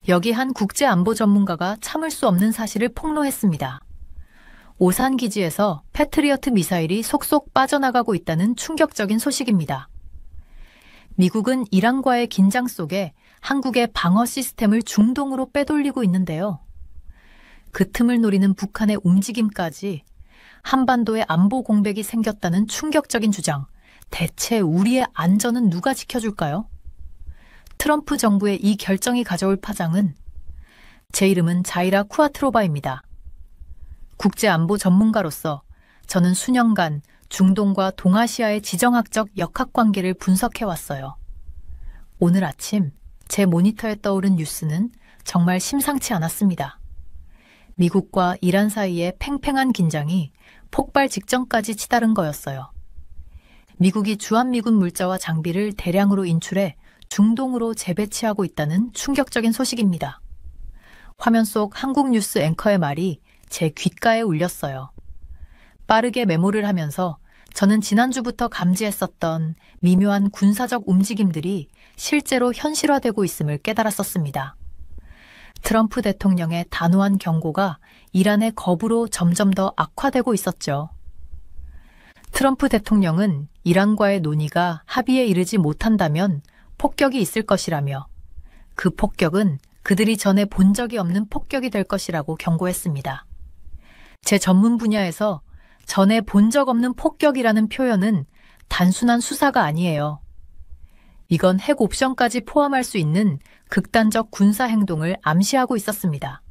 여기 한 국제안보 전문가가 참을 수 없는 사실을 폭로했습니다. 오산 기지에서 패트리어트 미사일이 속속 빠져나가고 있다는 충격적인 소식입니다. 미국은 이란과의 긴장 속에 한국의 방어 시스템을 중동으로 빼돌리고 있는데요. 그 틈을 노리는 북한의 움직임까지 한반도에 안보 공백이 생겼다는 충격적인 주장. 대체 우리의 안전은 누가 지켜줄까요? 트럼프 정부의 이 결정이 가져올 파장은 제 이름은 자이라 쿠아트로바입니다. 국제안보 전문가로서 저는 수년간 중동과 동아시아의 지정학적 역학관계를 분석해왔어요. 오늘 아침 제 모니터에 떠오른 뉴스는 정말 심상치 않았습니다. 미국과 이란 사이의 팽팽한 긴장이 폭발 직전까지 치달은 거였어요. 미국이 주한미군 물자와 장비를 대량으로 인출해 중동으로 재배치하고 있다는 충격적인 소식입니다. 화면 속 한국 뉴스 앵커의 말이 제 귓가에 울렸어요. 빠르게 메모를 하면서 저는 지난주부터 감지했었던 미묘한 군사적 움직임들이 실제로 현실화되고 있음을 깨달았었습니다. 트럼프 대통령의 단호한 경고가 이란의 겁으로 점점 더 악화되고 있었죠. 트럼프 대통령은 이란과의 논의가 합의에 이르지 못한다면 폭격이 있을 것이라며 그 폭격은 그들이 전에 본 적이 없는 폭격이 될 것이라고 경고했습니다. 제 전문 분야에서 전에 본 적 없는 폭격이라는 표현은 단순한 수사가 아니에요. 이건 핵 옵션까지 포함할 수 있는 극단적 군사 행동을 암시하고 있었습니다.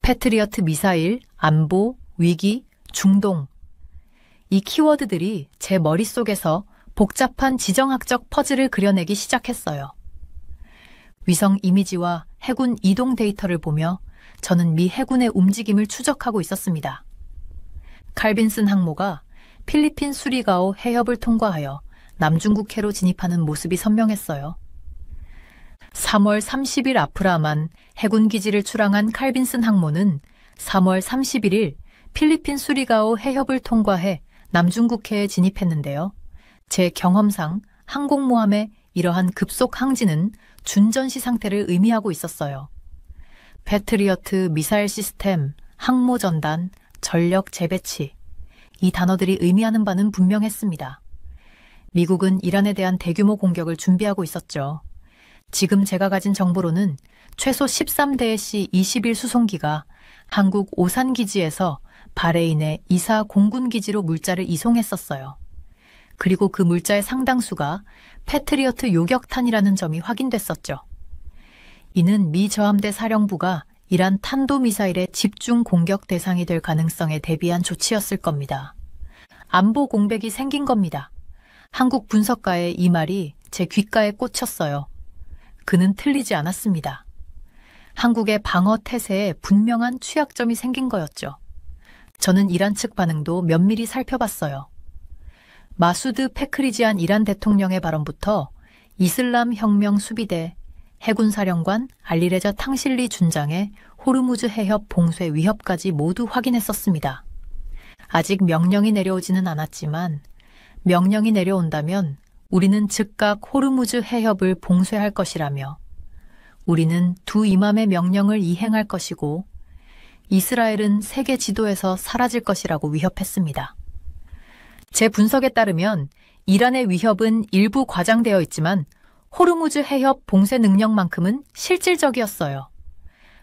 패트리어트 미사일, 안보, 위기, 중동. 이 키워드들이 제 머릿속에서 복잡한 지정학적 퍼즐을 그려내기 시작했어요. 위성 이미지와 해군 이동 데이터를 보며 저는 미 해군의 움직임을 추적하고 있었습니다. 칼빈슨 항모가 필리핀 수리가오 해협을 통과하여 남중국해로 진입하는 모습이 선명했어요. 3월 30일 아프라만 해군 기지를 출항한 칼빈슨 항모는 3월 31일 필리핀 수리가오 해협을 통과해 남중국해에 진입했는데요. 제 경험상 항공모함의 이러한 급속 항진은 준전시 상태를 의미하고 있었어요. 패트리어트 미사일 시스템, 항모 전단, 전력 재배치. 이 단어들이 의미하는 바는 분명했습니다. 미국은 이란에 대한 대규모 공격을 준비하고 있었죠. 지금 제가 가진 정보로는 최소 13대의 C-21 수송기가 한국 오산 기지에서 바레인의 이사 공군 기지로 물자를 이송했었어요. 그리고 그 물자의 상당수가 패트리어트 요격탄이라는 점이 확인됐었죠. 이는 미 저함대 사령부가 이란 탄도미사일의 집중 공격 대상이 될 가능성에 대비한 조치였을 겁니다. 안보 공백이 생긴 겁니다. 한국 분석가의 이 말이 제 귓가에 꽂혔어요. 그는 틀리지 않았습니다. 한국의 방어 태세에 분명한 취약점이 생긴 거였죠. 저는 이란 측 반응도 면밀히 살펴봤어요. 마수드 페크리지안 이란 대통령의 발언부터 이슬람 혁명 수비대 해군사령관 알리레자 탕실리 준장의 호르무즈 해협 봉쇄 위협까지 모두 확인했었습니다. 아직 명령이 내려오지는 않았지만 명령이 내려온다면 우리는 즉각 호르무즈 해협을 봉쇄할 것이라며 우리는 두 이맘의 명령을 이행할 것이고 이스라엘은 세계 지도에서 사라질 것이라고 위협했습니다. 제 분석에 따르면 이란의 위협은 일부 과장되어 있지만 호르무즈 해협 봉쇄 능력만큼은 실질적이었어요.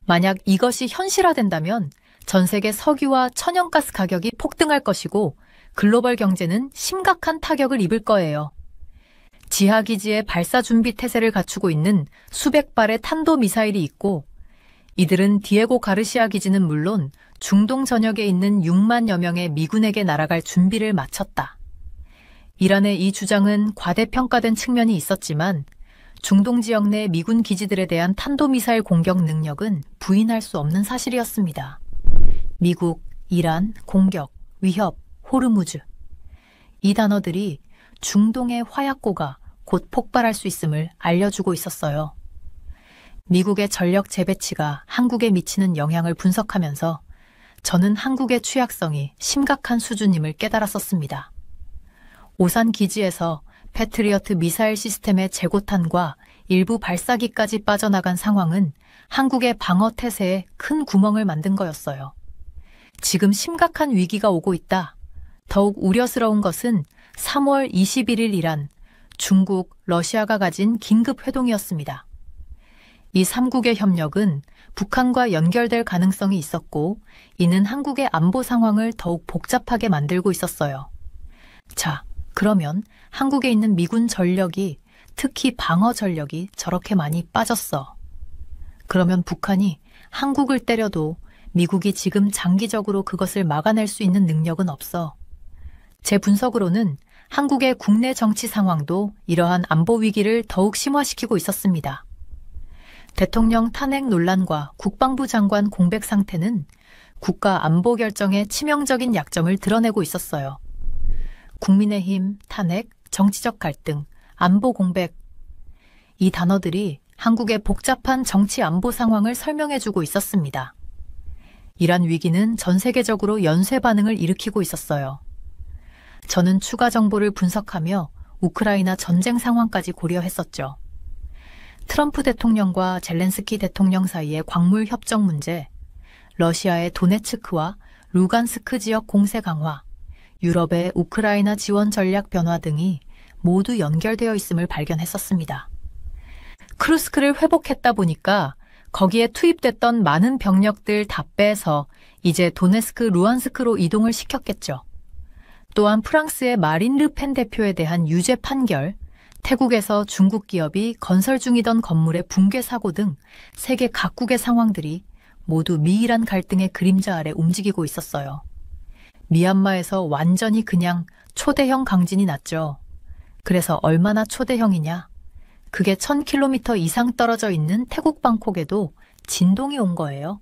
만약 이것이 현실화된다면 전 세계 석유와 천연가스 가격이 폭등할 것이고 글로벌 경제는 심각한 타격을 입을 거예요. 지하기지에 발사 준비 태세를 갖추고 있는 수백 발의 탄도미사일이 있고 이들은 디에고 가르시아 기지는 물론 중동 전역에 있는 6만여 명의 미군에게 날아갈 준비를 마쳤다. 이란의 이 주장은 과대평가된 측면이 있었지만 중동 지역 내 미군 기지들에 대한 탄도미사일 공격 능력은 부인할 수 없는 사실이었습니다. 미국, 이란, 공격, 위협, 호르무즈. 이 단어들이 중동의 화약고가 곧 폭발할 수 있음을 알려주고 있었어요. 미국의 전력 재배치가 한국에 미치는 영향을 분석하면서 저는 한국의 취약성이 심각한 수준임을 깨달았었습니다. 오산 기지에서 패트리어트 미사일 시스템의 재고탄과 일부 발사기까지 빠져나간 상황은 한국의 방어 태세에 큰 구멍을 만든 거였어요. 지금 심각한 위기가 오고 있다. 더욱 우려스러운 것은 3월 21일이란 중국, 러시아가 가진 긴급 회동이었습니다. 이 3국의 협력은 북한과 연결될 가능성이 있었고, 이는 한국의 안보 상황을 더욱 복잡하게 만들고 있었어요. 자, 그러면 한국에 있는 미군 전력이, 특히 방어 전력이 저렇게 많이 빠졌어. 그러면 북한이 한국을 때려도 미국이 지금 장기적으로 그것을 막아낼 수 있는 능력은 없어. 제 분석으로는 한국의 국내 정치 상황도 이러한 안보 위기를 더욱 심화시키고 있었습니다. 대통령 탄핵 논란과 국방부 장관 공백 상태는 국가 안보 결정의 치명적인 약점을 드러내고 있었어요. 국민의힘, 탄핵, 정치적 갈등, 안보 공백. 이 단어들이 한국의 복잡한 정치 안보 상황을 설명해주고 있었습니다. 이란 위기는 전 세계적으로 연쇄 반응을 일으키고 있었어요. 저는 추가 정보를 분석하며 우크라이나 전쟁 상황까지 고려했었죠. 트럼프 대통령과 젤렌스키 대통령 사이의 광물 협정 문제, 러시아의 도네츠크와 루간스크 지역 공세 강화, 유럽의 우크라이나 지원 전략 변화 등이 모두 연결되어 있음을 발견했었습니다. 크루스크를 회복했다 보니까 거기에 투입됐던 많은 병력들 다 빼서 이제 도네스크, 루안스크로 이동을 시켰겠죠. 또한 프랑스의 마린 르펜 대표에 대한 유죄 판결, 태국에서 중국 기업이 건설 중이던 건물의 붕괴 사고 등 세계 각국의 상황들이 모두 미이란 갈등의 그림자 아래 움직이고 있었어요. 미얀마에서 완전히 그냥 초대형 강진이 났죠. 그래서 얼마나 초대형이냐? 그게 1000km 이상 떨어져 있는 태국 방콕에도 진동이 온 거예요.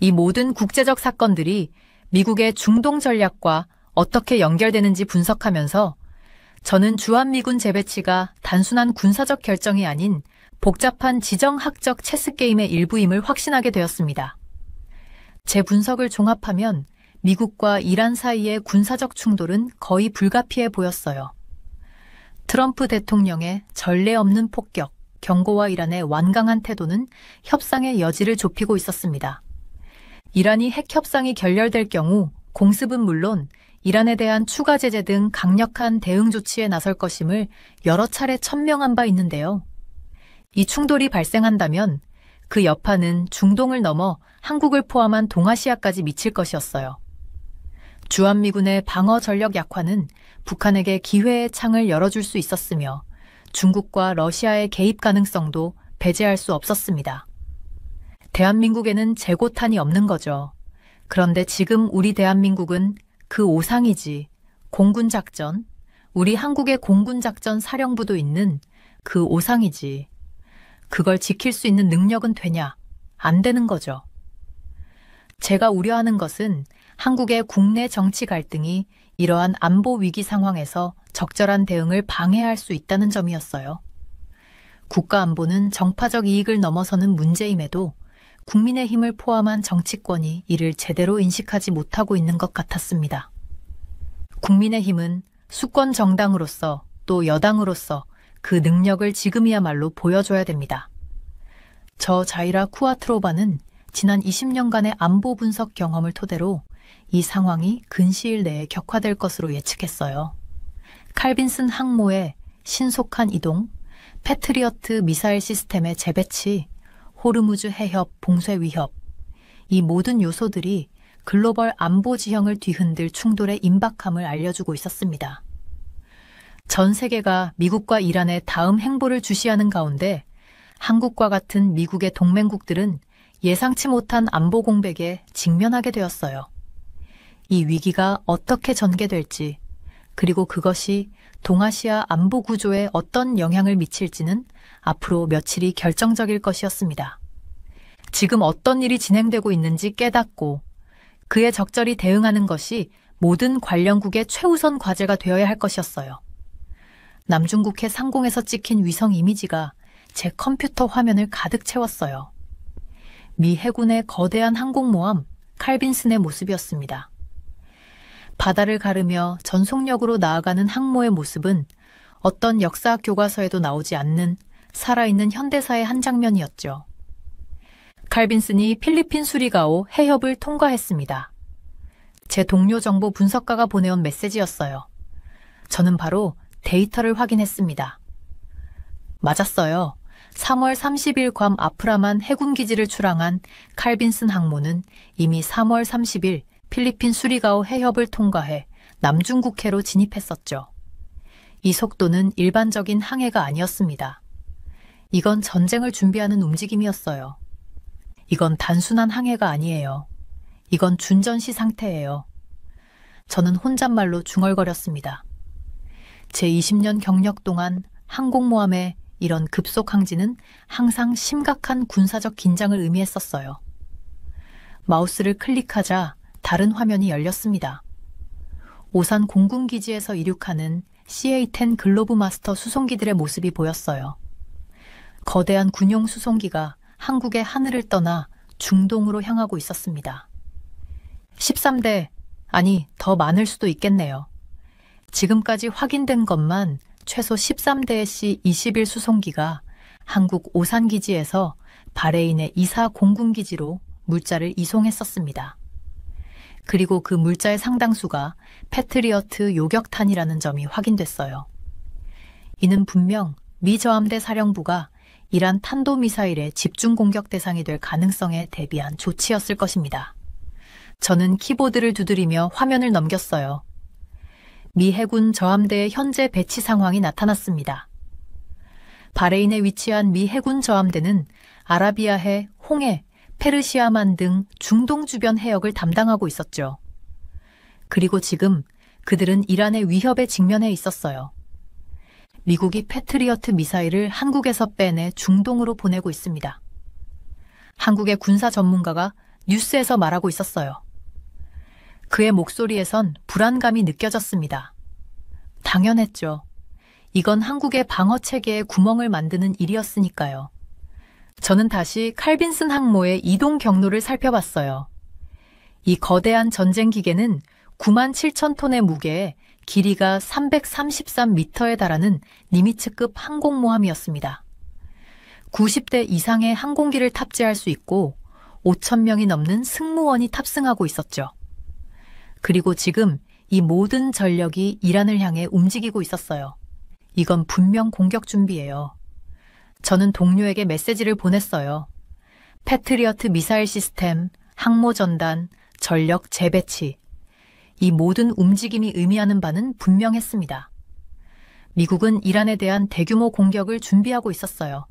이 모든 국제적 사건들이 미국의 중동 전략과 어떻게 연결되는지 분석하면서 저는 주한미군 재배치가 단순한 군사적 결정이 아닌 복잡한 지정학적 체스게임의 일부임을 확신하게 되었습니다. 제 분석을 종합하면 미국과 이란 사이의 군사적 충돌은 거의 불가피해 보였어요. 트럼프 대통령의 전례 없는 폭격, 경고와 이란의 완강한 태도는 협상의 여지를 좁히고 있었습니다. 이란이 핵 협상이 결렬될 경우 공습은 물론 이란에 대한 추가 제재 등 강력한 대응 조치에 나설 것임을 여러 차례 천명한 바 있는데요. 이 충돌이 발생한다면 그 여파는 중동을 넘어 한국을 포함한 동아시아까지 미칠 것이었어요. 주한미군의 방어 전력 약화는 북한에게 기회의 창을 열어줄 수 있었으며 중국과 러시아의 개입 가능성도 배제할 수 없었습니다. 대한민국에는 재고탄이 없는 거죠. 그런데 지금 우리 대한민국은 그 오상이지, 공군작전, 우리 한국의 공군작전 사령부도 있는 그 오상이지. 그걸 지킬 수 있는 능력은 되냐? 안 되는 거죠. 제가 우려하는 것은 한국의 국내 정치 갈등이 이러한 안보 위기 상황에서 적절한 대응을 방해할 수 있다는 점이었어요. 국가 안보는 정파적 이익을 넘어서는 문제임에도 국민의힘을 포함한 정치권이 이를 제대로 인식하지 못하고 있는 것 같았습니다. 국민의힘은 수권 정당으로서 또 여당으로서 그 능력을 지금이야말로 보여줘야 됩니다. 저 자이라 쿠아트로바는 지난 20년간의 안보 분석 경험을 토대로 이 상황이 근시일 내에 격화될 것으로 예측했어요. 칼빈슨 항모의 신속한 이동, 패트리어트 미사일 시스템의 재배치, 호르무즈 해협 봉쇄 위협, 이 모든 요소들이 글로벌 안보 지형을 뒤흔들 충돌의 임박함을 알려주고 있었습니다. 전 세계가 미국과 이란의 다음 행보를 주시하는 가운데 한국과 같은 미국의 동맹국들은 예상치 못한 안보 공백에 직면하게 되었어요. 이 위기가 어떻게 전개될지, 그리고 그것이 동아시아 안보 구조에 어떤 영향을 미칠지는 앞으로 며칠이 결정적일 것이었습니다. 지금 어떤 일이 진행되고 있는지 깨닫고 그에 적절히 대응하는 것이 모든 관련국의 최우선 과제가 되어야 할 것이었어요. 남중국해 상공에서 찍힌 위성 이미지가 제 컴퓨터 화면을 가득 채웠어요. 미 해군의 거대한 항공모함 칼빈슨의 모습이었습니다. 바다를 가르며 전속력으로 나아가는 항모의 모습은 어떤 역사 교과서에도 나오지 않는 살아있는 현대사의 한 장면이었죠. 칼빈슨이 필리핀 수리가오 해협을 통과했습니다. 제 동료 정보 분석가가 보내온 메시지였어요. 저는 바로 데이터를 확인했습니다. 맞았어요. 3월 30일 괌 아프라만 해군기지를 출항한 칼빈슨 항모는 이미 3월 30일 필리핀 수리가오 해협을 통과해 남중국해로 진입했었죠. 이 속도는 일반적인 항해가 아니었습니다. 이건 전쟁을 준비하는 움직임이었어요. 이건 단순한 항해가 아니에요. 이건 준전시 상태예요. 저는 혼잣말로 중얼거렸습니다. 제 20년 경력 동안 항공모함의 이런 급속 항진은 항상 심각한 군사적 긴장을 의미했었어요. 마우스를 클릭하자 다른 화면이 열렸습니다. 오산 공군기지에서 이륙하는 CA-10 글로브마스터 수송기들의 모습이 보였어요. 거대한 군용 수송기가 한국의 하늘을 떠나 중동으로 향하고 있었습니다. 13대, 아니 더 많을 수도 있겠네요. 지금까지 확인된 것만 최소 13대의 C-21 수송기가 한국 오산기지에서 바레인의 이사 공군기지로 물자를 이송했었습니다. 그리고 그 물자의 상당수가 패트리어트 요격탄이라는 점이 확인됐어요. 이는 분명 미 저함대 사령부가 이란 탄도미사일의 집중 공격 대상이 될 가능성에 대비한 조치였을 것입니다. 저는 키보드를 두드리며 화면을 넘겼어요. 미 해군 저함대의 현재 배치 상황이 나타났습니다. 바레인에 위치한 미 해군 저함대는 아라비아해, 홍해, 페르시아만 등 중동 주변 해역을 담당하고 있었죠. 그리고 지금 그들은 이란의 위협에 직면해 있었어요. 미국이 패트리어트 미사일을 한국에서 빼내 중동으로 보내고 있습니다. 한국의 군사 전문가가 뉴스에서 말하고 있었어요. 그의 목소리에선 불안감이 느껴졌습니다. 당연했죠. 이건 한국의 방어 체계에 구멍을 만드는 일이었으니까요. 저는 다시 칼빈슨 항모의 이동 경로를 살펴봤어요. 이 거대한 전쟁 기계는 9만 7천 톤의 무게에 길이가 333m에 달하는 니미츠급 항공모함이었습니다. 90대 이상의 항공기를 탑재할 수 있고 5천 명이 넘는 승무원이 탑승하고 있었죠. 그리고 지금 이 모든 전력이 이란을 향해 움직이고 있었어요. 이건 분명 공격 준비예요. 저는 동료에게 메시지를 보냈어요. 패트리어트 미사일 시스템, 항모 전단, 전력 재배치. 이 모든 움직임이 의미하는 바는 분명했습니다. 미국은 이란에 대한 대규모 공격을 준비하고 있었어요.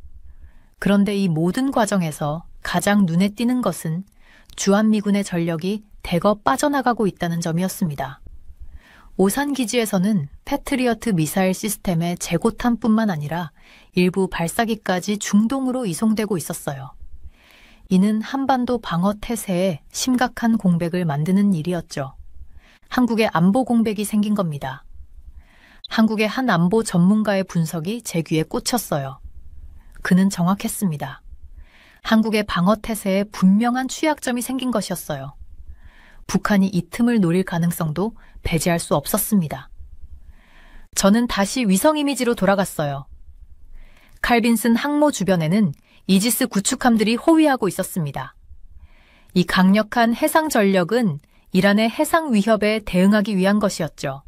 그런데 이 모든 과정에서 가장 눈에 띄는 것은 주한미군의 전력이 대거 빠져나가고 있다는 점이었습니다. 오산기지에서는 패트리어트 미사일 시스템의 재고탄뿐만 아니라 일부 발사기까지 중동으로 이송되고 있었어요. 이는 한반도 방어 태세에 심각한 공백을 만드는 일이었죠. 한국의 안보 공백이 생긴 겁니다. 한국의 한 안보 전문가의 분석이 제 귀에 꽂혔어요. 그는 정확했습니다. 한국의 방어 태세에 분명한 취약점이 생긴 것이었어요. 북한이 이 틈을 노릴 가능성도 배제할 수 없었습니다. 저는 다시 위성 이미지로 돌아갔어요. 칼빈슨 항모 주변에는 이지스 구축함들이 호위하고 있었습니다. 이 강력한 해상 전력은 이란의 해상 위협에 대응하기 위한 것이었죠.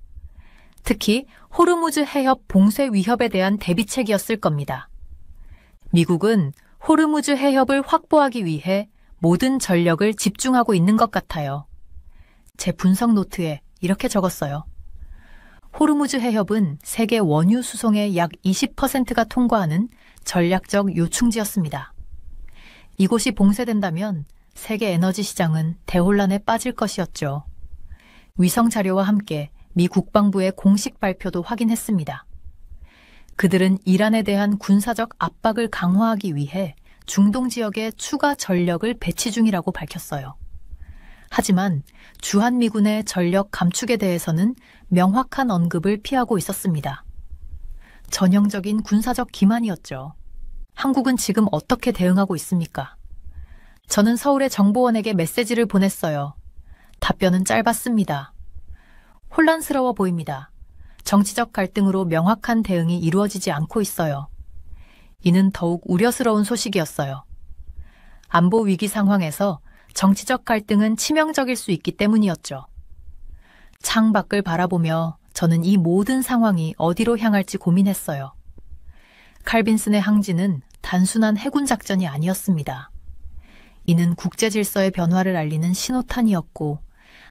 특히 호르무즈 해협 봉쇄 위협에 대한 대비책이었을 겁니다. 미국은 호르무즈 해협을 확보하기 위해 모든 전력을 집중하고 있는 것 같아요. 제 분석 노트에 이렇게 적었어요. 호르무즈 해협은 세계 원유 수송의 약 20%가 통과하는 전략적 요충지였습니다. 이곳이 봉쇄된다면 세계 에너지 시장은 대혼란에 빠질 것이었죠. 위성 자료와 함께 미 국방부의 공식 발표도 확인했습니다. 그들은 이란에 대한 군사적 압박을 강화하기 위해 중동 지역에 추가 전력을 배치 중이라고 밝혔어요. 하지만 주한미군의 전력 감축에 대해서는 명확한 언급을 피하고 있었습니다. 전형적인 군사적 기만이었죠. 한국은 지금 어떻게 대응하고 있습니까? 저는 서울의 정보원에게 메시지를 보냈어요. 답변은 짧았습니다. 혼란스러워 보입니다. 정치적 갈등으로 명확한 대응이 이루어지지 않고 있어요. 이는 더욱 우려스러운 소식이었어요. 안보 위기 상황에서 정치적 갈등은 치명적일 수 있기 때문이었죠. 창밖을 바라보며 저는 이 모든 상황이 어디로 향할지 고민했어요. 칼빈슨의 항지는 단순한 해군 작전이 아니었습니다. 이는 국제 질서의 변화를 알리는 신호탄이었고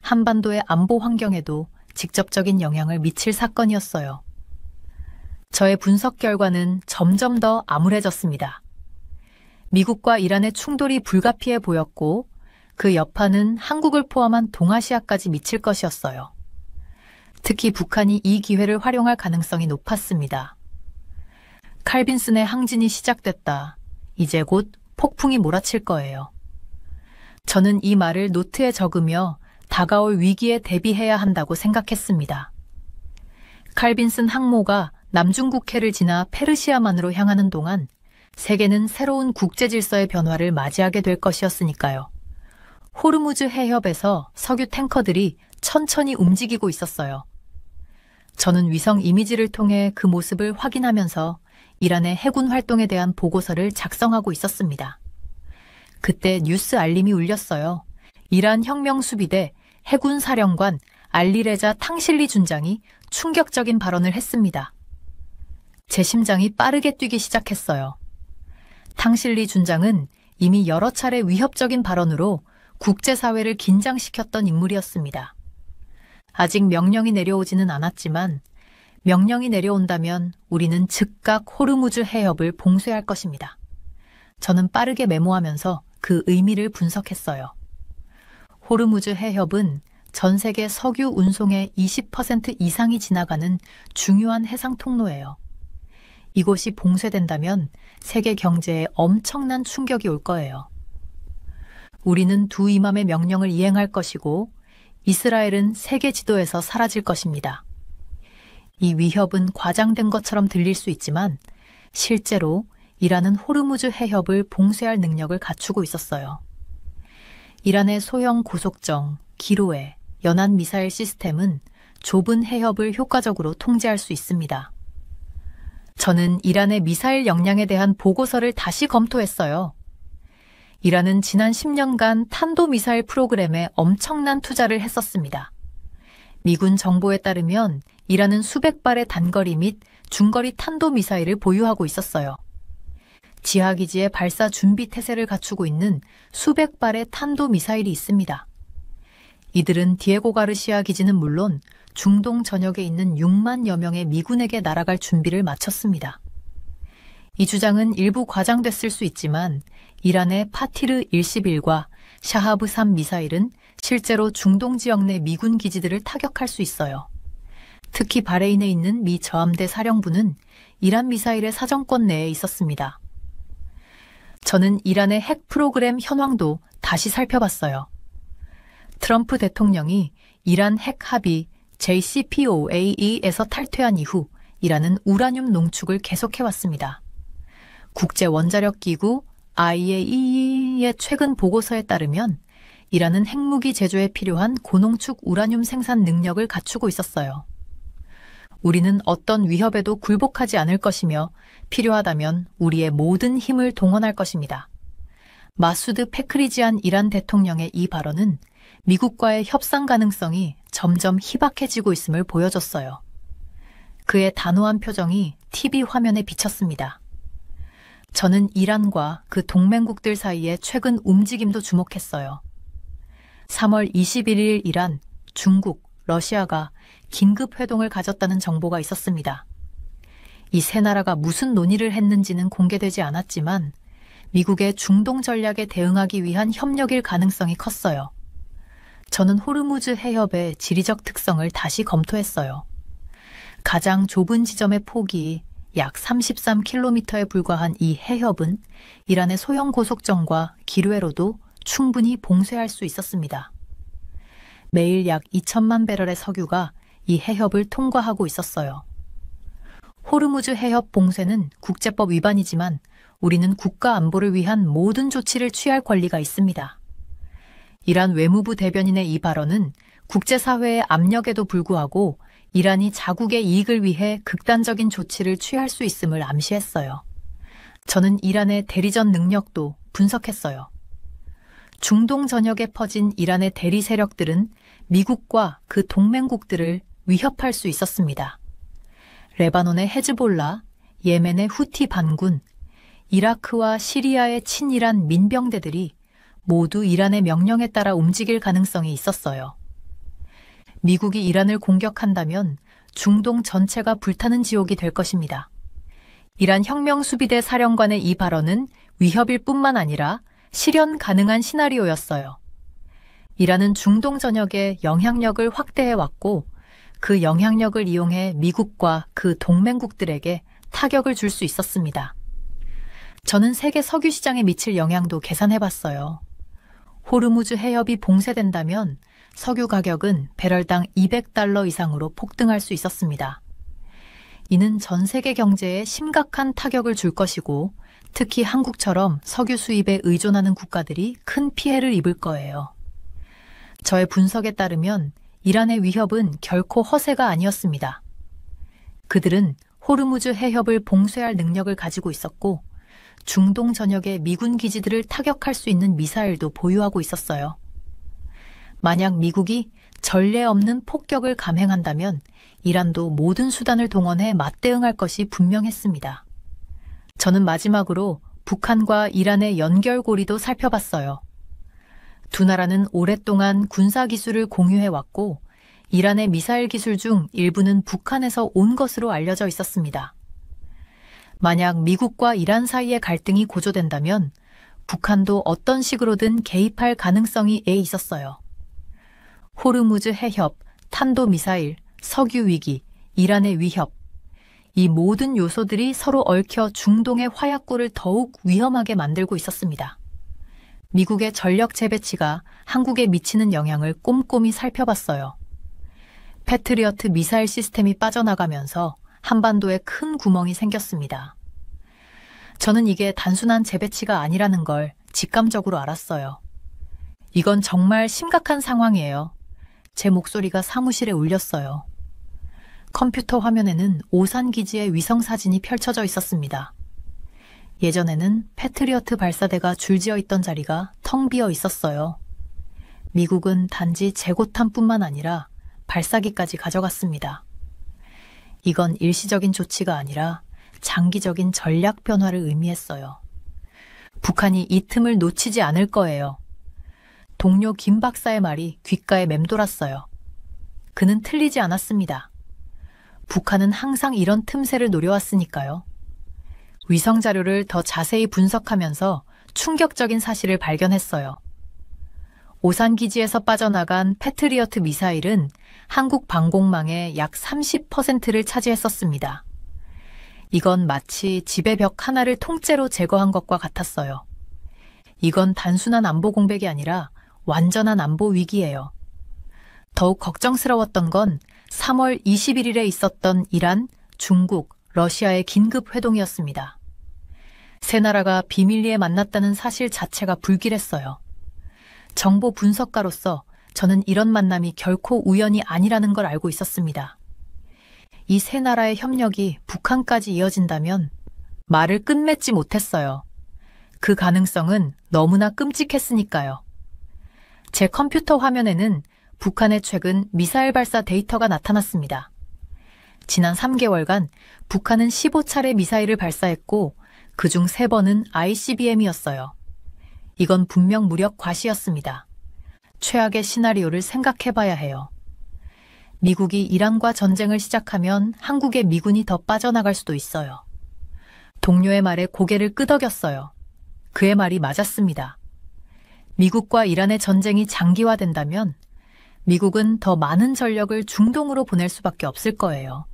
한반도의 안보 환경에도 직접적인 영향을 미칠 사건이었어요. 저의 분석 결과는 점점 더 암울해졌습니다. 미국과 이란의 충돌이 불가피해 보였고 그 여파는 한국을 포함한 동아시아까지 미칠 것이었어요. 특히 북한이 이 기회를 활용할 가능성이 높았습니다. 칼빈슨의 항진이 시작됐다. 이제 곧 폭풍이 몰아칠 거예요. 저는 이 말을 노트에 적으며 다가올 위기에 대비해야 한다고 생각했습니다. 칼빈슨 항모가 남중국해를 지나 페르시아만으로 향하는 동안 세계는 새로운 국제 질서의 변화를 맞이하게 될 것이었으니까요. 호르무즈 해협에서 석유 탱커들이 천천히 움직이고 있었어요. 저는 위성 이미지를 통해 그 모습을 확인하면서 이란의 해군 활동에 대한 보고서를 작성하고 있었습니다. 그때 뉴스 알림이 울렸어요. 이란 혁명수비대 해군 사령관 알리레자 탕실리 준장이 충격적인 발언을 했습니다. 제 심장이 빠르게 뛰기 시작했어요. 탕실리 준장은 이미 여러 차례 위협적인 발언으로 국제사회를 긴장시켰던 인물이었습니다. 아직 명령이 내려오지는 않았지만 명령이 내려온다면 우리는 즉각 호르무즈 해협을 봉쇄할 것입니다. 저는 빠르게 메모하면서 그 의미를 분석했어요. 호르무즈 해협은 전 세계 석유 운송의 20% 이상이 지나가는 중요한 해상 통로예요. 이곳이 봉쇄된다면 세계 경제에 엄청난 충격이 올 거예요. 우리는 두 이맘의 명령을 이행할 것이고 이스라엘은 세계 지도에서 사라질 것입니다. 이 위협은 과장된 것처럼 들릴 수 있지만 실제로 이란은 호르무즈 해협을 봉쇄할 능력을 갖추고 있었어요. 이란의 소형 고속정, 기로에, 연안 미사일 시스템은 좁은 해협을 효과적으로 통제할 수 있습니다. 저는 이란의 미사일 역량에 대한 보고서를 다시 검토했어요. 이란은 지난 10년간 탄도미사일 프로그램에 엄청난 투자를 했었습니다. 미군 정보에 따르면 이란은 수백 발의 단거리 및 중거리 탄도미사일을 보유하고 있었어요. 지하기지에 발사 준비 태세를 갖추고 있는 수백 발의 탄도미사일이 있습니다. 이들은 디에고 가르시아 기지는 물론 중동 전역에 있는 6만여 명의 미군에게 날아갈 준비를 마쳤습니다. 이 주장은 일부 과장됐을 수 있지만 이란의 파티르 11과 샤하브 3 미사일은 실제로 중동 지역 내 미군 기지들을 타격할 수 있어요. 특히 바레인에 있는 미 저함대 사령부는 이란 미사일의 사정권 내에 있었습니다. 저는 이란의 핵 프로그램 현황도 다시 살펴봤어요. 트럼프 대통령이 이란 핵 합의 JCPOA에서 탈퇴한 이후 이란은 우라늄 농축을 계속해왔습니다. 국제원자력기구 IAEA의 최근 보고서에 따르면 이란은 핵무기 제조에 필요한 고농축 우라늄 생산 능력을 갖추고 있었어요. 우리는 어떤 위협에도 굴복하지 않을 것이며 필요하다면 우리의 모든 힘을 동원할 것입니다. 마수드 페크리지안 이란 대통령의 이 발언은 미국과의 협상 가능성이 점점 희박해지고 있음을 보여줬어요. 그의 단호한 표정이 TV 화면에 비쳤습니다. 저는 이란과 그 동맹국들 사이의 최근 움직임도 주목했어요. 3월 21일 이란, 중국, 러시아가 긴급 회동을 가졌다는 정보가 있었습니다. 이 세 나라가 무슨 논의를 했는지는 공개되지 않았지만 미국의 중동 전략에 대응하기 위한 협력일 가능성이 컸어요. 저는 호르무즈 해협의 지리적 특성을 다시 검토했어요. 가장 좁은 지점의 폭이 약 33km에 불과한 이 해협은 이란의 소형 고속정과 기뢰로도 충분히 봉쇄할 수 있었습니다. 매일 약 2천만 배럴의 석유가 이 해협을 통과하고 있었어요. 호르무즈 해협 봉쇄는 국제법 위반이지만 우리는 국가 안보를 위한 모든 조치를 취할 권리가 있습니다. 이란 외무부 대변인의 이 발언은 국제사회의 압력에도 불구하고 이란이 자국의 이익을 위해 극단적인 조치를 취할 수 있음을 암시했어요. 저는 이란의 대리전 능력도 분석했어요. 중동 전역에 퍼진 이란의 대리 세력들은 미국과 그 동맹국들을 위협할 수 있었습니다. 레바논의 헤즈볼라, 예멘의 후티 반군, 이라크와 시리아의 친이란 민병대들이 모두 이란의 명령에 따라 움직일 가능성이 있었어요. 미국이 이란을 공격한다면 중동 전체가 불타는 지옥이 될 것입니다. 이란 혁명수비대 사령관의 이 발언은 위협일 뿐만 아니라 실현 가능한 시나리오였어요. 이란은 중동 전역에 영향력을 확대해왔고 그 영향력을 이용해 미국과 그 동맹국들에게 타격을 줄 수 있었습니다. 저는 세계 석유 시장에 미칠 영향도 계산해봤어요. 호르무즈 해협이 봉쇄된다면 석유 가격은 배럴당 $200 이상으로 폭등할 수 있었습니다. 이는 전 세계 경제에 심각한 타격을 줄 것이고 특히 한국처럼 석유 수입에 의존하는 국가들이 큰 피해를 입을 거예요. 저의 분석에 따르면 이란의 위협은 결코 허세가 아니었습니다. 그들은 호르무즈 해협을 봉쇄할 능력을 가지고 있었고 중동 전역의 미군 기지들을 타격할 수 있는 미사일도 보유하고 있었어요. 만약 미국이 전례 없는 폭격을 감행한다면 이란도 모든 수단을 동원해 맞대응할 것이 분명했습니다. 저는 마지막으로 북한과 이란의 연결고리도 살펴봤어요. 두 나라는 오랫동안 군사기술을 공유해왔고 이란의 미사일 기술 중 일부는 북한에서 온 것으로 알려져 있었습니다. 만약 미국과 이란 사이의 갈등이 고조된다면 북한도 어떤 식으로든 개입할 가능성이 있었어요. 호르무즈 해협, 탄도미사일, 석유 위기, 이란의 위협, 이 모든 요소들이 서로 얽혀 중동의 화약고를 더욱 위험하게 만들고 있었습니다. 미국의 전력 재배치가 한국에 미치는 영향을 꼼꼼히 살펴봤어요. 패트리어트 미사일 시스템이 빠져나가면서 한반도에 큰 구멍이 생겼습니다. 저는 이게 단순한 재배치가 아니라는 걸 직감적으로 알았어요. 이건 정말 심각한 상황이에요. 제 목소리가 사무실에 울렸어요. 컴퓨터 화면에는 오산 기지의 위성 사진이 펼쳐져 있었습니다. 예전에는 패트리어트 발사대가 줄지어 있던 자리가 텅 비어 있었어요. 미국은 단지 재고탄뿐만 아니라 발사기까지 가져갔습니다. 이건 일시적인 조치가 아니라 장기적인 전략 변화를 의미했어요. 북한이 이 틈을 놓치지 않을 거예요. 동료 김 박사의 말이 귓가에 맴돌았어요. 그는 틀리지 않았습니다. 북한은 항상 이런 틈새를 노려왔으니까요. 위성 자료를 더 자세히 분석하면서 충격적인 사실을 발견했어요. 오산 기지에서 빠져나간 패트리어트 미사일은 한국 방공망의 약 30%를 차지했었습니다. 이건 마치 집의 벽 하나를 통째로 제거한 것과 같았어요. 이건 단순한 안보 공백이 아니라 완전한 안보 위기예요. 더욱 걱정스러웠던 건 3월 21일에 있었던 이란, 중국, 러시아의 긴급 회동이었습니다. 세 나라가 비밀리에 만났다는 사실 자체가 불길했어요. 정보 분석가로서 저는 이런 만남이 결코 우연이 아니라는 걸 알고 있었습니다. 이 세 나라의 협력이 북한까지 이어진다면 말을 끝맺지 못했어요. 그 가능성은 너무나 끔찍했으니까요. 제 컴퓨터 화면에는 북한의 최근 미사일 발사 데이터가 나타났습니다. 지난 3개월간 북한은 15차례 미사일을 발사했고 그중 3번은 ICBM이었어요. 이건 분명 무력 과시였습니다. 최악의 시나리오를 생각해봐야 해요. 미국이 이란과 전쟁을 시작하면 한국의 미군이 더 빠져나갈 수도 있어요. 동료의 말에 고개를 끄덕였어요. 그의 말이 맞았습니다. 미국과 이란의 전쟁이 장기화된다면 미국은 더 많은 전력을 중동으로 보낼 수밖에 없을 거예요.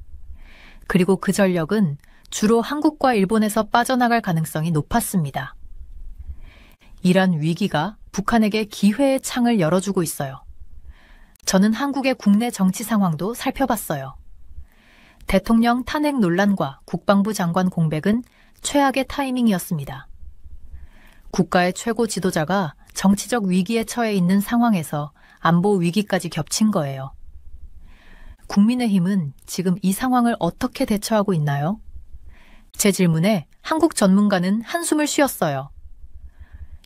그리고 그 전력은 주로 한국과 일본에서 빠져나갈 가능성이 높았습니다. 이란 위기가 북한에게 기회의 창을 열어주고 있어요. 저는 한국의 국내 정치 상황도 살펴봤어요. 대통령 탄핵 논란과 국방부 장관 공백은 최악의 타이밍이었습니다. 국가의 최고 지도자가 정치적 위기에 처해 있는 상황에서 안보 위기까지 겹친 거예요. 국민의힘은 지금 이 상황을 어떻게 대처하고 있나요? 제 질문에 한국 전문가는 한숨을 쉬었어요.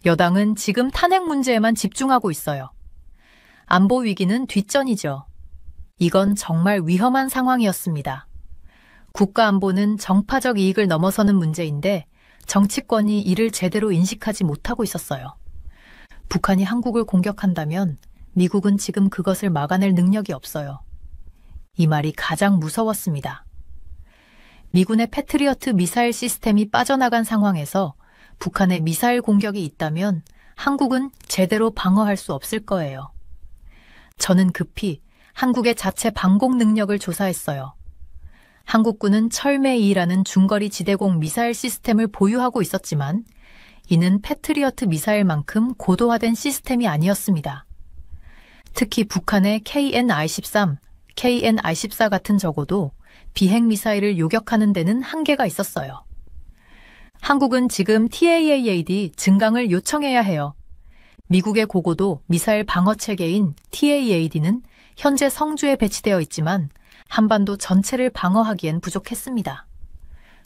여당은 지금 탄핵 문제에만 집중하고 있어요. 안보 위기는 뒷전이죠. 이건 정말 위험한 상황이었습니다. 국가 안보는 정파적 이익을 넘어서는 문제인데 정치권이 이를 제대로 인식하지 못하고 있었어요. 북한이 한국을 공격한다면 미국은 지금 그것을 막아낼 능력이 없어요. 이 말이 가장 무서웠습니다. 미군의 패트리어트 미사일 시스템이 빠져나간 상황에서 북한의 미사일 공격이 있다면 한국은 제대로 방어할 수 없을 거예요. 저는 급히 한국의 자체 방공 능력을 조사했어요. 한국군은 철매2라는 중거리 지대공 미사일 시스템을 보유하고 있었지만 이는 패트리어트 미사일만큼 고도화된 시스템이 아니었습니다. 특히 북한의 KN-I-13, KN-I-14 같은 적어도 비행 미사일을 요격하는 데는 한계가 있었어요. 한국은 지금 TAAD 증강을 요청해야 해요. 미국의 고고도 미사일 방어 체계인 TAAD는 현재 성주에 배치되어 있지만 한반도 전체를 방어하기엔 부족했습니다.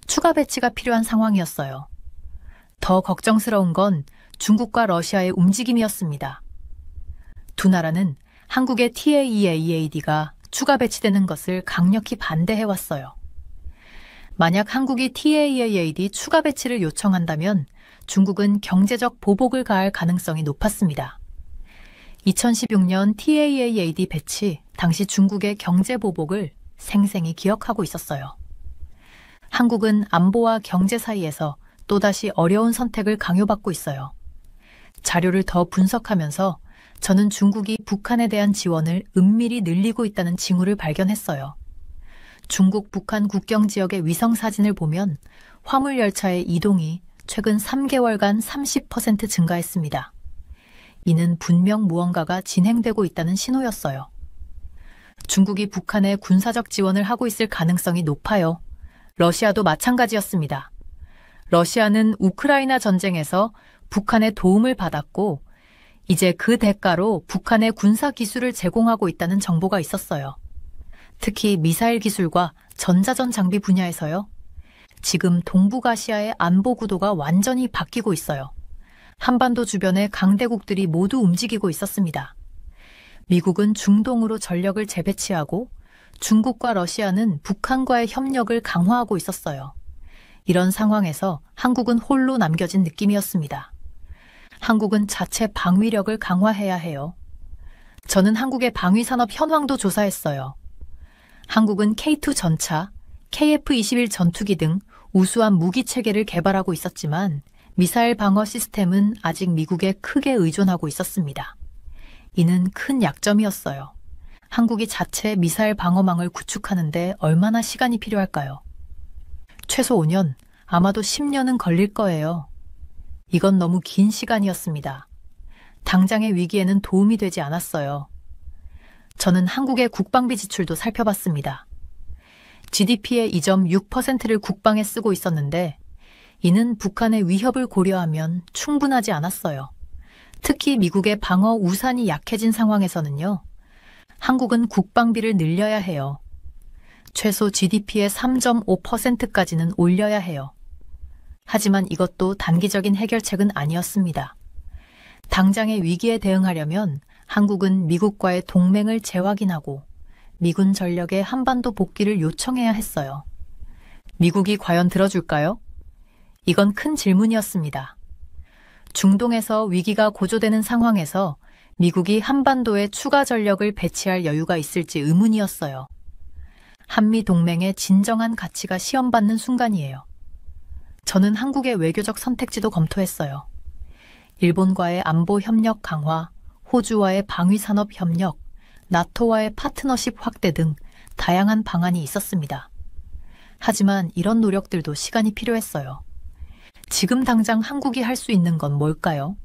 추가 배치가 필요한 상황이었어요. 더 걱정스러운 건 중국과 러시아의 움직임이었습니다. 두 나라는 한국의 TAAD가 추가 배치되는 것을 강력히 반대해왔어요. 만약 한국이 TAAD 추가 배치를 요청한다면 중국은 경제적 보복을 가할 가능성이 높았습니다. 2016년 TAAD 배치 당시 중국의 경제 보복을 생생히 기억하고 있었어요. 한국은 안보와 경제 사이에서 또다시 어려운 선택을 강요받고 있어요. 자료를 더 분석하면서 저는 중국이 북한에 대한 지원을 은밀히 늘리고 있다는 징후를 발견했어요. 중국 북한 국경 지역의 위성 사진을 보면 화물 열차의 이동이 최근 3개월간 30% 증가했습니다. 이는 분명 무언가가 진행되고 있다는 신호였어요. 중국이 북한에 군사적 지원을 하고 있을 가능성이 높아요. 러시아도 마찬가지였습니다. 러시아는 우크라이나 전쟁에서 북한의 도움을 받았고 이제 그 대가로 북한의 군사 기술을 제공하고 있다는 정보가 있었어요. 특히 미사일 기술과 전자전 장비 분야에서요. 지금 동북아시아의 안보 구도가 완전히 바뀌고 있어요. 한반도 주변의 강대국들이 모두 움직이고 있었습니다. 미국은 중동으로 전력을 재배치하고 중국과 러시아는 북한과의 협력을 강화하고 있었어요. 이런 상황에서 한국은 홀로 남겨진 느낌이었습니다. 한국은 자체 방위력을 강화해야 해요. 저는 한국의 방위산업 현황도 조사했어요. 한국은 K2 전차, KF-21 전투기 등 우수한 무기 체계를 개발하고 있었지만 미사일 방어 시스템은 아직 미국에 크게 의존하고 있었습니다. 이는 큰 약점이었어요. 한국이 자체 미사일 방어망을 구축하는데 얼마나 시간이 필요할까요? 최소 5년, 아마도 10년은 걸릴 거예요. 이건 너무 긴 시간이었습니다. 당장의 위기에는 도움이 되지 않았어요. 저는 한국의 국방비 지출도 살펴봤습니다. GDP의 2.6%를 국방에 쓰고 있었는데 이는 북한의 위협을 고려하면 충분하지 않았어요. 특히 미국의 방어 우산이 약해진 상황에서는요. 한국은 국방비를 늘려야 해요. 최소 GDP의 3.5%까지는 올려야 해요. 하지만 이것도 단기적인 해결책은 아니었습니다. 당장의 위기에 대응하려면 한국은 미국과의 동맹을 재확인하고 미군 전력의 한반도 복귀를 요청해야 했어요. 미국이 과연 들어줄까요? 이건 큰 질문이었습니다. 중동에서 위기가 고조되는 상황에서 미국이 한반도에 추가 전력을 배치할 여유가 있을지 의문이었어요. 한미 동맹의 진정한 가치가 시험받는 순간이에요. 저는 한국의 외교적 선택지도 검토했어요. 일본과의 안보 협력 강화, 호주와의 방위산업 협력, 나토와의 파트너십 확대 등 다양한 방안이 있었습니다. 하지만 이런 노력들도 시간이 필요했어요. 지금 당장 한국이 할 수 있는 건 뭘까요?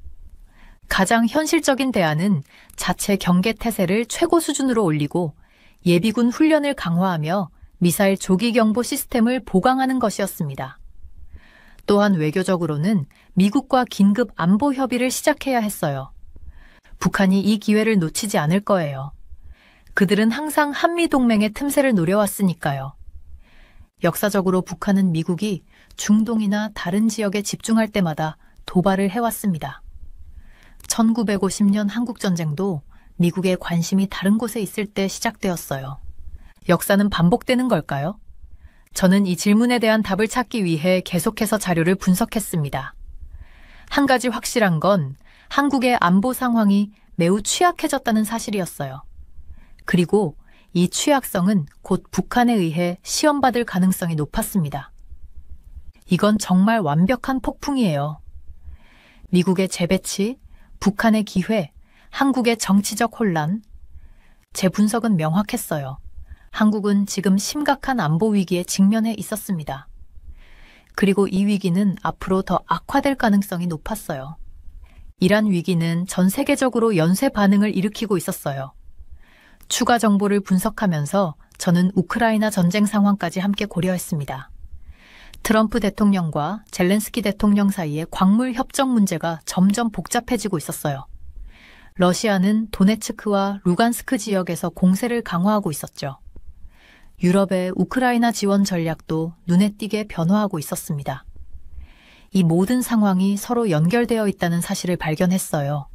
가장 현실적인 대안은 자체 경계 태세를 최고 수준으로 올리고 예비군 훈련을 강화하며 미사일 조기 경보 시스템을 보강하는 것이었습니다. 또한 외교적으로는 미국과 긴급 안보 협의를 시작해야 했어요. 북한이 이 기회를 놓치지 않을 거예요. 그들은 항상 한미 동맹의 틈새를 노려왔으니까요. 역사적으로 북한은 미국이 중동이나 다른 지역에 집중할 때마다 도발을 해왔습니다. 1950년 한국전쟁도 미국의 관심이 다른 곳에 있을 때 시작되었어요. 역사는 반복되는 걸까요? 저는 이 질문에 대한 답을 찾기 위해 계속해서 자료를 분석했습니다. 한 가지 확실한 건 한국의 안보 상황이 매우 취약해졌다는 사실이었어요. 그리고 이 취약성은 곧 북한에 의해 시험받을 가능성이 높았습니다. 이건 정말 완벽한 폭풍이에요. 미국의 재배치, 북한의 기회, 한국의 정치적 혼란. 제 분석은 명확했어요. 한국은 지금 심각한 안보 위기에 직면해 있었습니다. 그리고 이 위기는 앞으로 더 악화될 가능성이 높았어요. 이란 위기는 전 세계적으로 연쇄 반응을 일으키고 있었어요. 추가 정보를 분석하면서 저는 우크라이나 전쟁 상황까지 함께 고려했습니다. 트럼프 대통령과 젤렌스키 대통령 사이의 광물 협정 문제가 점점 복잡해지고 있었어요. 러시아는 도네츠크와 루간스크 지역에서 공세를 강화하고 있었죠. 유럽의 우크라이나 지원 전략도 눈에 띄게 변화하고 있었습니다. 이 모든 상황이 서로 연결되어 있다는 사실을 발견했어요.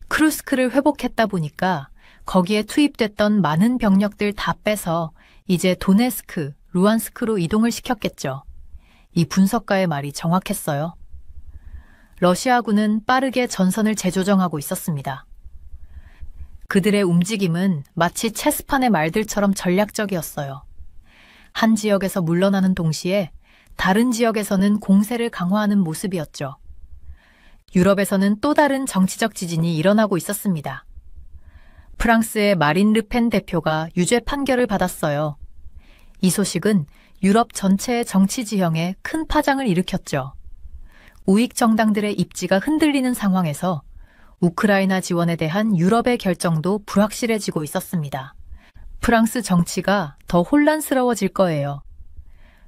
크루스크를 회복했다 보니까 거기에 투입됐던 많은 병력들 다 빼서 이제 도네스크, 루안스크로 이동을 시켰겠죠. 이 분석가의 말이 정확했어요. 러시아군은 빠르게 전선을 재조정하고 있었습니다. 그들의 움직임은 마치 체스판의 말들처럼 전략적이었어요. 한 지역에서 물러나는 동시에 다른 지역에서는 공세를 강화하는 모습이었죠. 유럽에서는 또 다른 정치적 지진이 일어나고 있었습니다. 프랑스의 마린 르펜 대표가 유죄 판결을 받았어요. 이 소식은 유럽 전체의 정치 지형에 큰 파장을 일으켰죠. 우익 정당들의 입지가 흔들리는 상황에서 우크라이나 지원에 대한 유럽의 결정도 불확실해지고 있었습니다. 프랑스 정치가 더 혼란스러워질 거예요.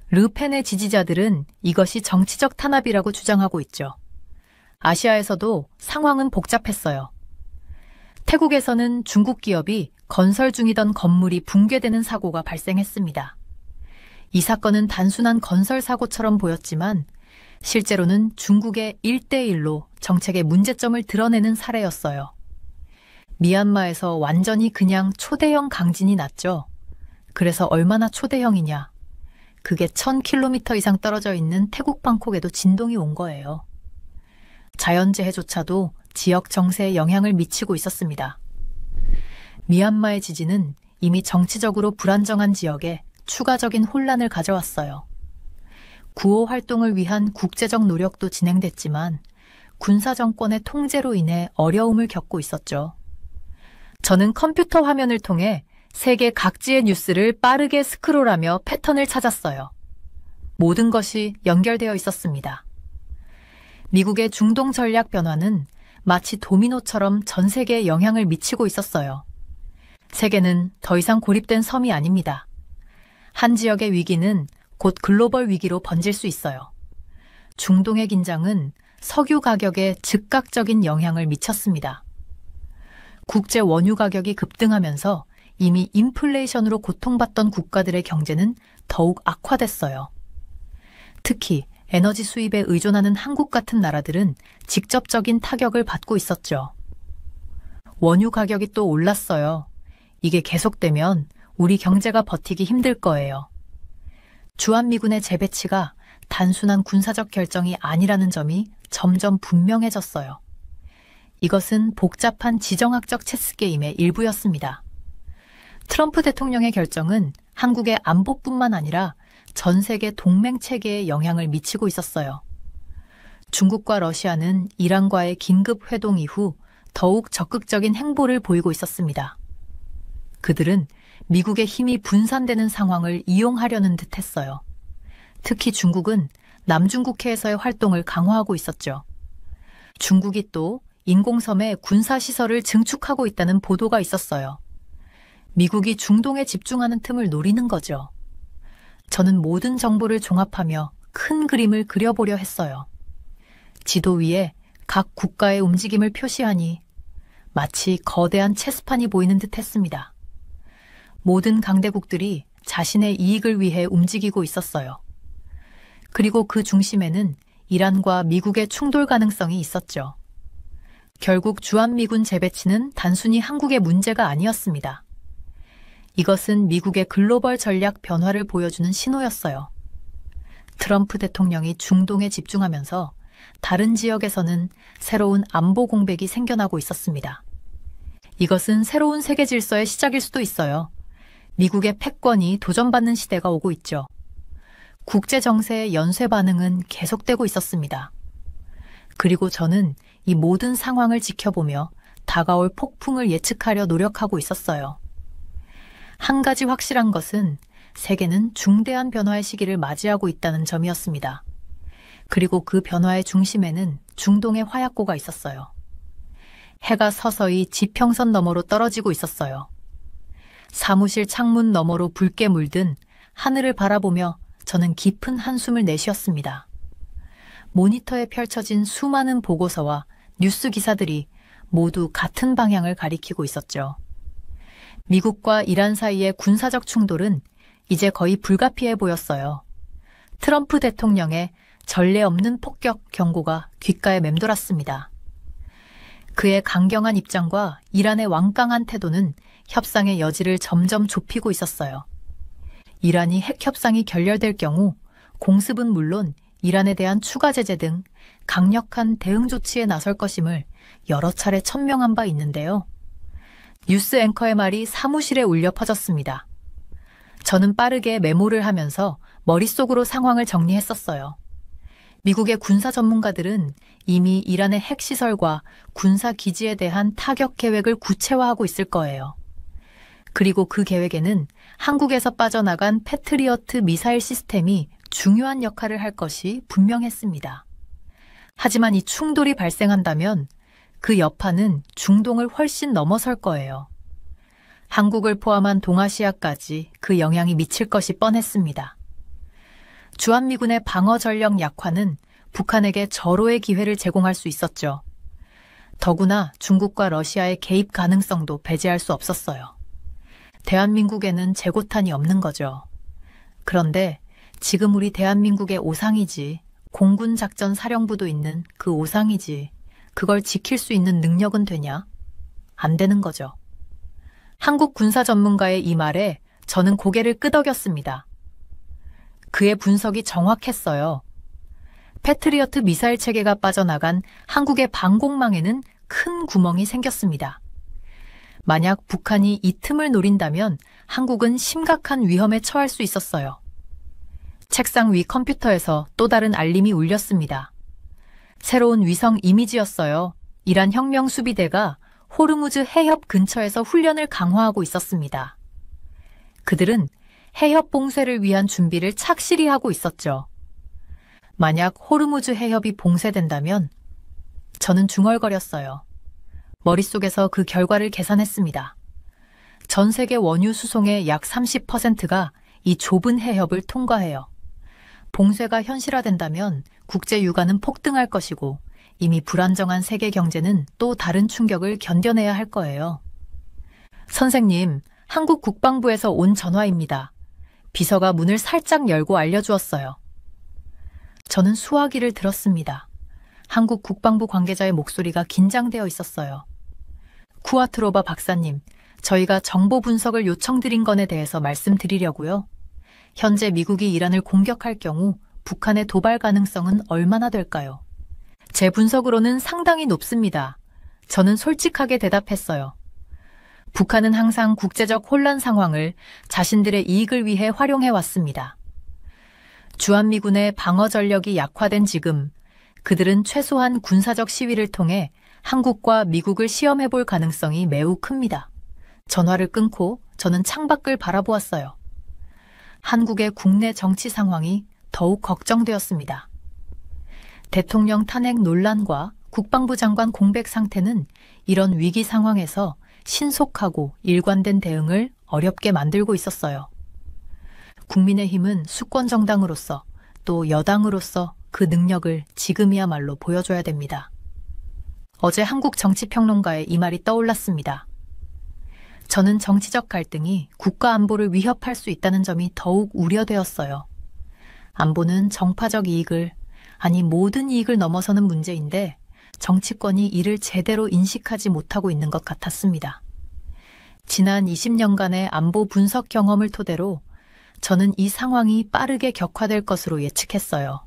르펜의 지지자들은 이것이 정치적 탄압이라고 주장하고 있죠. 아시아에서도 상황은 복잡했어요. 태국에서는 중국 기업이 건설 중이던 건물이 붕괴되는 사고가 발생했습니다. 이 사건은 단순한 건설 사고처럼 보였지만 실제로는 중국의 1대1로 정책의 문제점을 드러내는 사례였어요. 미얀마에서 완전히 그냥 초대형 강진이 났죠. 그래서 얼마나 초대형이냐. 그게 1000km 이상 떨어져 있는 태국 방콕에도 진동이 온 거예요. 자연재해조차도 지역 정세에 영향을 미치고 있었습니다. 미얀마의 지진은 이미 정치적으로 불안정한 지역에 추가적인 혼란을 가져왔어요. 구호 활동을 위한 국제적 노력도 진행됐지만 군사 정권의 통제로 인해 어려움을 겪고 있었죠. 저는 컴퓨터 화면을 통해 세계 각지의 뉴스를 빠르게 스크롤하며 패턴을 찾았어요. 모든 것이 연결되어 있었습니다. 미국의 중동 전략 변화는 마치 도미노처럼 전 세계에 영향을 미치고 있었어요. 세계는 더 이상 고립된 섬이 아닙니다. 한 지역의 위기는 곧 글로벌 위기로 번질 수 있어요. 중동의 긴장은 석유 가격에 즉각적인 영향을 미쳤습니다. 국제 원유 가격이 급등하면서 이미 인플레이션으로 고통받던 국가들의 경제는 더욱 악화됐어요. 특히 에너지 수입에 의존하는 한국 같은 나라들은 직접적인 타격을 받고 있었죠. 원유 가격이 또 올랐어요. 이게 계속되면 우리 경제가 버티기 힘들 거예요. 주한미군의 재배치가 단순한 군사적 결정이 아니라는 점이 점점 분명해졌어요. 이것은 복잡한 지정학적 체스게임의 일부였습니다. 트럼프 대통령의 결정은 한국의 안보뿐만 아니라 전 세계 동맹 체계에 영향을 미치고 있었어요. 중국과 러시아는 이란과의 긴급 회동 이후 더욱 적극적인 행보를 보이고 있었습니다. 그들은 미국의 힘이 분산되는 상황을 이용하려는 듯 했어요. 특히 중국은 남중국해에서의 활동을 강화하고 있었죠. 중국이 또 인공섬에 군사시설을 증축하고 있다는 보도가 있었어요. 미국이 중동에 집중하는 틈을 노리는 거죠. 저는 모든 정보를 종합하며 큰 그림을 그려보려 했어요. 지도 위에 각 국가의 움직임을 표시하니 마치 거대한 체스판이 보이는 듯 했습니다. 모든 강대국들이 자신의 이익을 위해 움직이고 있었어요. 그리고 그 중심에는 이란과 미국의 충돌 가능성이 있었죠. 결국 주한미군 재배치는 단순히 한국의 문제가 아니었습니다. 이것은 미국의 글로벌 전략 변화를 보여주는 신호였어요. 트럼프 대통령이 중동에 집중하면서 다른 지역에서는 새로운 안보 공백이 생겨나고 있었습니다. 이것은 새로운 세계 질서의 시작일 수도 있어요. 미국의 패권이 도전받는 시대가 오고 있죠. 국제 정세의 연쇄 반응은 계속되고 있었습니다. 그리고 저는 이 모든 상황을 지켜보며 다가올 폭풍을 예측하려 노력하고 있었어요. 한 가지 확실한 것은 세계는 중대한 변화의 시기를 맞이하고 있다는 점이었습니다. 그리고 그 변화의 중심에는 중동의 화약고가 있었어요. 해가 서서히 지평선 너머로 떨어지고 있었어요. 사무실 창문 너머로 붉게 물든 하늘을 바라보며 저는 깊은 한숨을 내쉬었습니다. 모니터에 펼쳐진 수많은 보고서와 뉴스 기사들이 모두 같은 방향을 가리키고 있었죠. 미국과 이란 사이의 군사적 충돌은 이제 거의 불가피해 보였어요. 트럼프 대통령의 전례 없는 폭격 경고가 귓가에 맴돌았습니다. 그의 강경한 입장과 이란의 완강한 태도는 협상의 여지를 점점 좁히고 있었어요. 이란이 핵 협상이 결렬될 경우 공습은 물론 이란에 대한 추가 제재 등 강력한 대응 조치에 나설 것임을 여러 차례 천명한 바 있는데요. 뉴스 앵커의 말이 사무실에 울려 퍼졌습니다. 저는 빠르게 메모를 하면서 머릿속으로 상황을 정리했었어요. 미국의 군사 전문가들은 이미 이란의 핵시설과 군사 기지에 대한 타격 계획을 구체화하고 있을 거예요. 그리고 그 계획에는 한국에서 빠져나간 패트리어트 미사일 시스템이 중요한 역할을 할 것이 분명했습니다. 하지만 이 충돌이 발생한다면 그 여파는 중동을 훨씬 넘어설 거예요. 한국을 포함한 동아시아까지 그 영향이 미칠 것이 뻔했습니다. 주한미군의 방어 전력 약화는 북한에게 절호의 기회를 제공할 수 있었죠. 더구나 중국과 러시아의 개입 가능성도 배제할 수 없었어요. 대한민국에는 재고탄이 없는 거죠. 그런데 지금 우리 대한민국의 오상이지, 공군작전 사령부도 있는 그 오상이지, 그걸 지킬 수 있는 능력은 되냐? 안 되는 거죠. 한국 군사 전문가의 이 말에 저는 고개를 끄덕였습니다. 그의 분석이 정확했어요. 패트리어트 미사일 체계가 빠져나간 한국의 방공망에는 큰 구멍이 생겼습니다. 만약 북한이 이 틈을 노린다면 한국은 심각한 위험에 처할 수 있었어요. 책상 위 컴퓨터에서 또 다른 알림이 울렸습니다. 새로운 위성 이미지였어요. 이란 혁명 수비대가 호르무즈 해협 근처에서 훈련을 강화하고 있었습니다. 그들은 해협 봉쇄를 위한 준비를 착실히 하고 있었죠. 만약 호르무즈 해협이 봉쇄된다면 저는 중얼거렸어요. 머릿속에서 그 결과를 계산했습니다. 전 세계 원유 수송의 약 30%가 이 좁은 해협을 통과해요. 봉쇄가 현실화된다면 국제 유가는 폭등할 것이고 이미 불안정한 세계 경제는 또 다른 충격을 견뎌내야 할 거예요. 선생님, 한국 국방부에서 온 전화입니다. 비서가 문을 살짝 열고 알려주었어요. 저는 수화기를 들었습니다. 한국 국방부 관계자의 목소리가 긴장되어 있었어요. 쿠아트로바 박사님, 저희가 정보 분석을 요청드린 건에 대해서 말씀드리려고요. 현재 미국이 이란을 공격할 경우 북한의 도발 가능성은 얼마나 될까요? 제 분석으로는 상당히 높습니다. 저는 솔직하게 대답했어요. 북한은 항상 국제적 혼란 상황을 자신들의 이익을 위해 활용해 왔습니다. 주한미군의 방어 전력이 약화된 지금 그들은 최소한 군사적 시위를 통해 한국과 미국을 시험해 볼 가능성이 매우 큽니다. 전화를 끊고 저는 창밖을 바라보았어요. 한국의 국내 정치 상황이 더욱 걱정되었습니다. 대통령 탄핵 논란과 국방부 장관 공백 상태는 이런 위기 상황에서 신속하고 일관된 대응을 어렵게 만들고 있었어요. 국민의힘은 수권 정당으로서 또 여당으로서 그 능력을 지금이야말로 보여줘야 됩니다. 어제 한국 정치평론가의 이 말이 떠올랐습니다. 저는 정치적 갈등이 국가 안보를 위협할 수 있다는 점이 더욱 우려되었어요. 안보는 정파적 이익을, 아니 모든 이익을 넘어서는 문제인데 정치권이 이를 제대로 인식하지 못하고 있는 것 같았습니다. 지난 20년간의 안보 분석 경험을 토대로 저는 이 상황이 빠르게 격화될 것으로 예측했어요.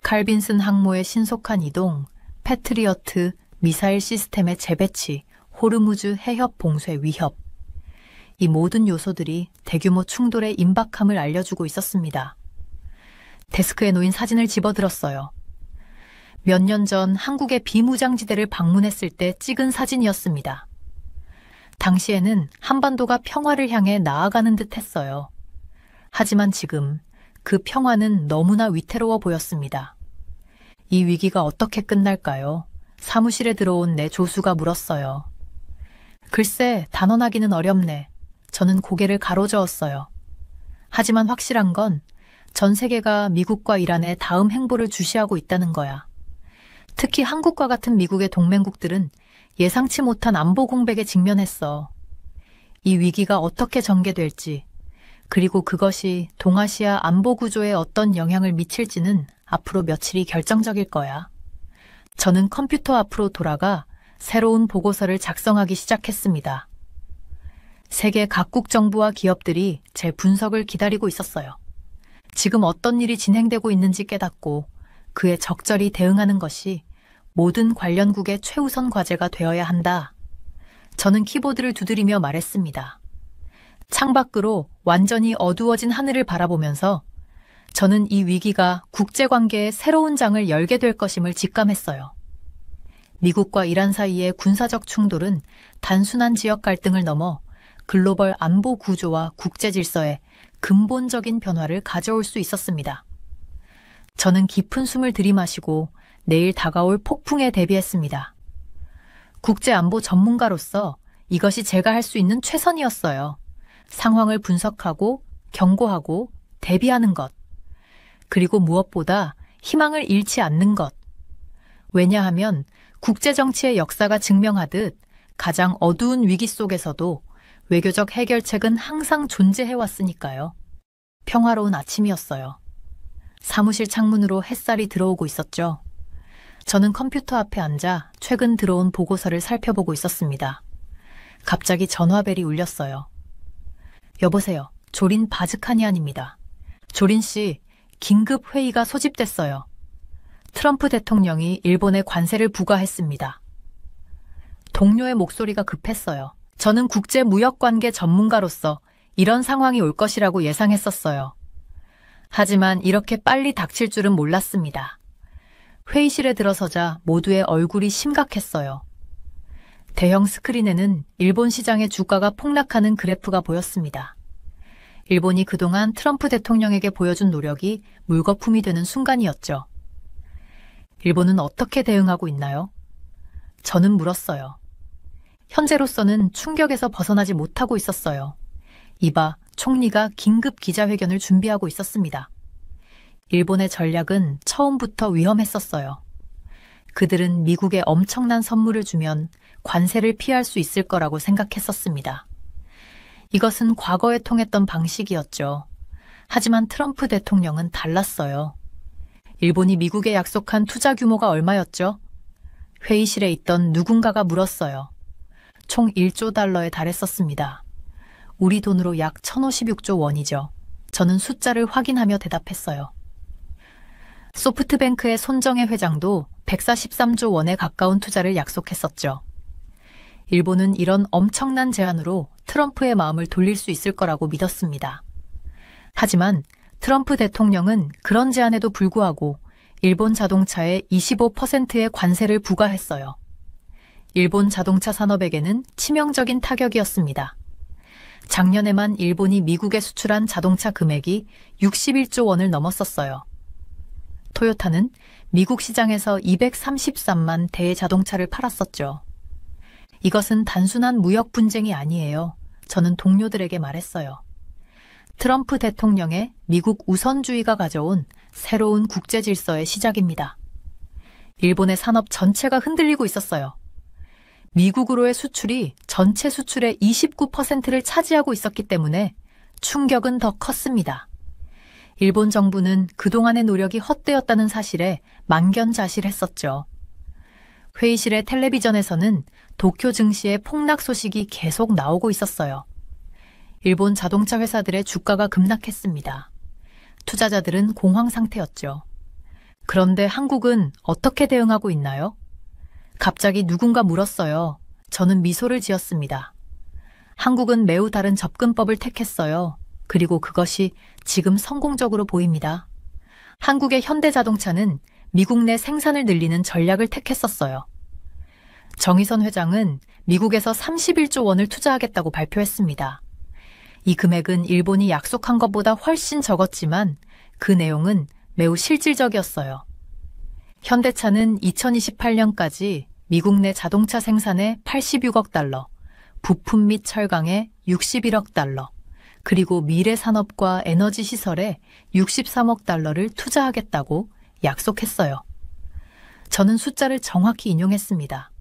칼빈슨 항모의 신속한 이동, 패트리어트, 미사일 시스템의 재배치, 호르무즈 해협 봉쇄 위협. 이 모든 요소들이 대규모 충돌의 임박함을 알려주고 있었습니다. 데스크에 놓인 사진을 집어들었어요. 몇 년 전 한국의 비무장지대를 방문했을 때 찍은 사진이었습니다. 당시에는 한반도가 평화를 향해 나아가는 듯 했어요. 하지만 지금 그 평화는 너무나 위태로워 보였습니다. 이 위기가 어떻게 끝날까요? 사무실에 들어온 내 조수가 물었어요. 글쎄, 단언하기는 어렵네. 저는 고개를 가로저었어요. 하지만 확실한 건 전 세계가 미국과 이란의 다음 행보를 주시하고 있다는 거야. 특히 한국과 같은 미국의 동맹국들은 예상치 못한 안보 공백에 직면했어. 이 위기가 어떻게 전개될지, 그리고 그것이 동아시아 안보 구조에 어떤 영향을 미칠지는 앞으로 며칠이 결정적일 거야. 저는 컴퓨터 앞으로 돌아가 새로운 보고서를 작성하기 시작했습니다. 세계 각국 정부와 기업들이 제 분석을 기다리고 있었어요. 지금 어떤 일이 진행되고 있는지 깨닫고 그에 적절히 대응하는 것이 모든 관련국의 최우선 과제가 되어야 한다. 저는 키보드를 두드리며 말했습니다. 창밖으로 완전히 어두워진 하늘을 바라보면서 저는 이 위기가 국제관계의 새로운 장을 열게 될 것임을 직감했어요. 미국과 이란 사이의 군사적 충돌은 단순한 지역 갈등을 넘어 글로벌 안보 구조와 국제 질서에 근본적인 변화를 가져올 수 있었습니다. 저는 깊은 숨을 들이마시고 내일 다가올 폭풍에 대비했습니다. 국제안보 전문가로서 이것이 제가 할 수 있는 최선이었어요. 상황을 분석하고 경고하고 대비하는 것. 그리고 무엇보다 희망을 잃지 않는 것. 왜냐하면 국제정치의 역사가 증명하듯 가장 어두운 위기 속에서도 외교적 해결책은 항상 존재해왔으니까요. 평화로운 아침이었어요. 사무실 창문으로 햇살이 들어오고 있었죠. 저는 컴퓨터 앞에 앉아 최근 들어온 보고서를 살펴보고 있었습니다. 갑자기 전화벨이 울렸어요. 여보세요. 조린 바즈카니안입니다. 조린 씨, 긴급 회의가 소집됐어요. 트럼프 대통령이 일본에 관세를 부과했습니다. 동료의 목소리가 급했어요. 저는 국제무역관계 전문가로서 이런 상황이 올 것이라고 예상했었어요. 하지만 이렇게 빨리 닥칠 줄은 몰랐습니다. 회의실에 들어서자 모두의 얼굴이 심각했어요. 대형 스크린에는 일본 시장의 주가가 폭락하는 그래프가 보였습니다. 일본이 그동안 트럼프 대통령에게 보여준 노력이 물거품이 되는 순간이었죠. 일본은 어떻게 대응하고 있나요? 저는 물었어요. 현재로서는 충격에서 벗어나지 못하고 있었어요. 이바 총리가 긴급 기자회견을 준비하고 있었습니다. 일본의 전략은 처음부터 위험했었어요. 그들은 미국에 엄청난 선물을 주면 관세를 피할 수 있을 거라고 생각했었습니다. 이것은 과거에 통했던 방식이었죠. 하지만 트럼프 대통령은 달랐어요. 일본이 미국에 약속한 투자 규모가 얼마였죠? 회의실에 있던 누군가가 물었어요. 총 1조 달러에 달했었습니다. 우리 돈으로 약 1056조 원이죠. 저는 숫자를 확인하며 대답했어요. 소프트뱅크의 손정혜 회장도 143조 원에 가까운 투자를 약속했었죠. 일본은 이런 엄청난 제안으로 트럼프의 마음을 돌릴 수 있을 거라고 믿었습니다. 하지만 트럼프 대통령은 그런 제안에도 불구하고 일본 자동차에 25%의 관세를 부과했어요. 일본 자동차 산업에게는 치명적인 타격이었습니다. 작년에만 일본이 미국에 수출한 자동차 금액이 61조 원을 넘었었어요. 토요타는 미국 시장에서 233만 대의 자동차를 팔았었죠. 이것은 단순한 무역 분쟁이 아니에요. 저는 동료들에게 말했어요. 트럼프 대통령의 미국 우선주의가 가져온 새로운 국제 질서의 시작입니다. 일본의 산업 전체가 흔들리고 있었어요. 미국으로의 수출이 전체 수출의 29%를 차지하고 있었기 때문에 충격은 더 컸습니다. 일본 정부는 그동안의 노력이 헛되었다는 사실에 만견자실했었죠. 회의실의 텔레비전에서는 도쿄 증시의 폭락 소식이 계속 나오고 있었어요. 일본 자동차 회사들의 주가가 급락했습니다. 투자자들은 공황 상태였죠. 그런데 한국은 어떻게 대응하고 있나요? 갑자기 누군가 물었어요. 저는 미소를 지었습니다. 한국은 매우 다른 접근법을 택했어요. 그리고 그것이 지금 성공적으로 보입니다. 한국의 현대자동차는 미국 내 생산을 늘리는 전략을 택했었어요. 정의선 회장은 미국에서 31조 원을 투자하겠다고 발표했습니다. 이 금액은 일본이 약속한 것보다 훨씬 적었지만 그 내용은 매우 실질적이었어요. 현대차는 2028년까지 미국 내 자동차 생산에 86억 달러, 부품 및 철강에 61억 달러, 그리고 미래 산업과 에너지 시설에 63억 달러를 투자하겠다고 약속했어요. 저는 숫자를 정확히 인용했습니다.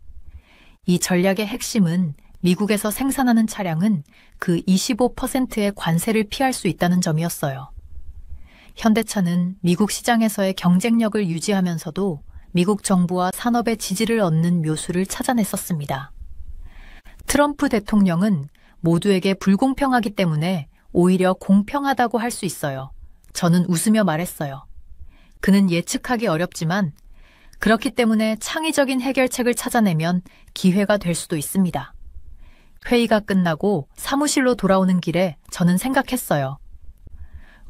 이 전략의 핵심은 미국에서 생산하는 차량은 그 25%의 관세를 피할 수 있다는 점이었어요. 현대차는 미국 시장에서의 경쟁력을 유지하면서도 미국 정부와 산업의 지지를 얻는 묘수를 찾아냈었습니다. 트럼프 대통령은 모두에게 불공평하기 때문에 오히려 공평하다고 할 수 있어요. 저는 웃으며 말했어요. 그는 예측하기 어렵지만 그렇기 때문에 창의적인 해결책을 찾아내면 기회가 될 수도 있습니다. 회의가 끝나고 사무실로 돌아오는 길에 저는 생각했어요.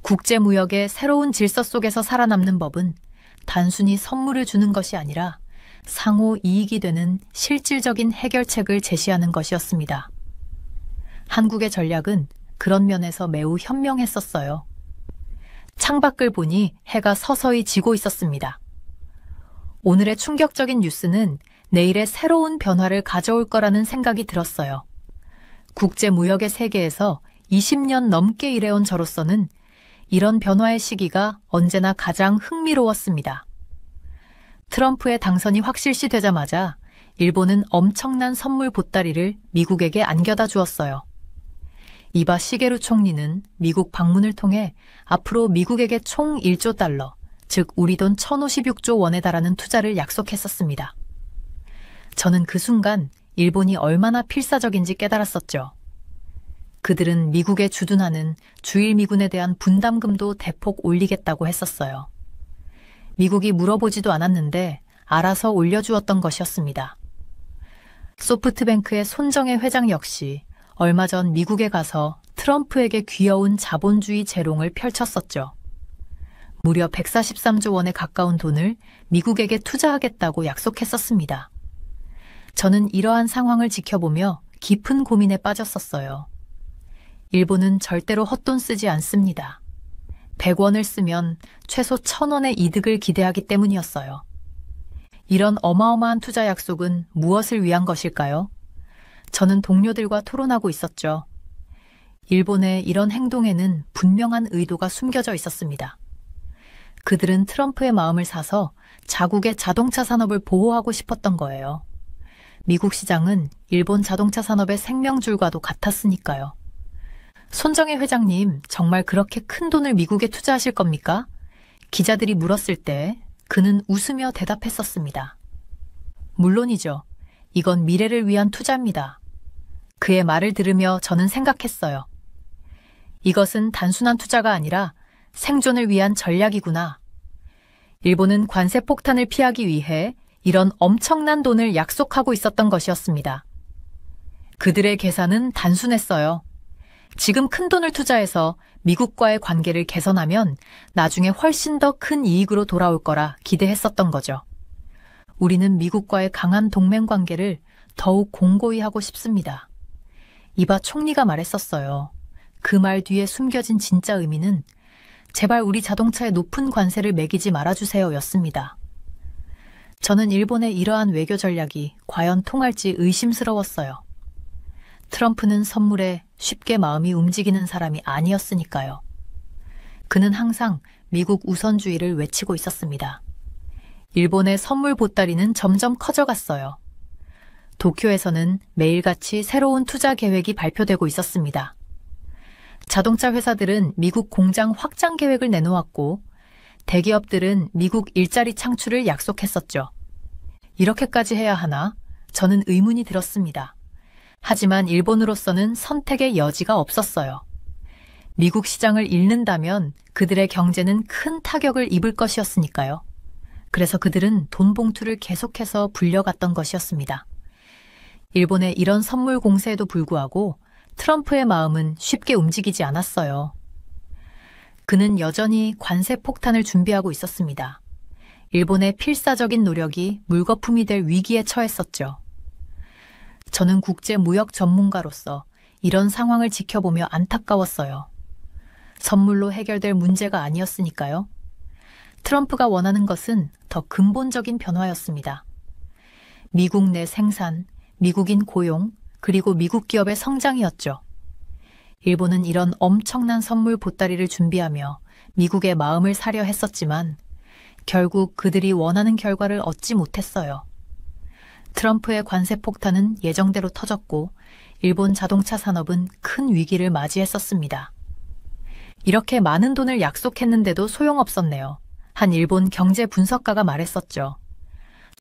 국제무역의 새로운 질서 속에서 살아남는 법은 단순히 선물을 주는 것이 아니라 상호 이익이 되는 실질적인 해결책을 제시하는 것이었습니다. 한국의 전략은 그런 면에서 매우 현명했었어요. 창밖을 보니 해가 서서히 지고 있었습니다. 오늘의 충격적인 뉴스는 내일의 새로운 변화를 가져올 거라는 생각이 들었어요. 국제무역의 세계에서 20년 넘게 일해온 저로서는 이런 변화의 시기가 언제나 가장 흥미로웠습니다. 트럼프의 당선이 확실시되자마자 일본은 엄청난 선물 보따리를 미국에게 안겨다 주었어요. 이바 시게루 총리는 미국 방문을 통해 앞으로 미국에게 총 1조 달러, 즉 우리 돈 1056조 원에 달하는 투자를 약속했었습니다. 저는 그 순간 일본이 얼마나 필사적인지 깨달았었죠. 그들은 미국에 주둔하는 주일 미군에 대한 분담금도 대폭 올리겠다고 했었어요. 미국이 물어보지도 않았는데 알아서 올려주었던 것이었습니다. 소프트뱅크의 손정혜 회장 역시 얼마 전 미국에 가서 트럼프에게 귀여운 자본주의 재롱을 펼쳤었죠. 무려 143조 원에 가까운 돈을 미국에게 투자하겠다고 약속했었습니다. 저는 이러한 상황을 지켜보며 깊은 고민에 빠졌었어요. 일본은 절대로 헛돈 쓰지 않습니다. 100원을 쓰면 최소 1000원의 이득을 기대하기 때문이었어요. 이런 어마어마한 투자 약속은 무엇을 위한 것일까요? 저는 동료들과 토론하고 있었죠. 일본의 이런 행동에는 분명한 의도가 숨겨져 있었습니다. 그들은 트럼프의 마음을 사서 자국의 자동차 산업을 보호하고 싶었던 거예요. 미국 시장은 일본 자동차 산업의 생명줄과도 같았으니까요. 손정혜 회장님, 정말 그렇게 큰 돈을 미국에 투자하실 겁니까? 기자들이 물었을 때 그는 웃으며 대답했었습니다. 물론이죠. 이건 미래를 위한 투자입니다. 그의 말을 들으며 저는 생각했어요. 이것은 단순한 투자가 아니라 생존을 위한 전략이구나. 일본은 관세 폭탄을 피하기 위해 이런 엄청난 돈을 약속하고 있었던 것이었습니다. 그들의 계산은 단순했어요. 지금 큰 돈을 투자해서 미국과의 관계를 개선하면 나중에 훨씬 더 큰 이익으로 돌아올 거라 기대했었던 거죠. 우리는 미국과의 강한 동맹 관계를 더욱 공고히 하고 싶습니다. 이바 총리가 말했었어요. 그 말 뒤에 숨겨진 진짜 의미는 제발 우리 자동차에 높은 관세를 매기지 말아주세요 였습니다. 저는 일본의 이러한 외교 전략이 과연 통할지 의심스러웠어요. 트럼프는 선물에 쉽게 마음이 움직이는 사람이 아니었으니까요. 그는 항상 미국 우선주의를 외치고 있었습니다. 일본의 선물 보따리는 점점 커져갔어요. 도쿄에서는 매일같이 새로운 투자 계획이 발표되고 있었습니다. 자동차 회사들은 미국 공장 확장 계획을 내놓았고 대기업들은 미국 일자리 창출을 약속했었죠. 이렇게까지 해야 하나? 저는 의문이 들었습니다. 하지만 일본으로서는 선택의 여지가 없었어요. 미국 시장을 잃는다면 그들의 경제는 큰 타격을 입을 것이었으니까요. 그래서 그들은 돈 봉투를 계속해서 불려갔던 것이었습니다. 일본의 이런 선물 공세에도 불구하고 트럼프의 마음은 쉽게 움직이지 않았어요. 그는 여전히 관세 폭탄을 준비하고 있었습니다. 일본의 필사적인 노력이 물거품이 될 위기에 처했었죠. 저는 국제 무역 전문가로서 이런 상황을 지켜보며 안타까웠어요. 선물로 해결될 문제가 아니었으니까요. 트럼프가 원하는 것은 더 근본적인 변화였습니다. 미국 내 생산, 미국인 고용, 그리고 미국 기업의 성장이었죠. 일본은 이런 엄청난 선물 보따리를 준비하며 미국의 마음을 사려 했었지만 결국 그들이 원하는 결과를 얻지 못했어요. 트럼프의 관세 폭탄은 예정대로 터졌고 일본 자동차 산업은 큰 위기를 맞이했었습니다. 이렇게 많은 돈을 약속했는데도 소용없었네요. 한 일본 경제 분석가가 말했었죠.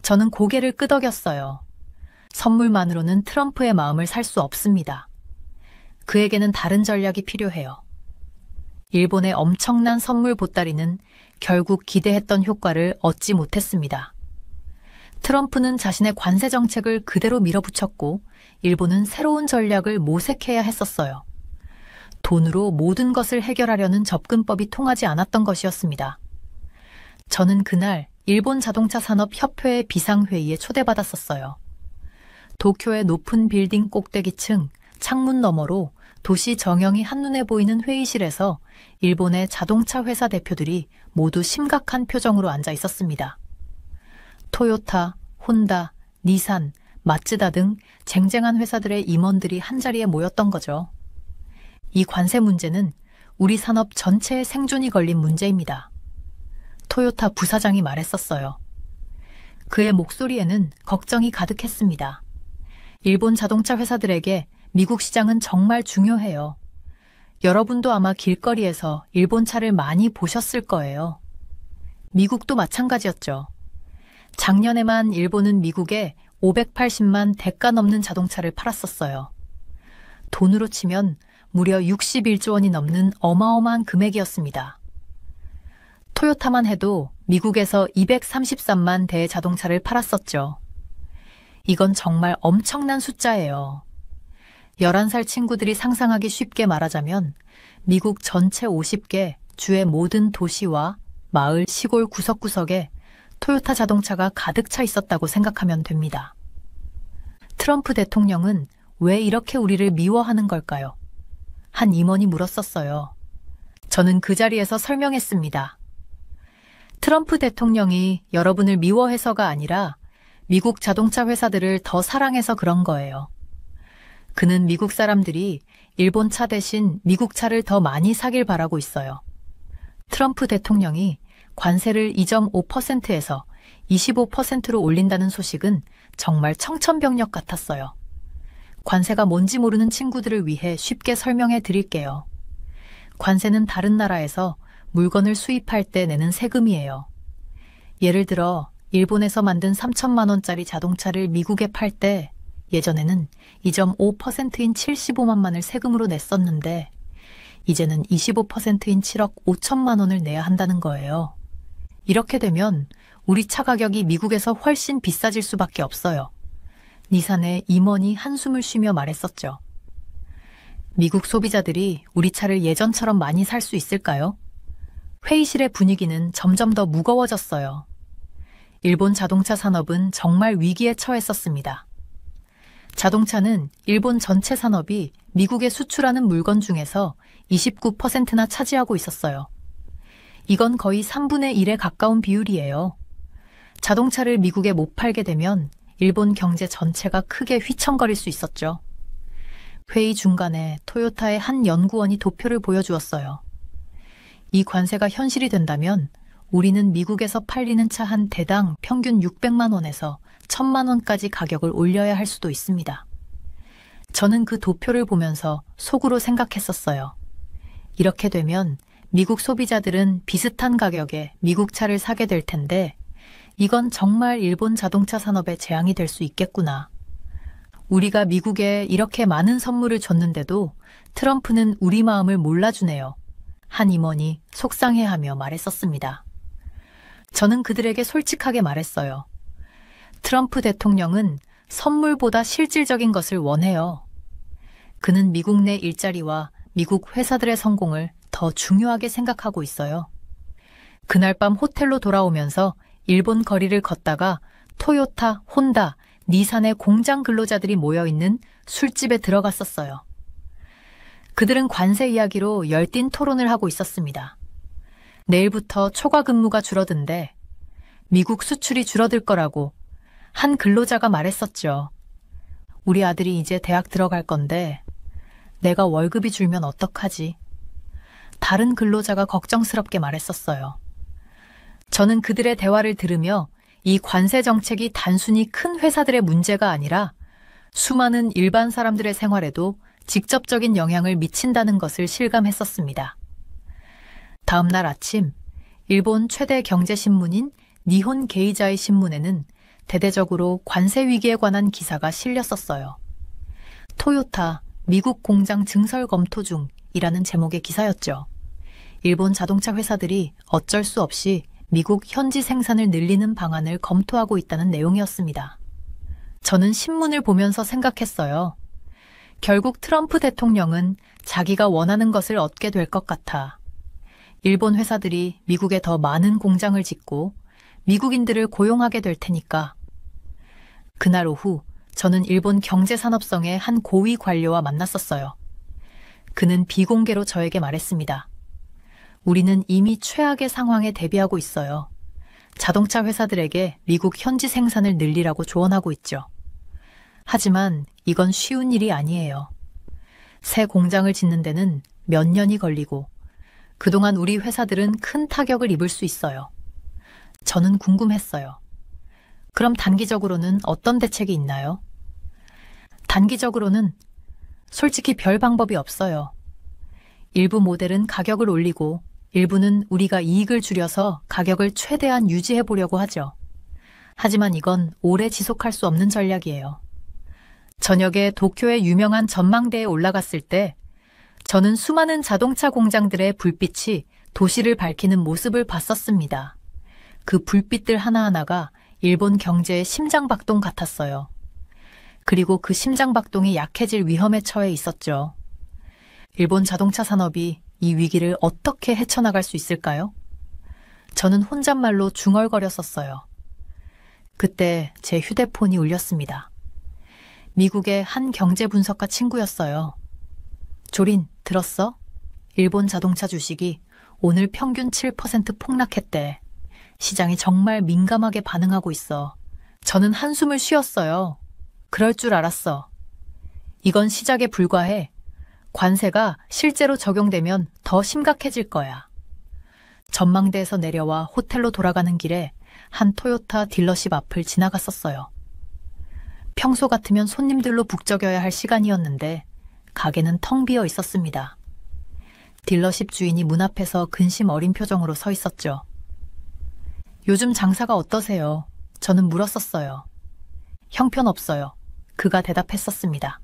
저는 고개를 끄덕였어요. 선물만으로는 트럼프의 마음을 살 수 없습니다. 그에게는 다른 전략이 필요해요. 일본의 엄청난 선물 보따리는 결국 기대했던 효과를 얻지 못했습니다. 트럼프는 자신의 관세 정책을 그대로 밀어붙였고 일본은 새로운 전략을 모색해야 했었어요. 돈으로 모든 것을 해결하려는 접근법이 통하지 않았던 것이었습니다. 저는 그날 일본 자동차 산업 협회의 비상회의에 초대받았었어요. 도쿄의 높은 빌딩 꼭대기층 창문 너머로 도시 정형이 한눈에 보이는 회의실에서 일본의 자동차 회사 대표들이 모두 심각한 표정으로 앉아 있었습니다. 토요타, 혼다, 니산, 마츠다 등 쟁쟁한 회사들의 임원들이 한자리에 모였던 거죠. 이 관세 문제는 우리 산업 전체의 생존이 걸린 문제입니다. 토요타 부사장이 말했었어요. 그의 목소리에는 걱정이 가득했습니다. 일본 자동차 회사들에게 미국 시장은 정말 중요해요. 여러분도 아마 길거리에서 일본 차를 많이 보셨을 거예요. 미국도 마찬가지였죠. 작년에만 일본은 미국에 580만 대가 넘는 자동차를 팔았었어요. 돈으로 치면 무려 61조 원이 넘는 어마어마한 금액이었습니다. 토요타만 해도 미국에서 233만 대의 자동차를 팔았었죠. 이건 정말 엄청난 숫자예요. 11살 친구들이 상상하기 쉽게 말하자면 미국 전체 50개 주의 모든 도시와 마을, 시골 구석구석에 토요타 자동차가 가득 차 있었다고 생각하면 됩니다. 트럼프 대통령은 왜 이렇게 우리를 미워하는 걸까요? 한 임원이 물었었어요. 저는 그 자리에서 설명했습니다. 트럼프 대통령이 여러분을 미워해서가 아니라 미국 자동차 회사들을 더 사랑해서 그런 거예요. 그는 미국 사람들이 일본 차 대신 미국 차를 더 많이 사길 바라고 있어요. 트럼프 대통령이 관세를 2.5%에서 25%로 올린다는 소식은 정말 청천벽력 같았어요. 관세가 뭔지 모르는 친구들을 위해 쉽게 설명해 드릴게요. 관세는 다른 나라에서 물건을 수입할 때 내는 세금이에요. 예를 들어 일본에서 만든 3천만 원짜리 자동차를 미국에 팔 때 예전에는 2.5%인 75만만을 세금으로 냈었는데 이제는 25%인 7억 5천만 원을 내야 한다는 거예요. 이렇게 되면 우리 차 가격이 미국에서 훨씬 비싸질 수밖에 없어요. 니산의 임원이 한숨을 쉬며 말했었죠. 미국 소비자들이 우리 차를 예전처럼 많이 살 수 있을까요? 회의실의 분위기는 점점 더 무거워졌어요. 일본 자동차 산업은 정말 위기에 처했었습니다. 자동차는 일본 전체 산업이 미국에 수출하는 물건 중에서 29%나 차지하고 있었어요. 이건 거의 3분의 1에 가까운 비율이에요. 자동차를 미국에 못 팔게 되면 일본 경제 전체가 크게 휘청거릴 수 있었죠. 회의 중간에 토요타의 한 연구원이 도표를 보여주었어요. 이 관세가 현실이 된다면 우리는 미국에서 팔리는 차 한 대당 평균 600만 원에서 1000만 원까지 가격을 올려야 할 수도 있습니다. 저는 그 도표를 보면서 속으로 생각했었어요. 이렇게 되면 미국 소비자들은 비슷한 가격에 미국 차를 사게 될 텐데 이건 정말 일본 자동차 산업의 재앙이 될 수 있겠구나. 우리가 미국에 이렇게 많은 선물을 줬는데도 트럼프는 우리 마음을 몰라주네요. 한 임원이 속상해하며 말했었습니다. 저는 그들에게 솔직하게 말했어요. 트럼프 대통령은 선물보다 실질적인 것을 원해요. 그는 미국 내 일자리와 미국 회사들의 성공을 더 중요하게 생각하고 있어요. 그날 밤 호텔로 돌아오면서 일본 거리를 걷다가 토요타, 혼다, 니산의 공장 근로자들이 모여있는 술집에 들어갔었어요. 그들은 관세 이야기로 열띤 토론을 하고 있었습니다. 내일부터 초과 근무가 줄어든대 미국 수출이 줄어들 거라고 한 근로자가 말했었죠. 우리 아들이 이제 대학 들어갈 건데 내가 월급이 줄면 어떡하지? 다른 근로자가 걱정스럽게 말했었어요. 저는 그들의 대화를 들으며 이 관세 정책이 단순히 큰 회사들의 문제가 아니라 수많은 일반 사람들의 생활에도 직접적인 영향을 미친다는 것을 실감했었습니다. 다음 날 아침, 일본 최대 경제신문인 니혼 게이자이 신문에는 대대적으로 관세 위기에 관한 기사가 실렸었어요. 토요타, 미국 공장 증설 검토 중이라는 제목의 기사였죠. 일본 자동차 회사들이 어쩔 수 없이 미국 현지 생산을 늘리는 방안을 검토하고 있다는 내용이었습니다. 저는 신문을 보면서 생각했어요. 결국 트럼프 대통령은 자기가 원하는 것을 얻게 될 것 같아. 일본 회사들이 미국에 더 많은 공장을 짓고 미국인들을 고용하게 될 테니까. 그날 오후 저는 일본 경제산업성의 한 고위 관료와 만났었어요. 그는 비공개로 저에게 말했습니다. 우리는 이미 최악의 상황에 대비하고 있어요. 자동차 회사들에게 미국 현지 생산을 늘리라고 조언하고 있죠. 하지만 이건 쉬운 일이 아니에요. 새 공장을 짓는 데는 몇 년이 걸리고 그동안 우리 회사들은 큰 타격을 입을 수 있어요. 저는 궁금했어요. 그럼 단기적으로는 어떤 대책이 있나요? 단기적으로는 솔직히 별 방법이 없어요. 일부 모델은 가격을 올리고 일부는 우리가 이익을 줄여서 가격을 최대한 유지해 보려고 하죠. 하지만 이건 오래 지속할 수 없는 전략이에요. 저녁에 도쿄의 유명한 전망대에 올라갔을 때 저는 수많은 자동차 공장들의 불빛이 도시를 밝히는 모습을 봤었습니다. 그 불빛들 하나하나가 일본 경제의 심장박동 같았어요. 그리고 그 심장박동이 약해질 위험에 처해 있었죠. 일본 자동차 산업이 이 위기를 어떻게 헤쳐나갈 수 있을까요? 저는 혼잣말로 중얼거렸었어요. 그때 제 휴대폰이 울렸습니다. 미국의 한 경제분석가 친구였어요. 조린, 들었어? 일본 자동차 주식이 오늘 평균 7% 폭락했대. 시장이 정말 민감하게 반응하고 있어. 저는 한숨을 쉬었어요. 그럴 줄 알았어. 이건 시작에 불과해. 관세가 실제로 적용되면 더 심각해질 거야. 전망대에서 내려와 호텔로 돌아가는 길에 한 토요타 딜러십 앞을 지나갔었어요. 평소 같으면 손님들로 북적여야 할 시간이었는데 가게는 텅 비어 있었습니다. 딜러십 주인이 문 앞에서 근심 어린 표정으로 서 있었죠. 요즘 장사가 어떠세요? 저는 물었었어요. 형편없어요. 그가 대답했었습니다.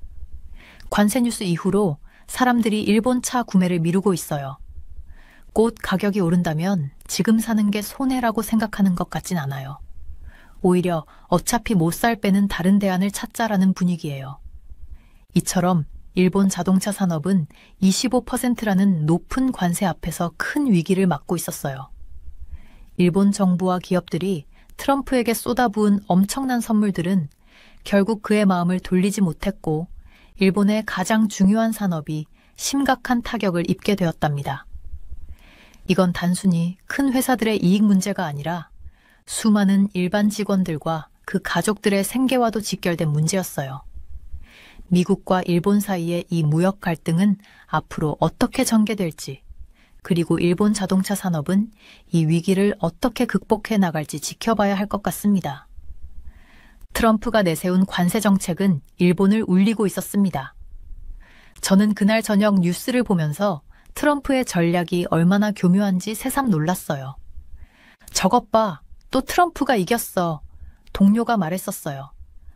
관세 뉴스 이후로 사람들이 일본 차 구매를 미루고 있어요. 꽃 가격이 오른다면 지금 사는 게 손해라고 생각하는 것 같진 않아요. 오히려 어차피 못 살 빼는 다른 대안을 찾자라는 분위기예요. 이처럼 일본 자동차 산업은 25%라는 높은 관세 앞에서 큰 위기를 맞고 있었어요. 일본 정부와 기업들이 트럼프에게 쏟아부은 엄청난 선물들은 결국 그의 마음을 돌리지 못했고 일본의 가장 중요한 산업이 심각한 타격을 입게 되었답니다. 이건 단순히 큰 회사들의 이익 문제가 아니라 수많은 일반 직원들과 그 가족들의 생계와도 직결된 문제였어요. 미국과 일본 사이의 이 무역 갈등은 앞으로 어떻게 전개될지, 그리고 일본 자동차 산업은 이 위기를 어떻게 극복해 나갈지 지켜봐야 할 것 같습니다. 트럼프가 내세운 관세 정책은 일본을 울리고 있었습니다. 저는 그날 저녁 뉴스를 보면서 트럼프의 전략이 얼마나 교묘한지 새삼 놀랐어요. 저것 봐, 또 트럼프가 이겼어. 동료가 말했었어요.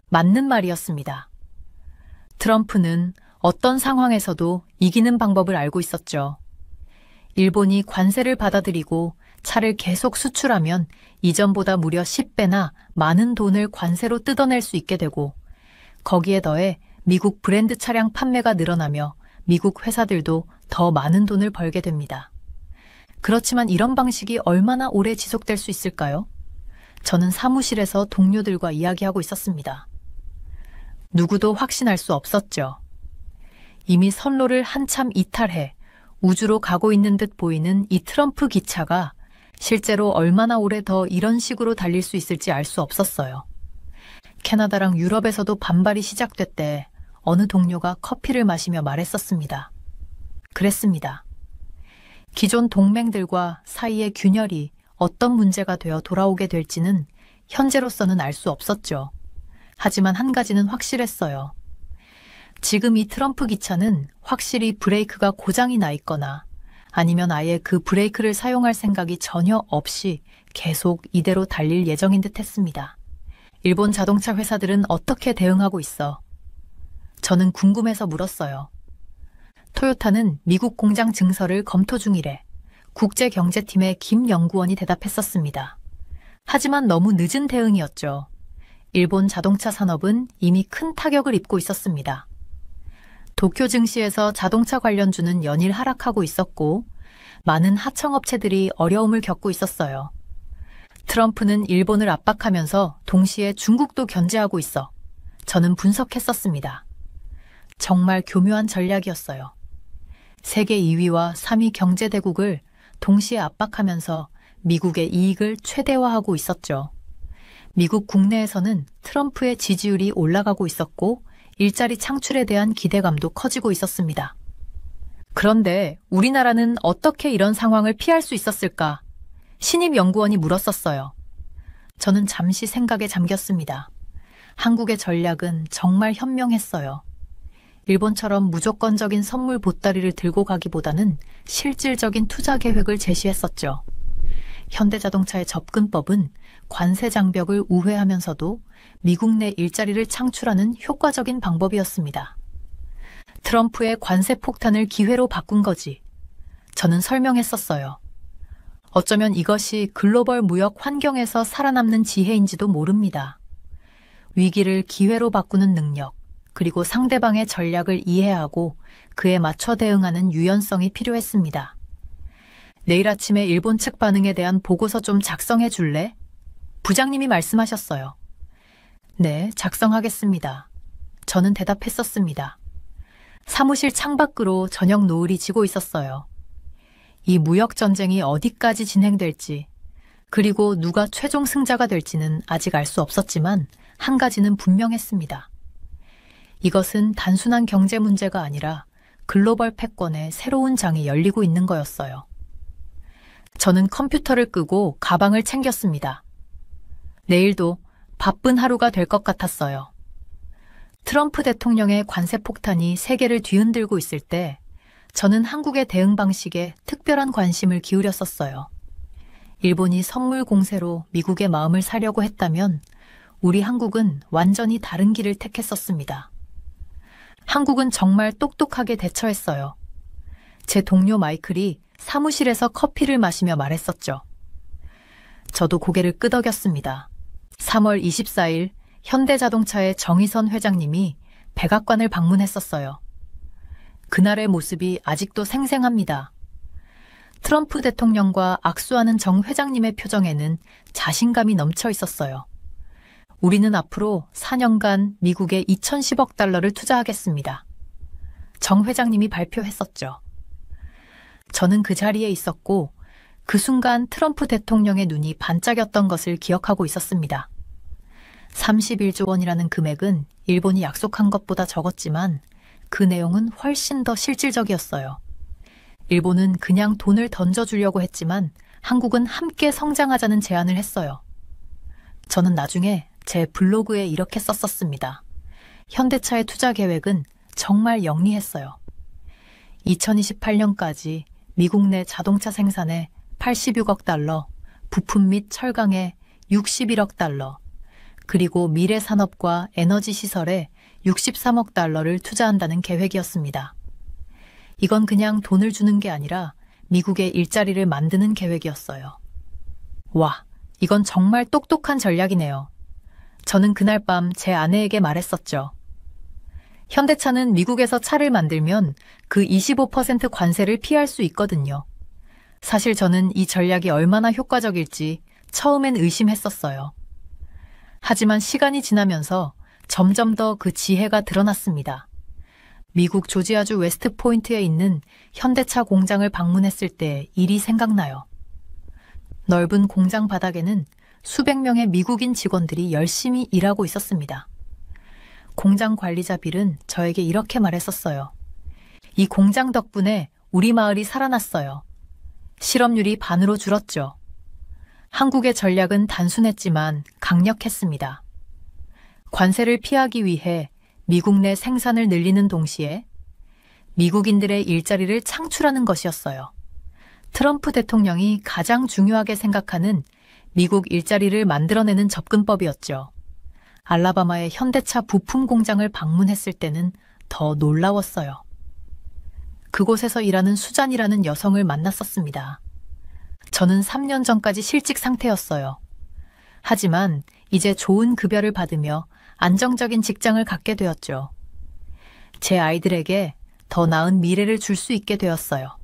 맞는 말이었습니다. 트럼프는 어떤 상황에서도 이기는 방법을 알고 있었죠. 일본이 관세를 받아들이고 차를 계속 수출하면 이전보다 무려 10배나 많은 돈을 관세로 뜯어낼 수 있게 되고, 거기에 더해 미국 브랜드 차량 판매가 늘어나며 미국 회사들도 더 많은 돈을 벌게 됩니다. 그렇지만 이런 방식이 얼마나 오래 지속될 수 있을까요? 저는 사무실에서 동료들과 이야기하고 있었습니다. 누구도 확신할 수 없었죠. 이미 선로를 한참 이탈해 우주로 가고 있는 듯 보이는 이 트럼프 기차가 실제로 얼마나 오래 더 이런 식으로 달릴 수 있을지 알 수 없었어요. 캐나다랑 유럽에서도 반발이 시작됐대 어느 동료가 커피를 마시며 말했었습니다. 그랬습니다. 기존 동맹들과 사이의 균열이 어떤 문제가 되어 돌아오게 될지는 현재로서는 알 수 없었죠. 하지만 한 가지는 확실했어요. 지금 이 트럼프 기차는 확실히 브레이크가 고장이 나 있거나 아니면 아예 그 브레이크를 사용할 생각이 전혀 없이 계속 이대로 달릴 예정인 듯 했습니다. 일본 자동차 회사들은 어떻게 대응하고 있어? 저는 궁금해서 물었어요. 토요타는 미국 공장 증설을 검토 중이래. 국제경제팀의 김 연구원이 대답했었습니다. 하지만 너무 늦은 대응이었죠. 일본 자동차 산업은 이미 큰 타격을 입고 있었습니다. 도쿄 증시에서 자동차 관련주는 연일 하락하고 있었고 많은 하청업체들이 어려움을 겪고 있었어요. 트럼프는 일본을 압박하면서 동시에 중국도 견제하고 있어 저는 분석했었습니다. 정말 교묘한 전략이었어요. 세계 2위와 3위 경제대국을 동시에 압박하면서 미국의 이익을 최대화하고 있었죠. 미국 국내에서는 트럼프의 지지율이 올라가고 있었고 일자리 창출에 대한 기대감도 커지고 있었습니다. 그런데 우리나라는 어떻게 이런 상황을 피할 수 있었을까? 신입 연구원이 물었었어요. 저는 잠시 생각에 잠겼습니다. 한국의 전략은 정말 현명했어요. 일본처럼 무조건적인 선물 보따리를 들고 가기보다는 실질적인 투자 계획을 제시했었죠. 현대자동차의 접근법은 관세 장벽을 우회하면서도 미국 내 일자리를 창출하는 효과적인 방법이었습니다. 트럼프의 관세 폭탄을 기회로 바꾼 거지. 저는 설명했었어요. 어쩌면 이것이 글로벌 무역 환경에서 살아남는 지혜인지도 모릅니다. 위기를 기회로 바꾸는 능력, 그리고 상대방의 전략을 이해하고 그에 맞춰 대응하는 유연성이 필요했습니다. 내일 아침에 일본 측 반응에 대한 보고서 좀 작성해 줄래? 부장님이 말씀하셨어요. 네, 작성하겠습니다. 저는 대답했었습니다. 사무실 창밖으로 저녁 노을이 지고 있었어요. 이 무역 전쟁이 어디까지 진행될지, 그리고 누가 최종 승자가 될지는 아직 알 수 없었지만 한 가지는 분명했습니다. 이것은 단순한 경제 문제가 아니라 글로벌 패권의 새로운 장이 열리고 있는 거였어요. 저는 컴퓨터를 끄고 가방을 챙겼습니다. 내일도 바쁜 하루가 될 것 같았어요. 트럼프 대통령의 관세 폭탄이 세계를 뒤흔들고 있을 때 저는 한국의 대응 방식에 특별한 관심을 기울였었어요. 일본이 선물 공세로 미국의 마음을 사려고 했다면 우리 한국은 완전히 다른 길을 택했었습니다. 한국은 정말 똑똑하게 대처했어요. 제 동료 마이클이 사무실에서 커피를 마시며 말했었죠. 저도 고개를 끄덕였습니다. 3월 24일 현대자동차의 정의선 회장님이 백악관을 방문했었어요. 그날의 모습이 아직도 생생합니다. 트럼프 대통령과 악수하는 정 회장님의 표정에는 자신감이 넘쳐 있었어요. 우리는 앞으로 4년간 미국에 2,010억 달러를 투자하겠습니다. 정 회장님이 발표했었죠. 저는 그 자리에 있었고 그 순간 트럼프 대통령의 눈이 반짝였던 것을 기억하고 있었습니다. 31조 원이라는 금액은 일본이 약속한 것보다 적었지만 그 내용은 훨씬 더 실질적이었어요. 일본은 그냥 돈을 던져주려고 했지만 한국은 함께 성장하자는 제안을 했어요. 저는 나중에 제 블로그에 이렇게 썼었습니다. 현대차의 투자 계획은 정말 영리했어요. 2028년까지 미국 내 자동차 생산에 86억 달러, 부품 및 철강에 61억 달러, 그리고 미래 산업과 에너지 시설에 63억 달러를 투자한다는 계획이었습니다. 이건 그냥 돈을 주는 게 아니라 미국의 일자리를 만드는 계획이었어요. 와, 이건 정말 똑똑한 전략이네요. 저는 그날 밤 제 아내에게 말했었죠. 현대차는 미국에서 차를 만들면 그 25% 관세를 피할 수 있거든요. 사실 저는 이 전략이 얼마나 효과적일지 처음엔 의심했었어요. 하지만 시간이 지나면서 점점 더 그 지혜가 드러났습니다. 미국 조지아주 웨스트포인트에 있는 현대차 공장을 방문했을 때 일이 생각나요. 넓은 공장 바닥에는 수백 명의 미국인 직원들이 열심히 일하고 있었습니다. 공장 관리자 빌은 저에게 이렇게 말했었어요. 이 공장 덕분에 우리 마을이 살아났어요. 실업률이 반으로 줄었죠. 한국의 전략은 단순했지만 강력했습니다. 관세를 피하기 위해 미국 내 생산을 늘리는 동시에 미국인들의 일자리를 창출하는 것이었어요. 트럼프 대통령이 가장 중요하게 생각하는 미국 일자리를 만들어내는 접근법이었죠. 알라바마의 현대차 부품 공장을 방문했을 때는 더 놀라웠어요. 그곳에서 일하는 수잔이라는 여성을 만났었습니다. 저는 3년 전까지 실직 상태였어요. 하지만 이제 좋은 급여를 받으며 안정적인 직장을 갖게 되었죠. 제 아이들에게 더 나은 미래를 줄 수 있게 되었어요.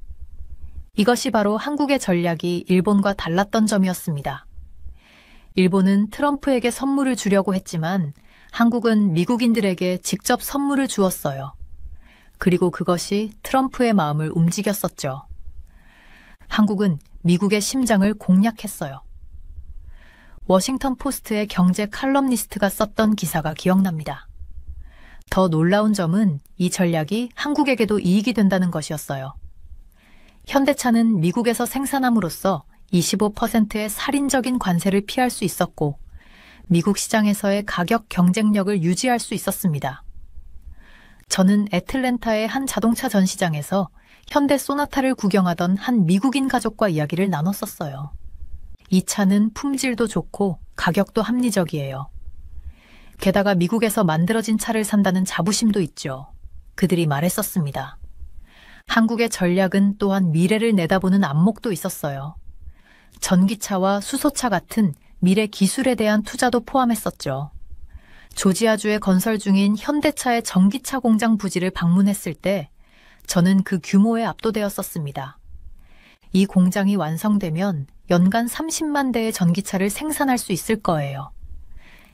이것이 바로 한국의 전략이 일본과 달랐던 점이었습니다. 일본은 트럼프에게 선물을 주려고 했지만 한국은 미국인들에게 직접 선물을 주었어요. 그리고 그것이 트럼프의 마음을 움직였었죠. 한국은 미국의 심장을 공략했어요. 워싱턴 포스트의 경제 칼럼니스트가 썼던 기사가 기억납니다. 더 놀라운 점은 이 전략이 한국에게도 이익이 된다는 것이었어요. 현대차는 미국에서 생산함으로써 25%의 살인적인 관세를 피할 수 있었고 미국 시장에서의 가격 경쟁력을 유지할 수 있었습니다. 저는 애틀랜타의 한 자동차 전시장에서 현대 소나타를 구경하던 한 미국인 가족과 이야기를 나눴었어요. 이 차는 품질도 좋고 가격도 합리적이에요. 게다가 미국에서 만들어진 차를 산다는 자부심도 있죠. 그들이 말했었습니다. 한국의 전략은 또한 미래를 내다보는 안목도 있었어요. 전기차와 수소차 같은 미래 기술에 대한 투자도 포함했었죠. 조지아주에 건설 중인 현대차의 전기차 공장 부지를 방문했을 때 저는 그 규모에 압도되었었습니다. 이 공장이 완성되면 연간 30만 대의 전기차를 생산할 수 있을 거예요.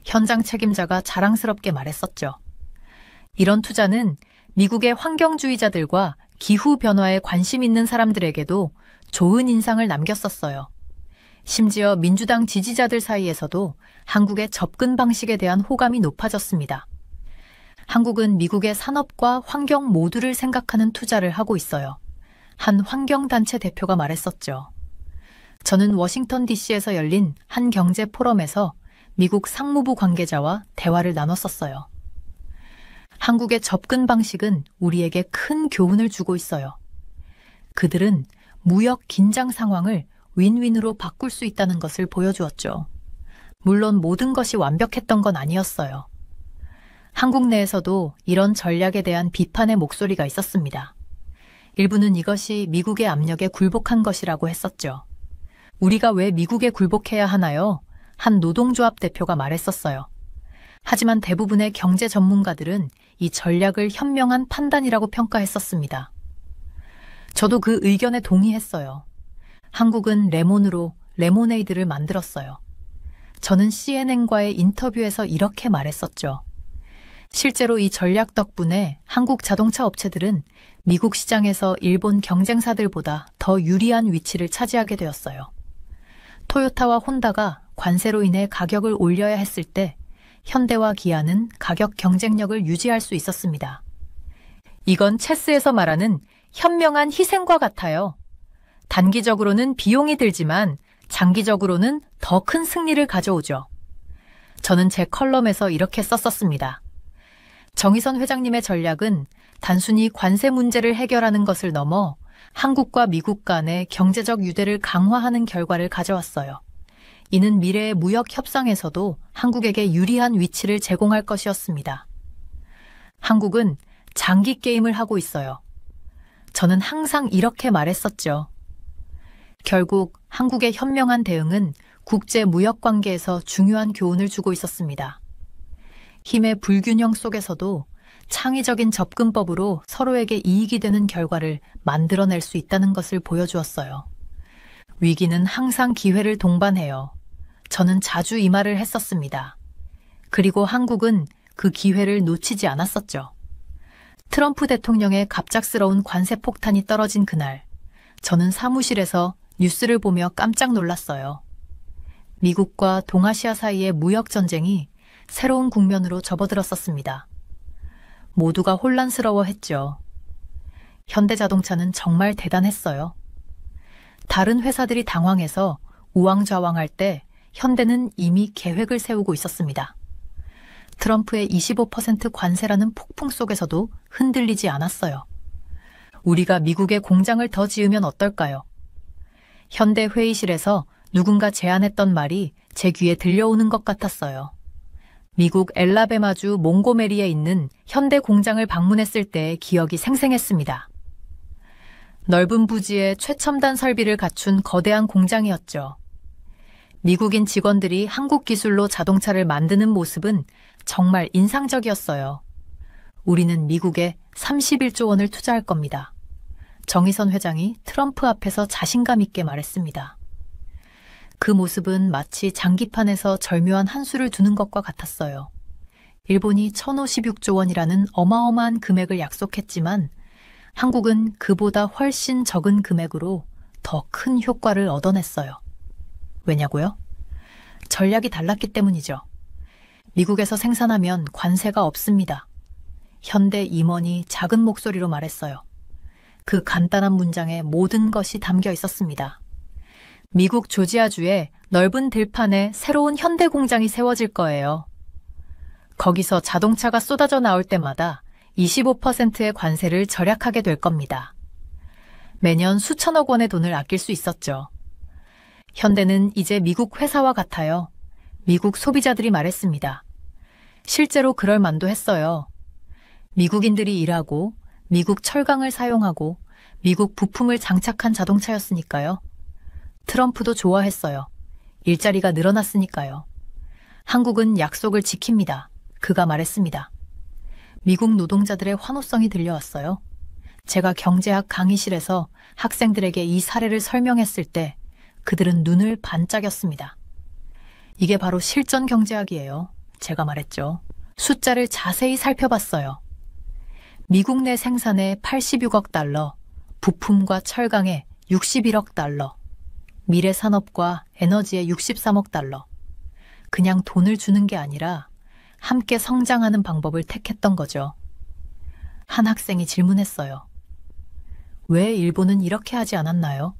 현장 책임자가 자랑스럽게 말했었죠. 이런 투자는 미국의 환경주의자들과 기후변화에 관심 있는 사람들에게도 좋은 인상을 남겼었어요. 심지어 민주당 지지자들 사이에서도 한국의 접근 방식에 대한 호감이 높아졌습니다. 한국은 미국의 산업과 환경 모두를 생각하는 투자를 하고 있어요. 한 환경단체 대표가 말했었죠. 저는 워싱턴 DC에서 열린 한 경제 포럼에서 미국 상무부 관계자와 대화를 나눴었어요. 한국의 접근 방식은 우리에게 큰 교훈을 주고 있어요. 그들은 무역 긴장 상황을 윈윈으로 바꿀 수 있다는 것을 보여주었죠. 물론 모든 것이 완벽했던 건 아니었어요. 한국 내에서도 이런 전략에 대한 비판의 목소리가 있었습니다. 일부는 이것이 미국의 압력에 굴복한 것이라고 했었죠. 우리가 왜 미국에 굴복해야 하나요? 한 노동조합 대표가 말했었어요. 하지만 대부분의 경제 전문가들은 이 전략을 현명한 판단이라고 평가했었습니다. 저도 그 의견에 동의했어요. 한국은 레몬으로 레모네이드를 만들었어요. 저는 CNN과의 인터뷰에서 이렇게 말했었죠. 실제로 이 전략 덕분에 한국 자동차 업체들은 미국 시장에서 일본 경쟁사들보다 더 유리한 위치를 차지하게 되었어요. 토요타와 혼다가 관세로 인해 가격을 올려야 했을 때 현대와 기아는 가격 경쟁력을 유지할 수 있었습니다. 이건 체스에서 말하는 현명한 희생과 같아요. 단기적으로는 비용이 들지만 장기적으로는 더 큰 승리를 가져오죠. 저는 제 컬럼에서 이렇게 썼었습니다. 정의선 회장님의 전략은 단순히 관세 문제를 해결하는 것을 넘어 한국과 미국 간의 경제적 유대를 강화하는 결과를 가져왔어요. 이는 미래의 무역 협상에서도 한국에게 유리한 위치를 제공할 것이었습니다. 한국은 장기 게임을 하고 있어요. 저는 항상 이렇게 말했었죠. 결국 한국의 현명한 대응은 국제 무역 관계에서 중요한 교훈을 주고 있었습니다. 힘의 불균형 속에서도 창의적인 접근법으로 서로에게 이익이 되는 결과를 만들어낼 수 있다는 것을 보여주었어요. 위기는 항상 기회를 동반해요. 저는 자주 이 말을 했었습니다. 그리고 한국은 그 기회를 놓치지 않았었죠. 트럼프 대통령의 갑작스러운 관세 폭탄이 떨어진 그날, 저는 사무실에서 뉴스를 보며 깜짝 놀랐어요. 미국과 동아시아 사이의 무역 전쟁이 새로운 국면으로 접어들었었습니다. 모두가 혼란스러워했죠. 현대자동차는 정말 대단했어요. 다른 회사들이 당황해서 우왕좌왕할 때 현대는 이미 계획을 세우고 있었습니다. 트럼프의 25% 관세라는 폭풍 속에서도 흔들리지 않았어요. 우리가 미국에 공장을 더 지으면 어떨까요? 현대 회의실에서 누군가 제안했던 말이 제 귀에 들려오는 것 같았어요. 미국 엘라베마주 몽고메리에 있는 현대 공장을 방문했을 때의 기억이 생생했습니다. 넓은 부지에 최첨단 설비를 갖춘 거대한 공장이었죠. 미국인 직원들이 한국 기술로 자동차를 만드는 모습은 정말 인상적이었어요. 우리는 미국에 31조 원을 투자할 겁니다. 정의선 회장이 트럼프 앞에서 자신감 있게 말했습니다. 그 모습은 마치 장기판에서 절묘한 한 수를 두는 것과 같았어요. 일본이 1,056조 원이라는 어마어마한 금액을 약속했지만 한국은 그보다 훨씬 적은 금액으로 더 큰 효과를 얻어냈어요. 왜냐고요? 전략이 달랐기 때문이죠. 미국에서 생산하면 관세가 없습니다. 현대 임원이 작은 목소리로 말했어요. 그 간단한 문장에 모든 것이 담겨 있었습니다. 미국 조지아주의 넓은 들판에 새로운 현대 공장이 세워질 거예요. 거기서 자동차가 쏟아져 나올 때마다 25%의 관세를 절약하게 될 겁니다. 매년 수천억 원의 돈을 아낄 수 있었죠. 현대는 이제 미국 회사와 같아요. 미국 소비자들이 말했습니다. 실제로 그럴 만도 했어요. 미국인들이 일하고 미국 철강을 사용하고 미국 부품을 장착한 자동차였으니까요. 트럼프도 좋아했어요. 일자리가 늘어났으니까요. 한국은 약속을 지킵니다. 그가 말했습니다. 미국 노동자들의 환호성이 들려왔어요. 제가 경제학 강의실에서 학생들에게 이 사례를 설명했을 때 그들은 눈을 반짝였습니다. 이게 바로 실전 경제학이에요. 제가 말했죠. 숫자를 자세히 살펴봤어요. 미국 내 생산에 86억 달러, 부품과 철강에 61억 달러, 미래 산업과 에너지에 63억 달러. 그냥 돈을 주는 게 아니라 함께 성장하는 방법을 택했던 거죠. 한 학생이 질문했어요. 왜 일본은 이렇게 하지 않았나요?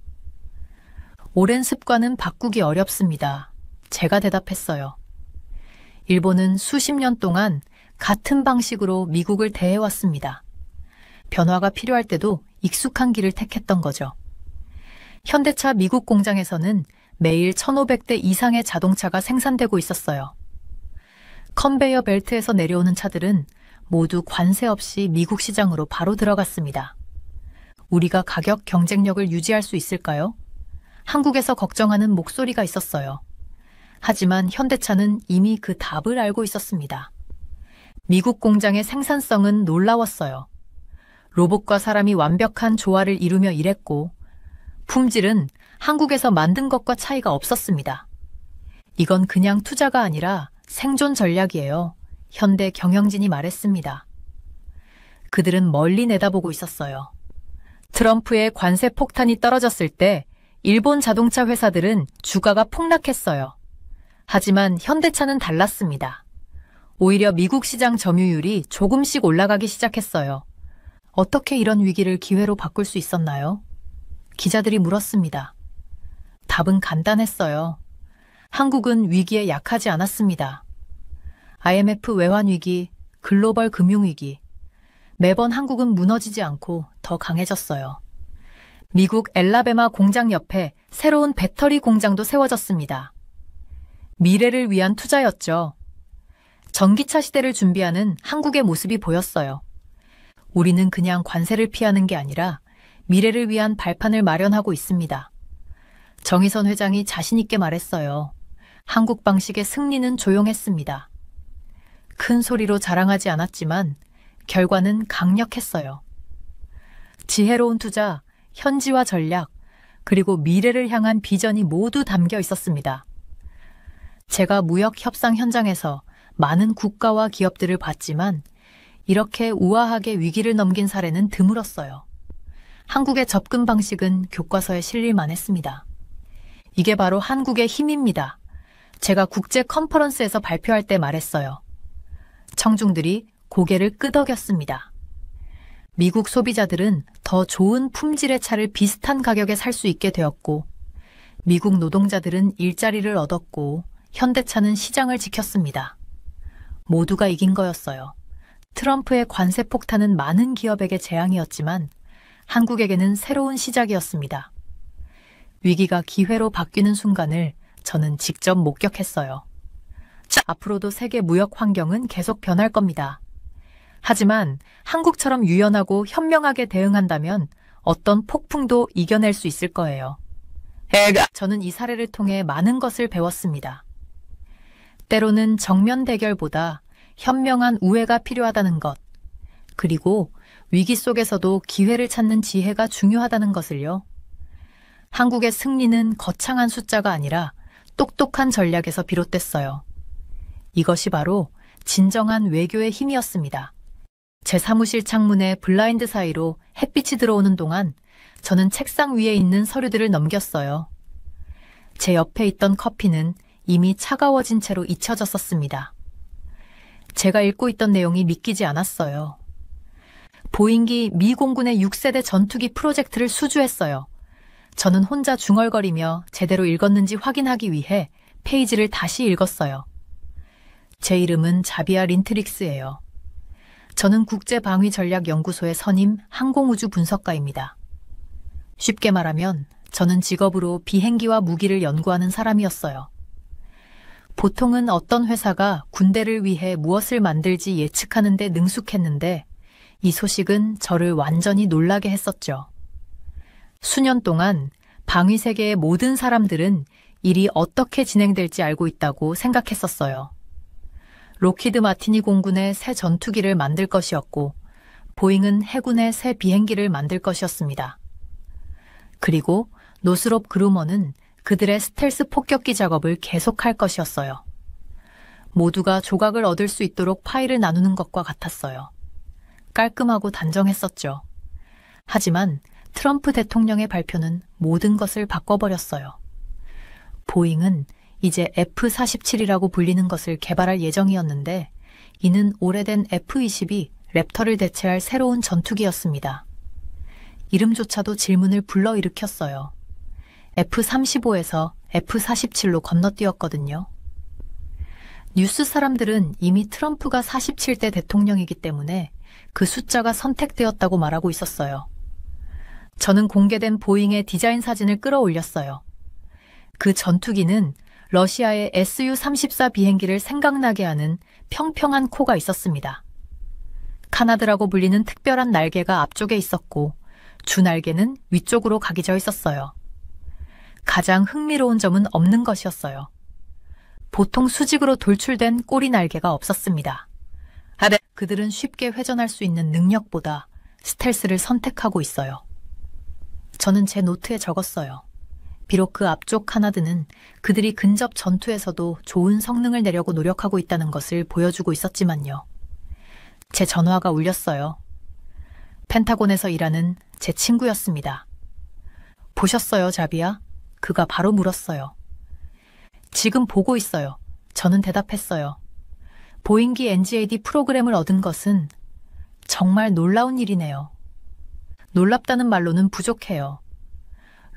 오랜 습관은 바꾸기 어렵습니다. 제가 대답했어요. 일본은 수십 년 동안 같은 방식으로 미국을 대해왔습니다. 변화가 필요할 때도 익숙한 길을 택했던 거죠. 현대차 미국 공장에서는 매일 1,500대 이상의 자동차가 생산되고 있었어요. 컨베이어 벨트에서 내려오는 차들은 모두 관세 없이 미국 시장으로 바로 들어갔습니다. 우리가 가격 경쟁력을 유지할 수 있을까요? 한국에서 걱정하는 목소리가 있었어요. 하지만 현대차는 이미 그 답을 알고 있었습니다. 미국 공장의 생산성은 놀라웠어요. 로봇과 사람이 완벽한 조화를 이루며 일했고 품질은 한국에서 만든 것과 차이가 없었습니다. 이건 그냥 투자가 아니라 생존 전략이에요. 현대 경영진이 말했습니다. 그들은 멀리 내다보고 있었어요. 트럼프의 관세 폭탄이 떨어졌을 때 일본 자동차 회사들은 주가가 폭락했어요. 하지만 현대차는 달랐습니다. 오히려 미국 시장 점유율이 조금씩 올라가기 시작했어요. 어떻게 이런 위기를 기회로 바꿀 수 있었나요? 기자들이 물었습니다. 답은 간단했어요. 한국은 위기에 약하지 않았습니다. IMF 외환위기, 글로벌 금융위기. 매번 한국은 무너지지 않고 더 강해졌어요. 미국 엘라베마 공장 옆에 새로운 배터리 공장도 세워졌습니다. 미래를 위한 투자였죠. 전기차 시대를 준비하는 한국의 모습이 보였어요. 우리는 그냥 관세를 피하는 게 아니라 미래를 위한 발판을 마련하고 있습니다. 정의선 회장이 자신 있게 말했어요. 한국 방식의 승리는 조용했습니다. 큰 소리로 자랑하지 않았지만 결과는 강력했어요. 지혜로운 투자, 현지화 전략, 그리고 미래를 향한 비전이 모두 담겨 있었습니다. 제가 무역 협상 현장에서 많은 국가와 기업들을 봤지만 이렇게 우아하게 위기를 넘긴 사례는 드물었어요. 한국의 접근 방식은 교과서에 실릴만 했습니다. 이게 바로 한국의 힘입니다. 제가 국제 컨퍼런스에서 발표할 때 말했어요. 청중들이 고개를 끄덕였습니다. 미국 소비자들은 더 좋은 품질의 차를 비슷한 가격에 살 수 있게 되었고, 미국 노동자들은 일자리를 얻었고, 현대차는 시장을 지켰습니다. 모두가 이긴 거였어요. 트럼프의 관세 폭탄은 많은 기업에게 재앙이었지만 한국에게는 새로운 시작이었습니다. 위기가 기회로 바뀌는 순간을 저는 직접 목격했어요. 앞으로도 세계 무역 환경은 계속 변할 겁니다. 하지만 한국처럼 유연하고 현명하게 대응한다면 어떤 폭풍도 이겨낼 수 있을 거예요. 저는 이 사례를 통해 많은 것을 배웠습니다. 때로는 정면 대결보다 현명한 우회가 필요하다는 것, 그리고 위기 속에서도 기회를 찾는 지혜가 중요하다는 것을요. 한국의 승리는 거창한 숫자가 아니라 똑똑한 전략에서 비롯됐어요. 이것이 바로 진정한 외교의 힘이었습니다. 제 사무실 창문에 블라인드 사이로 햇빛이 들어오는 동안 저는 책상 위에 있는 서류들을 넘겼어요. 제 옆에 있던 커피는 이미 차가워진 채로 잊혀졌었습니다. 제가 읽고 있던 내용이 믿기지 않았어요. 보잉기 미 공군의 6세대 전투기 프로젝트를 수주했어요. 저는 혼자 중얼거리며 제대로 읽었는지 확인하기 위해 페이지를 다시 읽었어요. 제 이름은 자비아 린트릭스예요. 저는 국제방위전략연구소의 선임 항공우주 분석가입니다. 쉽게 말하면 저는 직업으로 비행기와 무기를 연구하는 사람이었어요. 보통은 어떤 회사가 군대를 위해 무엇을 만들지 예측하는 데 능숙했는데 이 소식은 저를 완전히 놀라게 했었죠. 수년 동안 방위 세계의 모든 사람들은 일이 어떻게 진행될지 알고 있다고 생각했었어요. 로키드 마티니 공군의 새 전투기를 만들 것이었고 보잉은 해군의 새 비행기를 만들 것이었습니다. 그리고 노스롭 그루먼은 그들의 스텔스 폭격기 작업을 계속할 것이었어요. 모두가 조각을 얻을 수 있도록 파일을 나누는 것과 같았어요. 깔끔하고 단정했었죠. 하지만 트럼프 대통령의 발표는 모든 것을 바꿔버렸어요. 보잉은 이제 F-47이라고 불리는 것을 개발할 예정이었는데 이는 오래된 F-22 랩터를 대체할 새로운 전투기였습니다. 이름조차도 질문을 불러일으켰어요. F-35에서 F-47로 건너뛰었거든요. 뉴스 사람들은 이미 트럼프가 47대 대통령이기 때문에 그 숫자가 선택되었다고 말하고 있었어요. 저는 공개된 보잉의 디자인 사진을 끌어올렸어요. 그 전투기는 러시아의 Su-34 비행기를 생각나게 하는 평평한 코가 있었습니다. 카나드라고 불리는 특별한 날개가 앞쪽에 있었고 주날개는 위쪽으로 각이져 있었어요. 가장 흥미로운 점은 없는 것이었어요. 보통 수직으로 돌출된 꼬리 날개가 없었습니다. 그들은 쉽게 회전할 수 있는 능력보다 스텔스를 선택하고 있어요. 저는 제 노트에 적었어요. 비록 그 앞쪽 카나드는 그들이 근접 전투에서도 좋은 성능을 내려고 노력하고 있다는 것을 보여주고 있었지만요. 제 전화가 울렸어요. 펜타곤에서 일하는 제 친구였습니다. 보셨어요, 자비야? 그가 바로 물었어요. 지금 보고 있어요. 저는 대답했어요. 보잉기 NGAD 프로그램을 얻은 것은 정말 놀라운 일이네요. 놀랍다는 말로는 부족해요.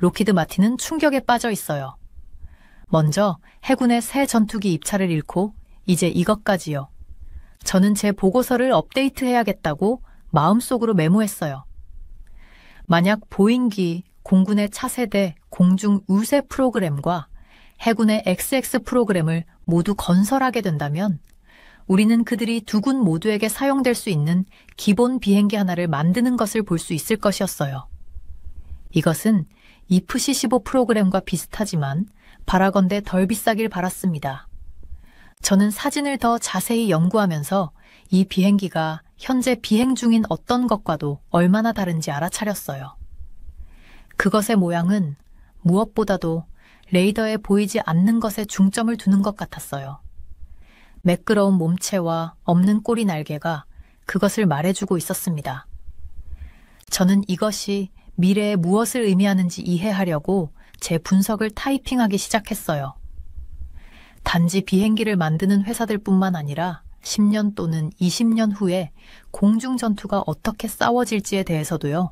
로키드 마틴은 충격에 빠져 있어요. 먼저 해군의 새 전투기 입찰을 잃고 이제 이것까지요. 저는 제 보고서를 업데이트해야겠다고 마음속으로 메모했어요. 만약 보잉기 공군의 차세대 공중 우세 프로그램과 해군의 XX 프로그램을 모두 건설하게 된다면 우리는 그들이 두 군 모두에게 사용될 수 있는 기본 비행기 하나를 만드는 것을 볼 수 있을 것이었어요. 이것은 이프-C-15 프로그램과 비슷하지만 바라건대 덜 비싸길 바랐습니다. 저는 사진을 더 자세히 연구하면서 이 비행기가 현재 비행 중인 어떤 것과도 얼마나 다른지 알아차렸어요. 그것의 모양은 무엇보다도 레이더에 보이지 않는 것에 중점을 두는 것 같았어요. 매끄러운 몸체와 없는 꼬리 날개가 그것을 말해주고 있었습니다. 저는 이것이 미래에 무엇을 의미하는지 이해하려고 제 분석을 타이핑하기 시작했어요. 단지 비행기를 만드는 회사들뿐만 아니라 10년 또는 20년 후에 공중전투가 어떻게 싸워질지에 대해서도요.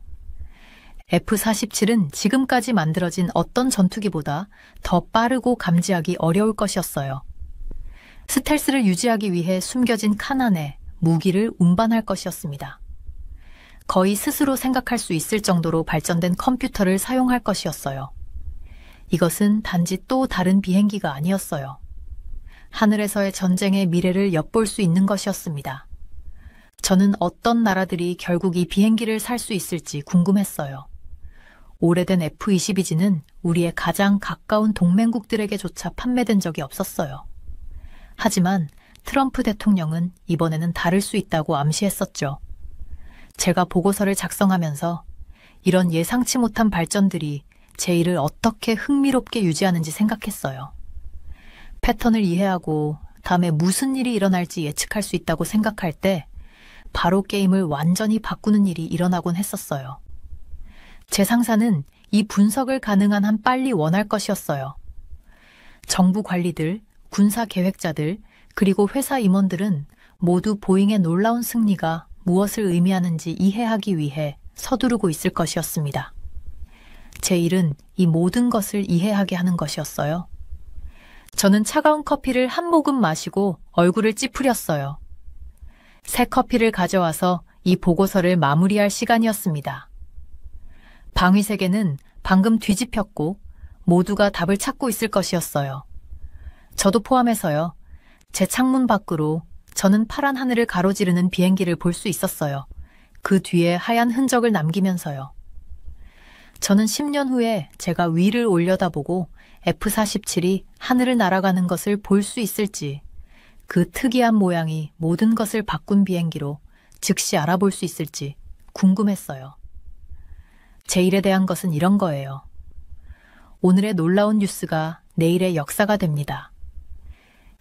F-47은 지금까지 만들어진 어떤 전투기보다 더 빠르고 감지하기 어려울 것이었어요. 스텔스를 유지하기 위해 숨겨진 칸 안에 무기를 운반할 것이었습니다. 거의 스스로 생각할 수 있을 정도로 발전된 컴퓨터를 사용할 것이었어요. 이것은 단지 또 다른 비행기가 아니었어요. 하늘에서의 전쟁의 미래를 엿볼 수 있는 것이었습니다. 저는 어떤 나라들이 결국 이 비행기를 살 수 있을지 궁금했어요. 오래된 F-22G는 우리의 가장 가까운 동맹국들에게조차 판매된 적이 없었어요. 하지만 트럼프 대통령은 이번에는 다를 수 있다고 암시했었죠. 제가 보고서를 작성하면서 이런 예상치 못한 발전들이 제 일을 어떻게 흥미롭게 유지하는지 생각했어요. 패턴을 이해하고 다음에 무슨 일이 일어날지 예측할 수 있다고 생각할 때 바로 게임을 완전히 바꾸는 일이 일어나곤 했었어요. 제 상사는 이 분석을 가능한 한 빨리 원할 것이었어요. 정부 관리들, 군사 계획자들, 그리고 회사 임원들은 모두 보잉의 놀라운 승리가 무엇을 의미하는지 이해하기 위해 서두르고 있을 것이었습니다. 제 일은 이 모든 것을 이해하게 하는 것이었어요. 저는 차가운 커피를 한 모금 마시고 얼굴을 찌푸렸어요. 새 커피를 가져와서 이 보고서를 마무리할 시간이었습니다. 방위세계는 방금 뒤집혔고 모두가 답을 찾고 있을 것이었어요. 저도 포함해서요. 제 창문 밖으로 저는 파란 하늘을 가로지르는 비행기를 볼 수 있었어요. 그 뒤에 하얀 흔적을 남기면서요. 저는 10년 후에 제가 위를 올려다보고 F-47이 하늘을 날아가는 것을 볼 수 있을지, 그 특이한 모양이 모든 것을 바꾼 비행기로 즉시 알아볼 수 있을지 궁금했어요. 제 일에 대한 것은 이런 거예요. 오늘의 놀라운 뉴스가 내일의 역사가 됩니다.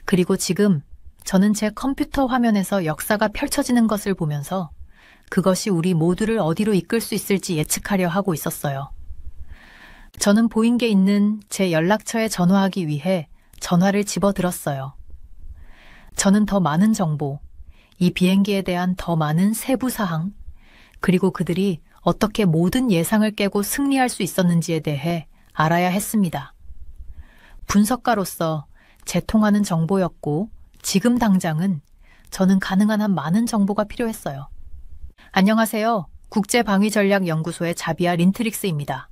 그리고 지금 저는 제 컴퓨터 화면에서 역사가 펼쳐지는 것을 보면서 그것이 우리 모두를 어디로 이끌 수 있을지 예측하려 하고 있었어요. 저는 보잉계에 있는 제 연락처에 전화하기 위해 전화를 집어들었어요. 저는 더 많은 정보, 이 비행기에 대한 더 많은 세부 사항, 그리고 그들이 어떻게 모든 예상을 깨고 승리할 수 있었는지에 대해 알아야 했습니다. 분석가로서 제 통화는 정보였고 지금 당장은 저는 가능한 한 많은 정보가 필요했어요. 안녕하세요. 국제방위전략연구소의 자비아 린트릭스입니다.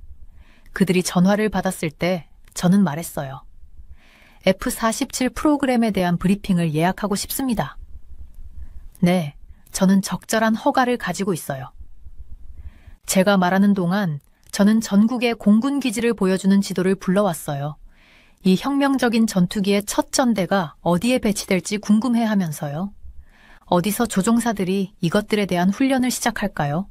그들이 전화를 받았을 때 저는 말했어요. F-47 프로그램에 대한 브리핑을 예약하고 싶습니다. 네, 저는 적절한 허가를 가지고 있어요. 제가 말하는 동안 저는 전국의 공군 기지를 보여주는 지도를 불러왔어요. 이 혁명적인 전투기의 첫 전대가 어디에 배치될지 궁금해하면서요. 어디서 조종사들이 이것들에 대한 훈련을 시작할까요?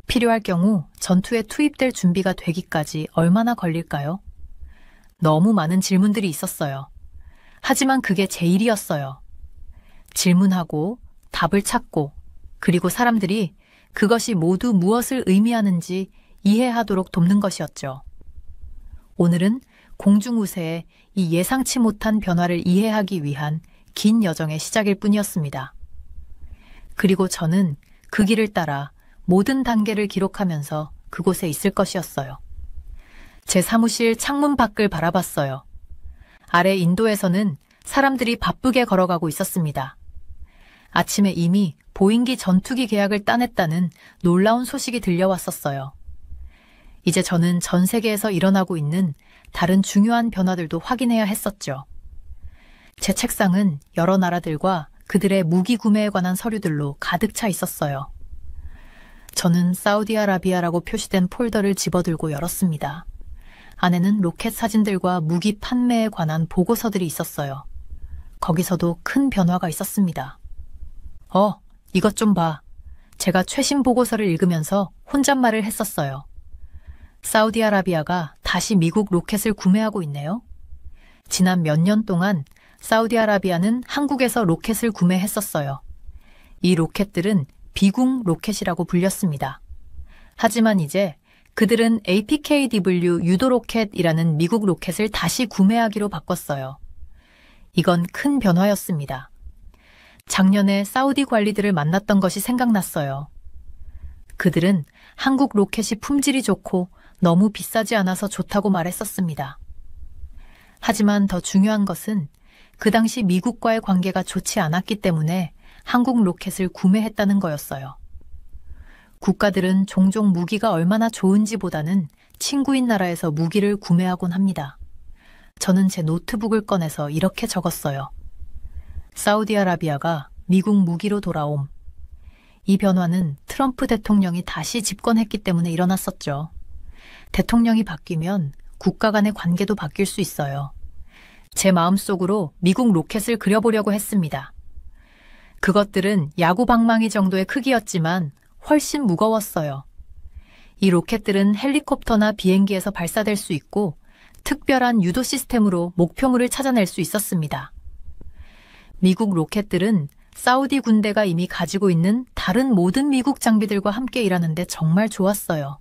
필요할 경우 전투에 투입될 준비가 되기까지 얼마나 걸릴까요? 너무 많은 질문들이 있었어요. 하지만 그게 제 일이었어요. 질문하고 답을 찾고 그리고 사람들이 그것이 모두 무엇을 의미하는지 이해하도록 돕는 것이었죠. 오늘은 공중우세의 이 예상치 못한 변화를 이해하기 위한 긴 여정의 시작일 뿐이었습니다. 그리고 저는 그 길을 따라 모든 단계를 기록하면서 그곳에 있을 것이었어요. 제 사무실 창문 밖을 바라봤어요. 아래 인도에서는 사람들이 바쁘게 걸어가고 있었습니다. 아침에 이미 보잉기 전투기 계약을 따냈다는 놀라운 소식이 들려왔었어요. 이제 저는 전 세계에서 일어나고 있는 다른 중요한 변화들도 확인해야 했었죠. 제 책상은 여러 나라들과 그들의 무기 구매에 관한 서류들로 가득 차 있었어요. 저는 사우디아라비아라고 표시된 폴더를 집어들고 열었습니다. 안에는 로켓 사진들과 무기 판매에 관한 보고서들이 있었어요. 거기서도 큰 변화가 있었습니다. 이것 좀 봐. 제가 최신 보고서를 읽으면서 혼잣말을 했었어요. 사우디아라비아가 다시 미국 로켓을 구매하고 있네요. 지난 몇 년 동안 사우디아라비아는 한국에서 로켓을 구매했었어요. 이 로켓들은 비궁 로켓이라고 불렸습니다. 하지만 이제 그들은 APKW 유도 로켓이라는 미국 로켓을 다시 구매하기로 바꿨어요. 이건 큰 변화였습니다. 작년에 사우디 관리들을 만났던 것이 생각났어요. 그들은 한국 로켓이 품질이 좋고 너무 비싸지 않아서 좋다고 말했었습니다. 하지만 더 중요한 것은 그 당시 미국과의 관계가 좋지 않았기 때문에 한국 로켓을 구매했다는 거였어요. 국가들은 종종 무기가 얼마나 좋은지보다는 친구인 나라에서 무기를 구매하곤 합니다. 저는 제 노트북을 꺼내서 이렇게 적었어요. 사우디아라비아가 미국 무기로 돌아옴. 이 변화는 트럼프 대통령이 다시 집권했기 때문에 일어났었죠. 대통령이 바뀌면 국가 간의 관계도 바뀔 수 있어요. 제 마음속으로 미국 로켓을 그려보려고 했습니다. 그것들은 야구 방망이 정도의 크기였지만 훨씬 무거웠어요. 이 로켓들은 헬리콥터나 비행기에서 발사될 수 있고 특별한 유도 시스템으로 목표물을 찾아낼 수 있었습니다. 미국 로켓들은 사우디 군대가 이미 가지고 있는 다른 모든 미국 장비들과 함께 일하는데 정말 좋았어요.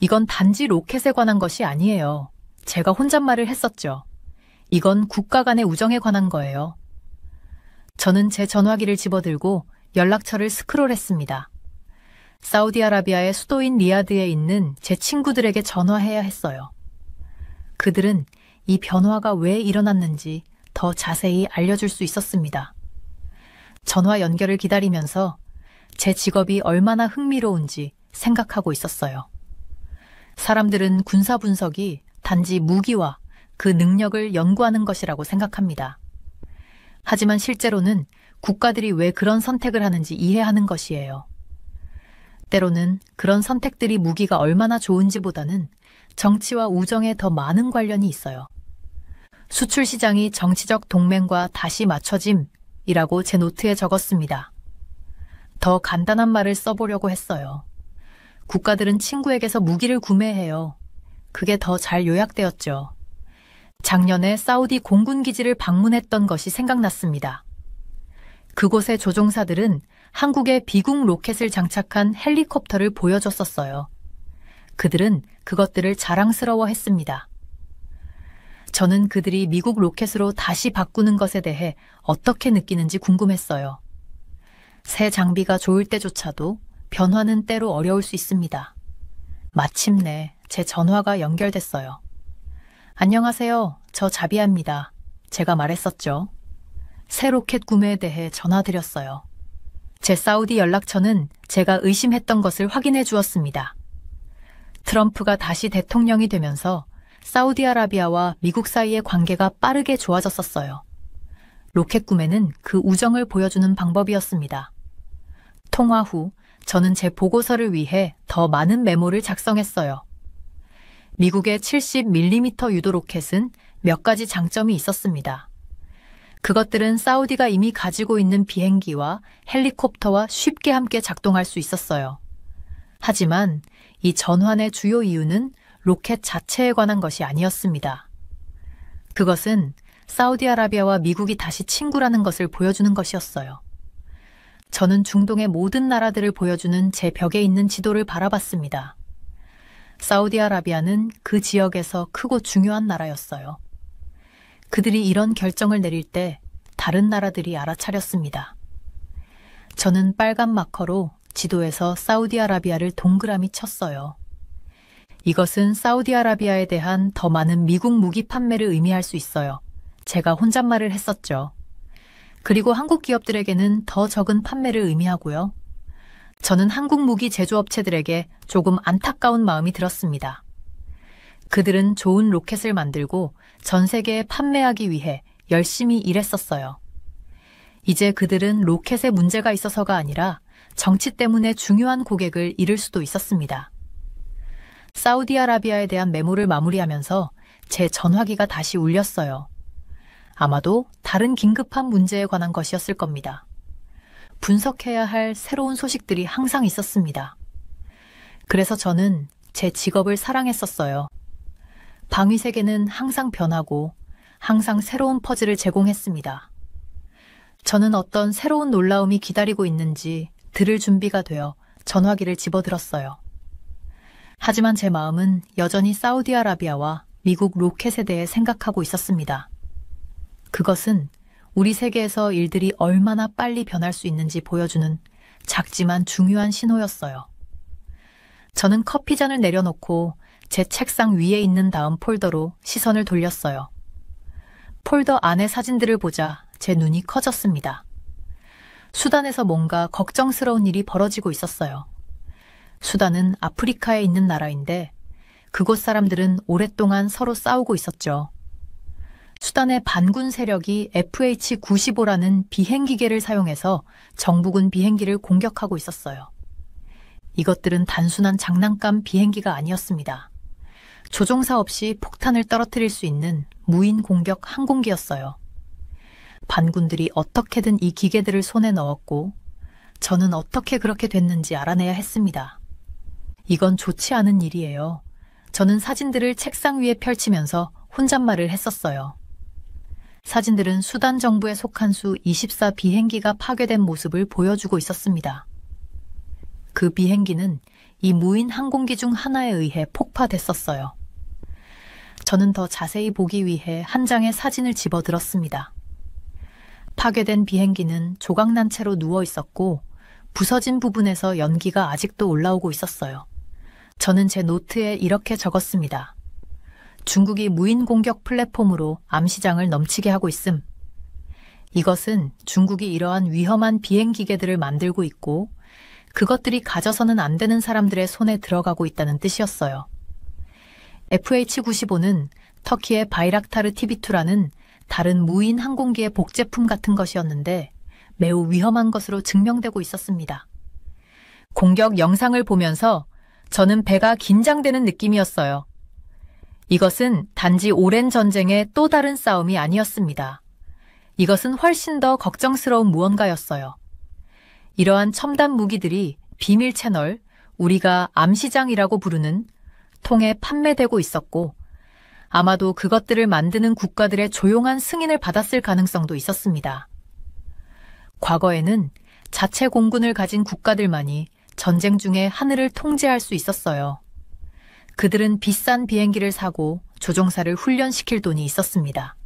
이건 단지 로켓에 관한 것이 아니에요. 제가 혼잣말을 했었죠. 이건 국가 간의 우정에 관한 거예요. 저는 제 전화기를 집어들고 연락처를 스크롤했습니다. 사우디아라비아의 수도인 리야드에 있는 제 친구들에게 전화해야 했어요. 그들은 이 변화가 왜 일어났는지 더 자세히 알려줄 수 있었습니다. 전화 연결을 기다리면서 제 직업이 얼마나 흥미로운지 생각하고 있었어요. 사람들은 군사 분석이 단지 무기와 그 능력을 연구하는 것이라고 생각합니다. 하지만 실제로는 국가들이 왜 그런 선택을 하는지 이해하는 것이에요. 때로는 그런 선택들이 무기가 얼마나 좋은지보다는 정치와 우정에 더 많은 관련이 있어요. 수출 시장이 정치적 동맹과 다시 맞춰짐이라고 제 노트에 적었습니다. 더 간단한 말을 써보려고 했어요. 국가들은 친구에게서 무기를 구매해요. 그게 더 잘 요약되었죠. 작년에 사우디 공군 기지를 방문했던 것이 생각났습니다. 그곳의 조종사들은 한국의 비궁 로켓을 장착한 헬리콥터를 보여줬었어요. 그들은 그것들을 자랑스러워했습니다. 저는 그들이 미국 로켓으로 다시 바꾸는 것에 대해 어떻게 느끼는지 궁금했어요. 새 장비가 좋을 때조차도 변화는 때로 어려울 수 있습니다. 마침내 제 전화가 연결됐어요. 안녕하세요. 저 자비아입니다. 제가 말했었죠. 새 로켓 구매에 대해 전화드렸어요. 제 사우디 연락처는 제가 의심했던 것을 확인해 주었습니다. 트럼프가 다시 대통령이 되면서 사우디아라비아와 미국 사이의 관계가 빠르게 좋아졌었어요. 로켓 구매는 그 우정을 보여주는 방법이었습니다. 통화 후 저는 제 보고서를 위해 더 많은 메모를 작성했어요. 미국의 70mm 유도 로켓은 몇 가지 장점이 있었습니다. 그것들은 사우디가 이미 가지고 있는 비행기와 헬리콥터와 쉽게 함께 작동할 수 있었어요. 하지만 이 전환의 주요 이유는 로켓 자체에 관한 것이 아니었습니다. 그것은 사우디아라비아와 미국이 다시 친구라는 것을 보여주는 것이었어요. 저는 중동의 모든 나라들을 보여주는 제 벽에 있는 지도를 바라봤습니다. 사우디아라비아는 그 지역에서 크고 중요한 나라였어요. 그들이 이런 결정을 내릴 때 다른 나라들이 알아차렸습니다. 저는 빨간 마커로 지도에서 사우디아라비아를 동그라미 쳤어요. 이것은 사우디아라비아에 대한 더 많은 미국 무기 판매를 의미할 수 있어요. 제가 혼잣말을 했었죠. 그리고 한국 기업들에게는 더 적은 판매를 의미하고요. 저는 한국 무기 제조업체들에게 조금 안타까운 마음이 들었습니다. 그들은 좋은 로켓을 만들고 전 세계에 판매하기 위해 열심히 일했었어요. 이제 그들은 로켓에 문제가 있어서가 아니라 정치 때문에 중요한 고객을 잃을 수도 있었습니다. 사우디아라비아에 대한 메모를 마무리하면서 제 전화기가 다시 울렸어요. 아마도 다른 긴급한 문제에 관한 것이었을 겁니다. 분석해야 할 새로운 소식들이 항상 있었습니다. 그래서 저는 제 직업을 사랑했었어요. 방위 세계는 항상 변하고 항상 새로운 퍼즐을 제공했습니다. 저는 어떤 새로운 놀라움이 기다리고 있는지 들을 준비가 되어 전화기를 집어들었어요. 하지만 제 마음은 여전히 사우디아라비아와 미국 로켓에 대해 생각하고 있었습니다. 그것은 우리 세계에서 일들이 얼마나 빨리 변할 수 있는지 보여주는 작지만 중요한 신호였어요. 저는 커피잔을 내려놓고 제 책상 위에 있는 다음 폴더로 시선을 돌렸어요. 폴더 안의 사진들을 보자 제 눈이 커졌습니다. 수단에서 뭔가 걱정스러운 일이 벌어지고 있었어요. 수단은 아프리카에 있는 나라인데 그곳 사람들은 오랫동안 서로 싸우고 있었죠. 수단의 반군 세력이 FH-95라는 비행기계를 사용해서 정부군 비행기를 공격하고 있었어요. 이것들은 단순한 장난감 비행기가 아니었습니다. 조종사 없이 폭탄을 떨어뜨릴 수 있는 무인 공격 항공기였어요. 반군들이 어떻게든 이 기계들을 손에 넣었고 저는 어떻게 그렇게 됐는지 알아내야 했습니다. 이건 좋지 않은 일이에요. 저는 사진들을 책상 위에 펼치면서 혼잣말을 했었어요. 사진들은 수단 정부에 속한 수-24 비행기가 파괴된 모습을 보여주고 있었습니다. 그 비행기는 이 무인 항공기 중 하나에 의해 폭파됐었어요. 저는 더 자세히 보기 위해 한 장의 사진을 집어들었습니다. 파괴된 비행기는 조각난 채로 누워 있었고 부서진 부분에서 연기가 아직도 올라오고 있었어요. 저는 제 노트에 이렇게 적었습니다. 중국이 무인 공격 플랫폼으로 암시장을 넘치게 하고 있음. 이것은 중국이 이러한 위험한 비행 기계들을 만들고 있고 그것들이 가져서는 안 되는 사람들의 손에 들어가고 있다는 뜻이었어요. FH-95는 터키의 바이락타르 TB2라는 다른 무인 항공기의 복제품 같은 것이었는데 매우 위험한 것으로 증명되고 있었습니다. 공격 영상을 보면서 저는 배가 긴장되는 느낌이었어요. 이것은 단지 오랜 전쟁의 또 다른 싸움이 아니었습니다. 이것은 훨씬 더 걱정스러운 무언가였어요. 이러한 첨단 무기들이 비밀 채널, 우리가 암시장이라고 부르는 통에 판매되고 있었고 아마도 그것들을 만드는 국가들의 조용한 승인을 받았을 가능성도 있었습니다. 과거에는 자체 공군을 가진 국가들만이 전쟁 중에 하늘을 통제할 수 있었어요. 그들은 비싼 비행기를 사고 조종사를 훈련시킬 돈이 있었습니다.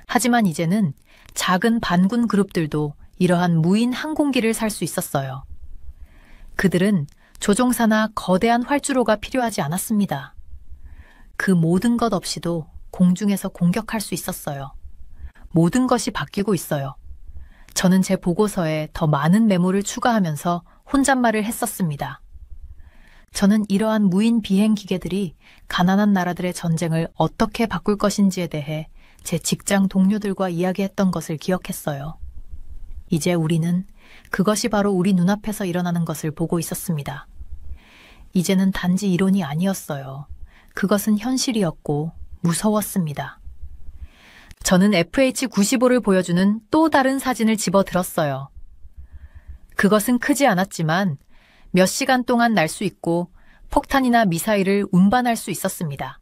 하지만 이제는 작은 반군 그룹들도 이러한 무인 항공기를 살 수 있었어요. 그들은 조종사나 거대한 활주로가 필요하지 않았습니다. 그 모든 것 없이도 공중에서 공격할 수 있었어요. 모든 것이 바뀌고 있어요. 저는 제 보고서에 더 많은 메모를 추가하면서 혼잣말을 했었습니다. 저는 이러한 무인 비행 기계들이 가난한 나라들의 전쟁을 어떻게 바꿀 것인지에 대해 제 직장 동료들과 이야기했던 것을 기억했어요. 이제 우리는 그것이 바로 우리 눈앞에서 일어나는 것을 보고 있었습니다. 이제는 단지 이론이 아니었어요. 그것은 현실이었고 무서웠습니다. 저는 FH-95를 보여주는 또 다른 사진을 집어들었어요. 그것은 크지 않았지만 몇 시간 동안 날 수 있고 폭탄이나 미사일을 운반할 수 있었습니다.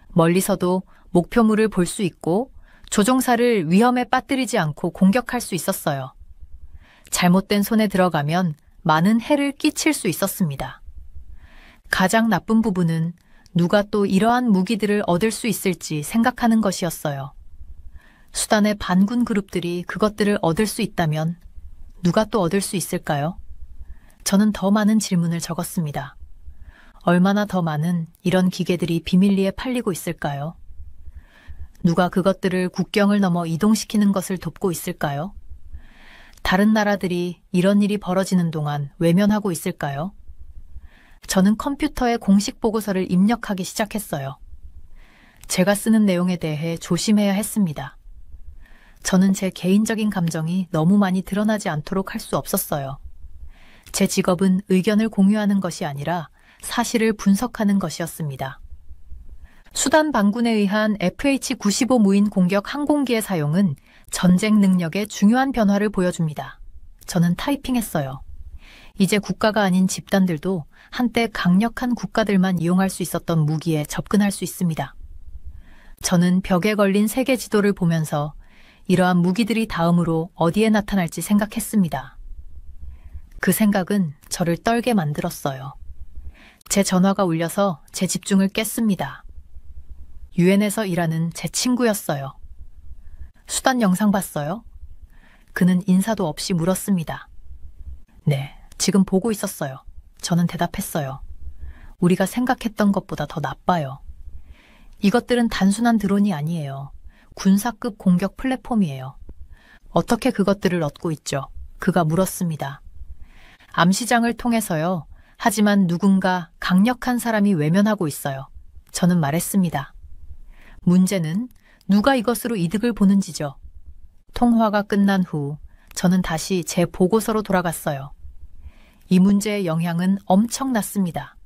멀리서도 목표물을 볼 수 있고 조종사를 위험에 빠뜨리지 않고 공격할 수 있었어요. 잘못된 손에 들어가면 많은 해를 끼칠 수 있었습니다. 가장 나쁜 부분은 누가 또 이러한 무기들을 얻을 수 있을지 생각하는 것이었어요. 수단의 반군 그룹들이 그것들을 얻을 수 있다면 누가 또 얻을 수 있을까요? 저는 더 많은 질문을 적었습니다. 얼마나 더 많은 이런 기계들이 비밀리에 팔리고 있을까요? 누가 그것들을 국경을 넘어 이동시키는 것을 돕고 있을까요? 다른 나라들이 이런 일이 벌어지는 동안 외면하고 있을까요? 저는 컴퓨터에 공식 보고서를 입력하기 시작했어요. 제가 쓰는 내용에 대해 조심해야 했습니다. 저는 제 개인적인 감정이 너무 많이 드러나지 않도록 할 수 없었어요. 제 직업은 의견을 공유하는 것이 아니라 사실을 분석하는 것이었습니다. 수단 반군에 의한 FH-95 무인 공격 항공기의 사용은 전쟁 능력의 중요한 변화를 보여줍니다. 저는 타이핑했어요. 이제 국가가 아닌 집단들도 한때 강력한 국가들만 이용할 수 있었던 무기에 접근할 수 있습니다. 저는 벽에 걸린 세계 지도를 보면서 이러한 무기들이 다음으로 어디에 나타날지 생각했습니다. 그 생각은 저를 떨게 만들었어요. 제 전화가 울려서 제 집중을 깼습니다. 유엔에서 일하는 제 친구였어요. 수단 영상 봤어요? 그는 인사도 없이 물었습니다. 네, 지금 보고 있었어요. 저는 대답했어요. 우리가 생각했던 것보다 더 나빠요. 이것들은 단순한 드론이 아니에요. 군사급 공격 플랫폼이에요. 어떻게 그것들을 얻고 있죠? 그가 물었습니다. 암시장을 통해서요. 하지만 누군가 강력한 사람이 외면하고 있어요. 저는 말했습니다. 문제는 누가 이것으로 이득을 보는지죠. 통화가 끝난 후 저는 다시 제 보고서로 돌아갔어요. 이 문제의 영향은 엄청났습니다.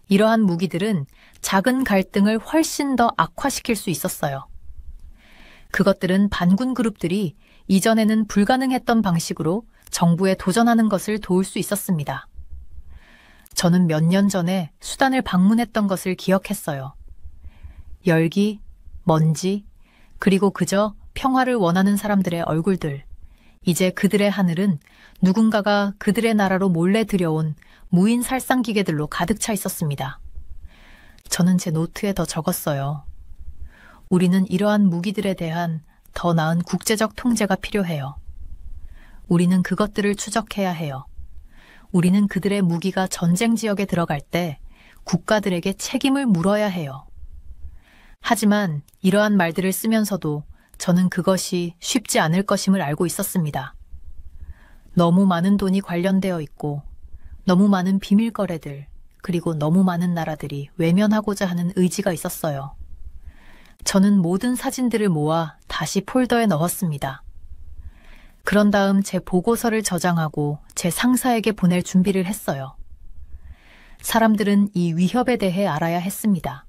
이러한 무기들은 작은 갈등을 훨씬 더 악화시킬 수 있었어요. 그것들은 반군 그룹들이 이전에는 불가능했던 방식으로 정부에 도전하는 것을 도울 수 있었습니다. 저는 몇 년 전에 수단을 방문했던 것을 기억했어요. 열기, 먼지, 그리고 그저 평화를 원하는 사람들의 얼굴들. 이제 그들의 하늘은 누군가가 그들의 나라로 몰래 들여온 무인 살상 기계들로 가득 차 있었습니다. 저는 제 노트에 더 적었어요. 우리는 이러한 무기들에 대한 더 나은 국제적 통제가 필요해요. 우리는 그것들을 추적해야 해요. 우리는 그들의 무기가 전쟁 지역에 들어갈 때 국가들에게 책임을 물어야 해요. 하지만 이러한 말들을 쓰면서도 저는 그것이 쉽지 않을 것임을 알고 있었습니다. 너무 많은 돈이 관련되어 있고 너무 많은 비밀 거래들 그리고 너무 많은 나라들이 외면하고자 하는 의지가 있었어요. 저는 모든 사진들을 모아 다시 폴더에 넣었습니다. 그런 다음 제 보고서를 저장하고 제 상사에게 보낼 준비를 했어요. 사람들은 이 위협에 대해 알아야 했습니다.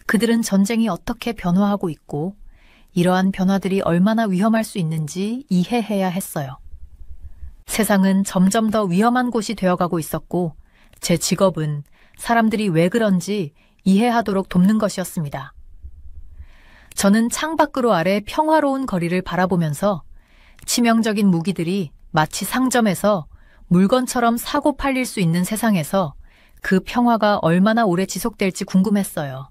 그들은 전쟁이 어떻게 변화하고 있고 이러한 변화들이 얼마나 위험할 수 있는지 이해해야 했어요. 세상은 점점 더 위험한 곳이 되어가고 있었고 제 직업은 사람들이 왜 그런지 이해하도록 돕는 것이었습니다. 저는 창밖으로 아래 평화로운 거리를 바라보면서 치명적인 무기들이 마치 상점에서 물건처럼 사고 팔릴 수 있는 세상에서 그 평화가 얼마나 오래 지속될지 궁금했어요.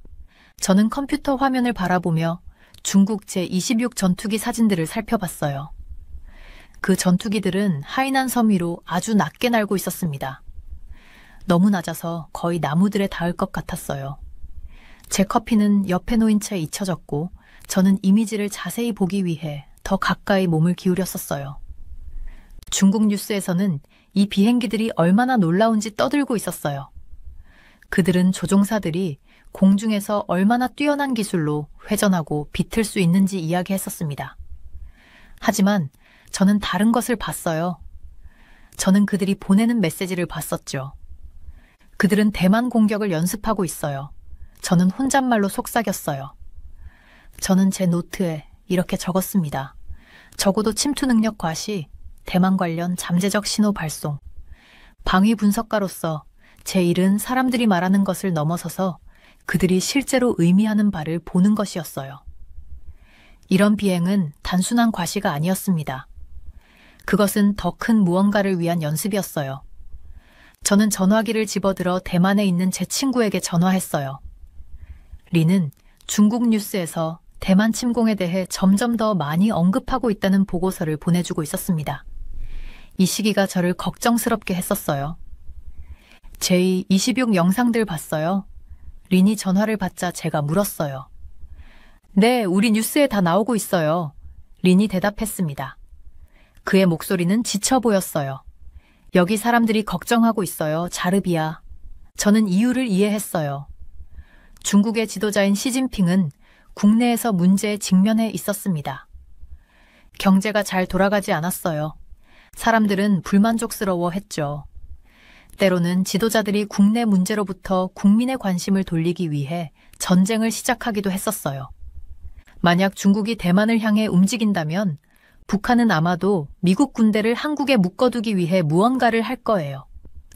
저는 컴퓨터 화면을 바라보며 중국 제-26 전투기 사진들을 살펴봤어요. 그 전투기들은 하이난 섬 위로 아주 낮게 날고 있었습니다. 너무 낮아서 거의 나무들에 닿을 것 같았어요. 제 커피는 옆에 놓인 채 잊혀졌고 저는 이미지를 자세히 보기 위해 더 가까이 몸을 기울였었어요. 중국 뉴스에서는 이 비행기들이 얼마나 놀라운지 떠들고 있었어요. 그들은 조종사들이 공중에서 얼마나 뛰어난 기술로 회전하고 비틀 수 있는지 이야기했었습니다. 하지만 저는 다른 것을 봤어요. 저는 그들이 보내는 메시지를 봤었죠. 그들은 대만 공격을 연습하고 있어요. 저는 혼잣말로 속삭였어요. 저는 제 노트에 이렇게 적었습니다. 적어도 침투 능력 과시, 대만 관련 잠재적 신호 발송. 방위 분석가로서 제 일은 사람들이 말하는 것을 넘어서서 그들이 실제로 의미하는 바를 보는 것이었어요. 이런 비행은 단순한 과시가 아니었습니다. 그것은 더 큰 무언가를 위한 연습이었어요. 저는 전화기를 집어들어 대만에 있는 제 친구에게 전화했어요. 리는 중국 뉴스에서 대만 침공에 대해 점점 더 많이 언급하고 있다는 보고서를 보내주고 있었습니다. 이 시기가 저를 걱정스럽게 했었어요. 제-26 영상들 봤어요? 린이 전화를 받자 제가 물었어요. 네, 우리 뉴스에 다 나오고 있어요. 린이 대답했습니다. 그의 목소리는 지쳐 보였어요. 여기 사람들이 걱정하고 있어요, 자르비아. 저는 이유를 이해했어요. 중국의 지도자인 시진핑은 국내에서 문제에 직면해 있었습니다. 경제가 잘 돌아가지 않았어요. 사람들은 불만족스러워 했죠. 때로는 지도자들이 국내 문제로부터 국민의 관심을 돌리기 위해 전쟁을 시작하기도 했었어요. 만약 중국이 대만을 향해 움직인다면 북한은 아마도 미국 군대를 한국에 묶어두기 위해 무언가를 할 거예요.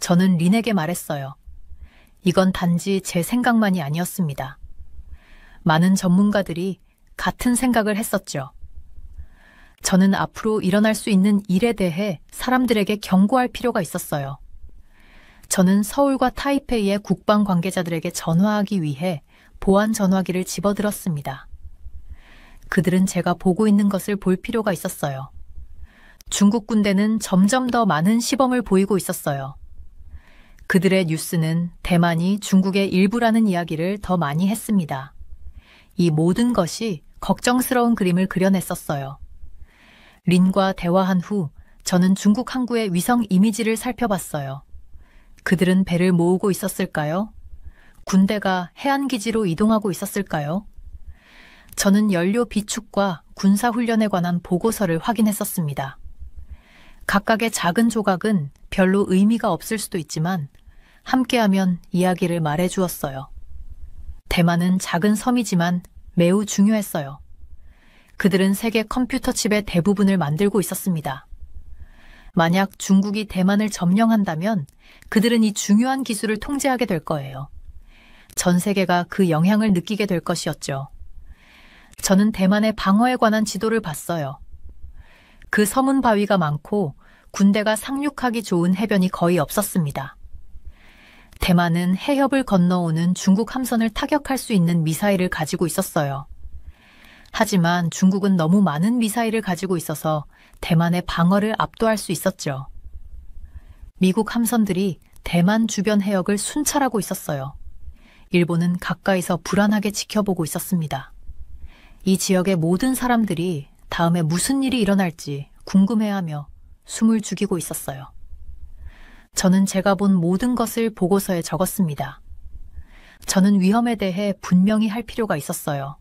저는 린에게 말했어요. 이건 단지 제 생각만이 아니었습니다. 많은 전문가들이 같은 생각을 했었죠. 저는 앞으로 일어날 수 있는 일에 대해 사람들에게 경고할 필요가 있었어요. 저는 서울과 타이페이의 국방 관계자들에게 전화하기 위해 보안 전화기를 집어들었습니다. 그들은 제가 보고 있는 것을 볼 필요가 있었어요. 중국 군대는 점점 더 많은 시범을 보이고 있었어요. 그들의 뉴스는 대만이 중국의 일부라는 이야기를 더 많이 했습니다. 이 모든 것이 걱정스러운 그림을 그려냈었어요. 린과 대화한 후 저는 중국 항구의 위성 이미지를 살펴봤어요. 그들은 배를 모으고 있었을까요? 군대가 해안기지로 이동하고 있었을까요? 저는 연료 비축과 군사훈련에 관한 보고서를 확인했었습니다. 각각의 작은 조각은 별로 의미가 없을 수도 있지만 함께하면 이야기를 말해주었어요. 대만은 작은 섬이지만 매우 중요했어요. 그들은 세계 컴퓨터 칩의 대부분을 만들고 있었습니다. 만약 중국이 대만을 점령한다면 그들은 이 중요한 기술을 통제하게 될 거예요. 전 세계가 그 영향을 느끼게 될 것이었죠. 저는 대만의 방어에 관한 지도를 봤어요. 그 섬은 바위가 많고 군대가 상륙하기 좋은 해변이 거의 없었습니다. 대만은 해협을 건너오는 중국 함선을 타격할 수 있는 미사일을 가지고 있었어요. 하지만 중국은 너무 많은 미사일을 가지고 있어서 대만의 방어를 압도할 수 있었죠. 미국 함선들이 대만 주변 해역을 순찰하고 있었어요. 일본은 가까이서 불안하게 지켜보고 있었습니다. 이 지역의 모든 사람들이 다음에 무슨 일이 일어날지 궁금해하며 숨을 죽이고 있었어요. 저는 제가 본 모든 것을 보고서에 적었습니다. 저는 위험에 대해 분명히 할 필요가 있었어요.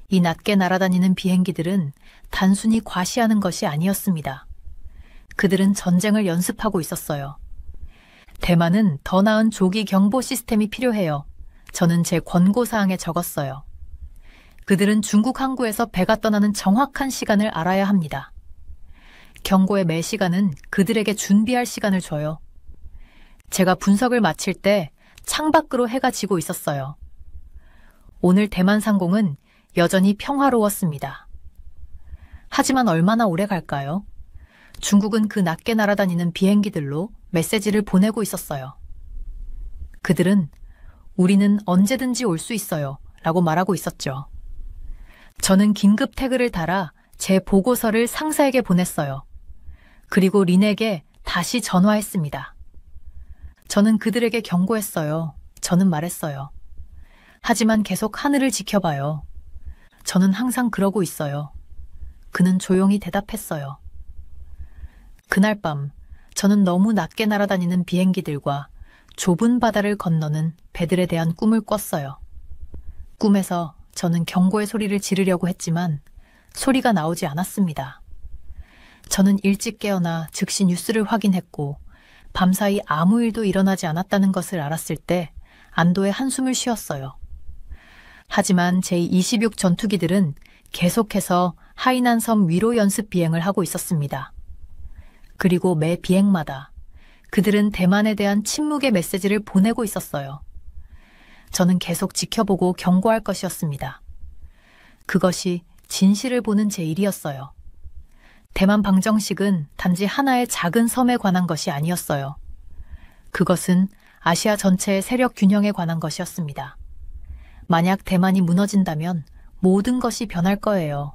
이 낮게 날아다니는 비행기들은 단순히 과시하는 것이 아니었습니다. 그들은 전쟁을 연습하고 있었어요. 대만은 더 나은 조기 경보 시스템이 필요해요. 저는 제 권고사항에 적었어요. 그들은 중국 항구에서 배가 떠나는 정확한 시간을 알아야 합니다. 경고의 매 시간은 그들에게 준비할 시간을 줘요. 제가 분석을 마칠 때 창밖으로 해가 지고 있었어요. 오늘 대만 상공은 여전히 평화로웠습니다. 하지만 얼마나 오래 갈까요? 중국은 그 낮게 날아다니는 비행기들로 메시지를 보내고 있었어요. 그들은 우리는 언제든지 올 수 있어요 라고 말하고 있었죠. 저는 긴급 태그를 달아 제 보고서를 상사에게 보냈어요. 그리고 린에게 다시 전화했습니다. 저는 그들에게 경고했어요. 저는 말했어요. 하지만 계속 하늘을 지켜봐요. 저는 항상 그러고 있어요. 그는 조용히 대답했어요. 그날 밤 저는 너무 낮게 날아다니는 비행기들과 좁은 바다를 건너는 배들에 대한 꿈을 꿨어요. 꿈에서 저는 경고의 소리를 지르려고 했지만 소리가 나오지 않았습니다. 저는 일찍 깨어나 즉시 뉴스를 확인했고 밤사이 아무 일도 일어나지 않았다는 것을 알았을 때 안도의 한숨을 쉬었어요. 하지만 제-26 전투기들은 계속해서 하이난 섬 위로 연습 비행을 하고 있었습니다. 그리고 매 비행마다 그들은 대만에 대한 침묵의 메시지를 보내고 있었어요. 저는 계속 지켜보고 경고할 것이었습니다. 그것이 진실을 보는 제 일이었어요. 대만 방정식은 단지 하나의 작은 섬에 관한 것이 아니었어요. 그것은 아시아 전체의 세력 균형에 관한 것이었습니다. 만약 대만이 무너진다면 모든 것이 변할 거예요.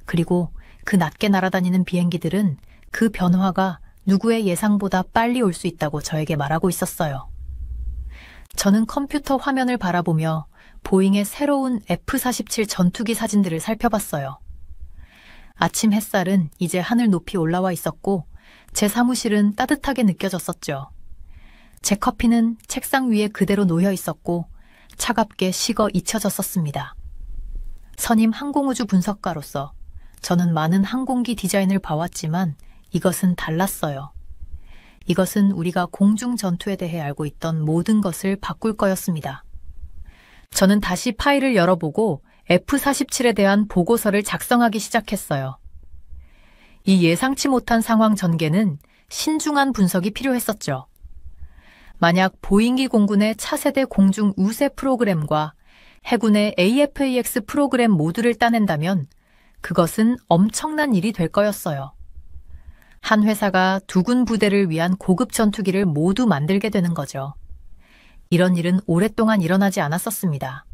그리고 그 낮게 날아다니는 비행기들은 그 변화가 누구의 예상보다 빨리 올 수 있다고 저에게 말하고 있었어요. 저는 컴퓨터 화면을 바라보며 보잉의 새로운 F-47 전투기 사진들을 살펴봤어요. 아침 햇살은 이제 하늘 높이 올라와 있었고 제 사무실은 따뜻하게 느껴졌었죠. 제 커피는 책상 위에 그대로 놓여 있었고 차갑게 식어 잊혀졌었습니다. 선임 항공우주 분석가로서 저는 많은 항공기 디자인을 봐왔지만 이것은 달랐어요. 이것은 우리가 공중 전투에 대해 알고 있던 모든 것을 바꿀 거였습니다. 저는 다시 파일을 열어보고 F-47에 대한 보고서를 작성하기 시작했어요. 이 예상치 못한 상황 전개는 신중한 분석이 필요했었죠. 만약 보잉기 공군의 차세대 공중 우세 프로그램과 해군의 AFAX 프로그램 모두를 따낸다면 그것은 엄청난 일이 될 거였어요. 한 회사가 두 군 부대를 위한 고급 전투기를 모두 만들게 되는 거죠. 이런 일은 오랫동안 일어나지 않았었습니다.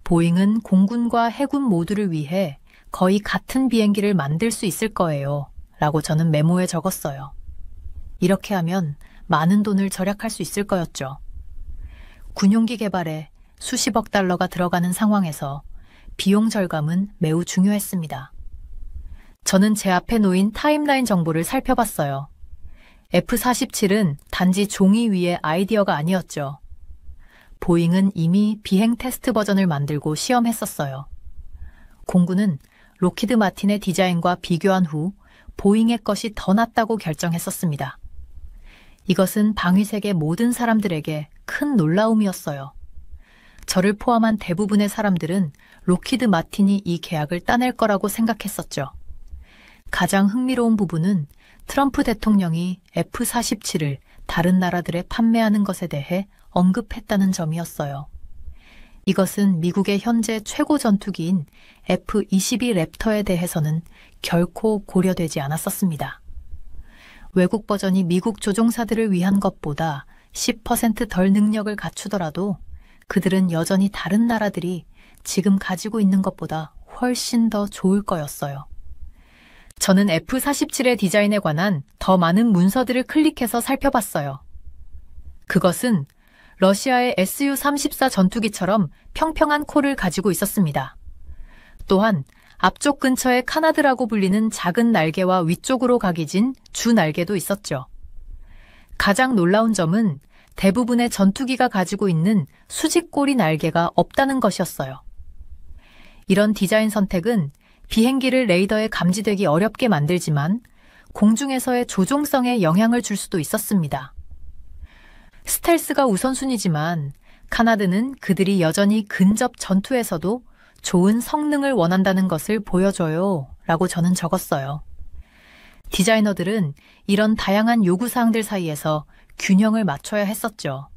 보잉은 공군과 해군 모두를 위해 거의 같은 비행기를 만들 수 있을 거예요. 라고 저는 메모에 적었어요. 이렇게 하면 많은 돈을 절약할 수 있을 거였죠. 군용기 개발에 수십억 달러가 들어가는 상황에서 비용 절감은 매우 중요했습니다. 저는 제 앞에 놓인 타임라인 정보를 살펴봤어요. F-47은 단지 종이 위의 아이디어가 아니었죠. 보잉은 이미 비행 테스트 버전을 만들고 시험했었어요. 공군은 록히드 마틴의 디자인과 비교한 후 보잉의 것이 더 낫다고 결정했었습니다. 이것은 방위세계 모든 사람들에게 큰 놀라움이었어요. 저를 포함한 대부분의 사람들은 록히드 마틴이 이 계약을 따낼 거라고 생각했었죠. 가장 흥미로운 부분은 트럼프 대통령이 F-47을 다른 나라들에 판매하는 것에 대해 언급했다는 점이었어요. 이것은 미국의 현재 최고 전투기인 F-22 랩터에 대해서는 결코 고려되지 않았었습니다. 외국 버전이 미국 조종사들을 위한 것보다 10% 덜 능력을 갖추더라도 그들은 여전히 다른 나라들이 지금 가지고 있는 것보다 훨씬 더 좋을 거였어요. 저는 F-47의 디자인에 관한 더 많은 문서들을 클릭해서 살펴봤어요. 그것은 러시아의 Su-34 전투기처럼 평평한 코를 가지고 있었습니다. 또한 앞쪽 근처에 카나드라고 불리는 작은 날개와 위쪽으로 각이진 주 날개도 있었죠. 가장 놀라운 점은 대부분의 전투기가 가지고 있는 수직꼬리 날개가 없다는 것이었어요. 이런 디자인 선택은 비행기를 레이더에 감지되기 어렵게 만들지만 공중에서의 조종성에 영향을 줄 수도 있었습니다. 스텔스가 우선순위지만 카나드는 그들이 여전히 근접 전투에서도 좋은 성능을 원한다는 것을 보여줘요 라고 저는 적었어요. 디자이너들은 이런 다양한 요구사항들 사이에서 균형을 맞춰야 했었죠.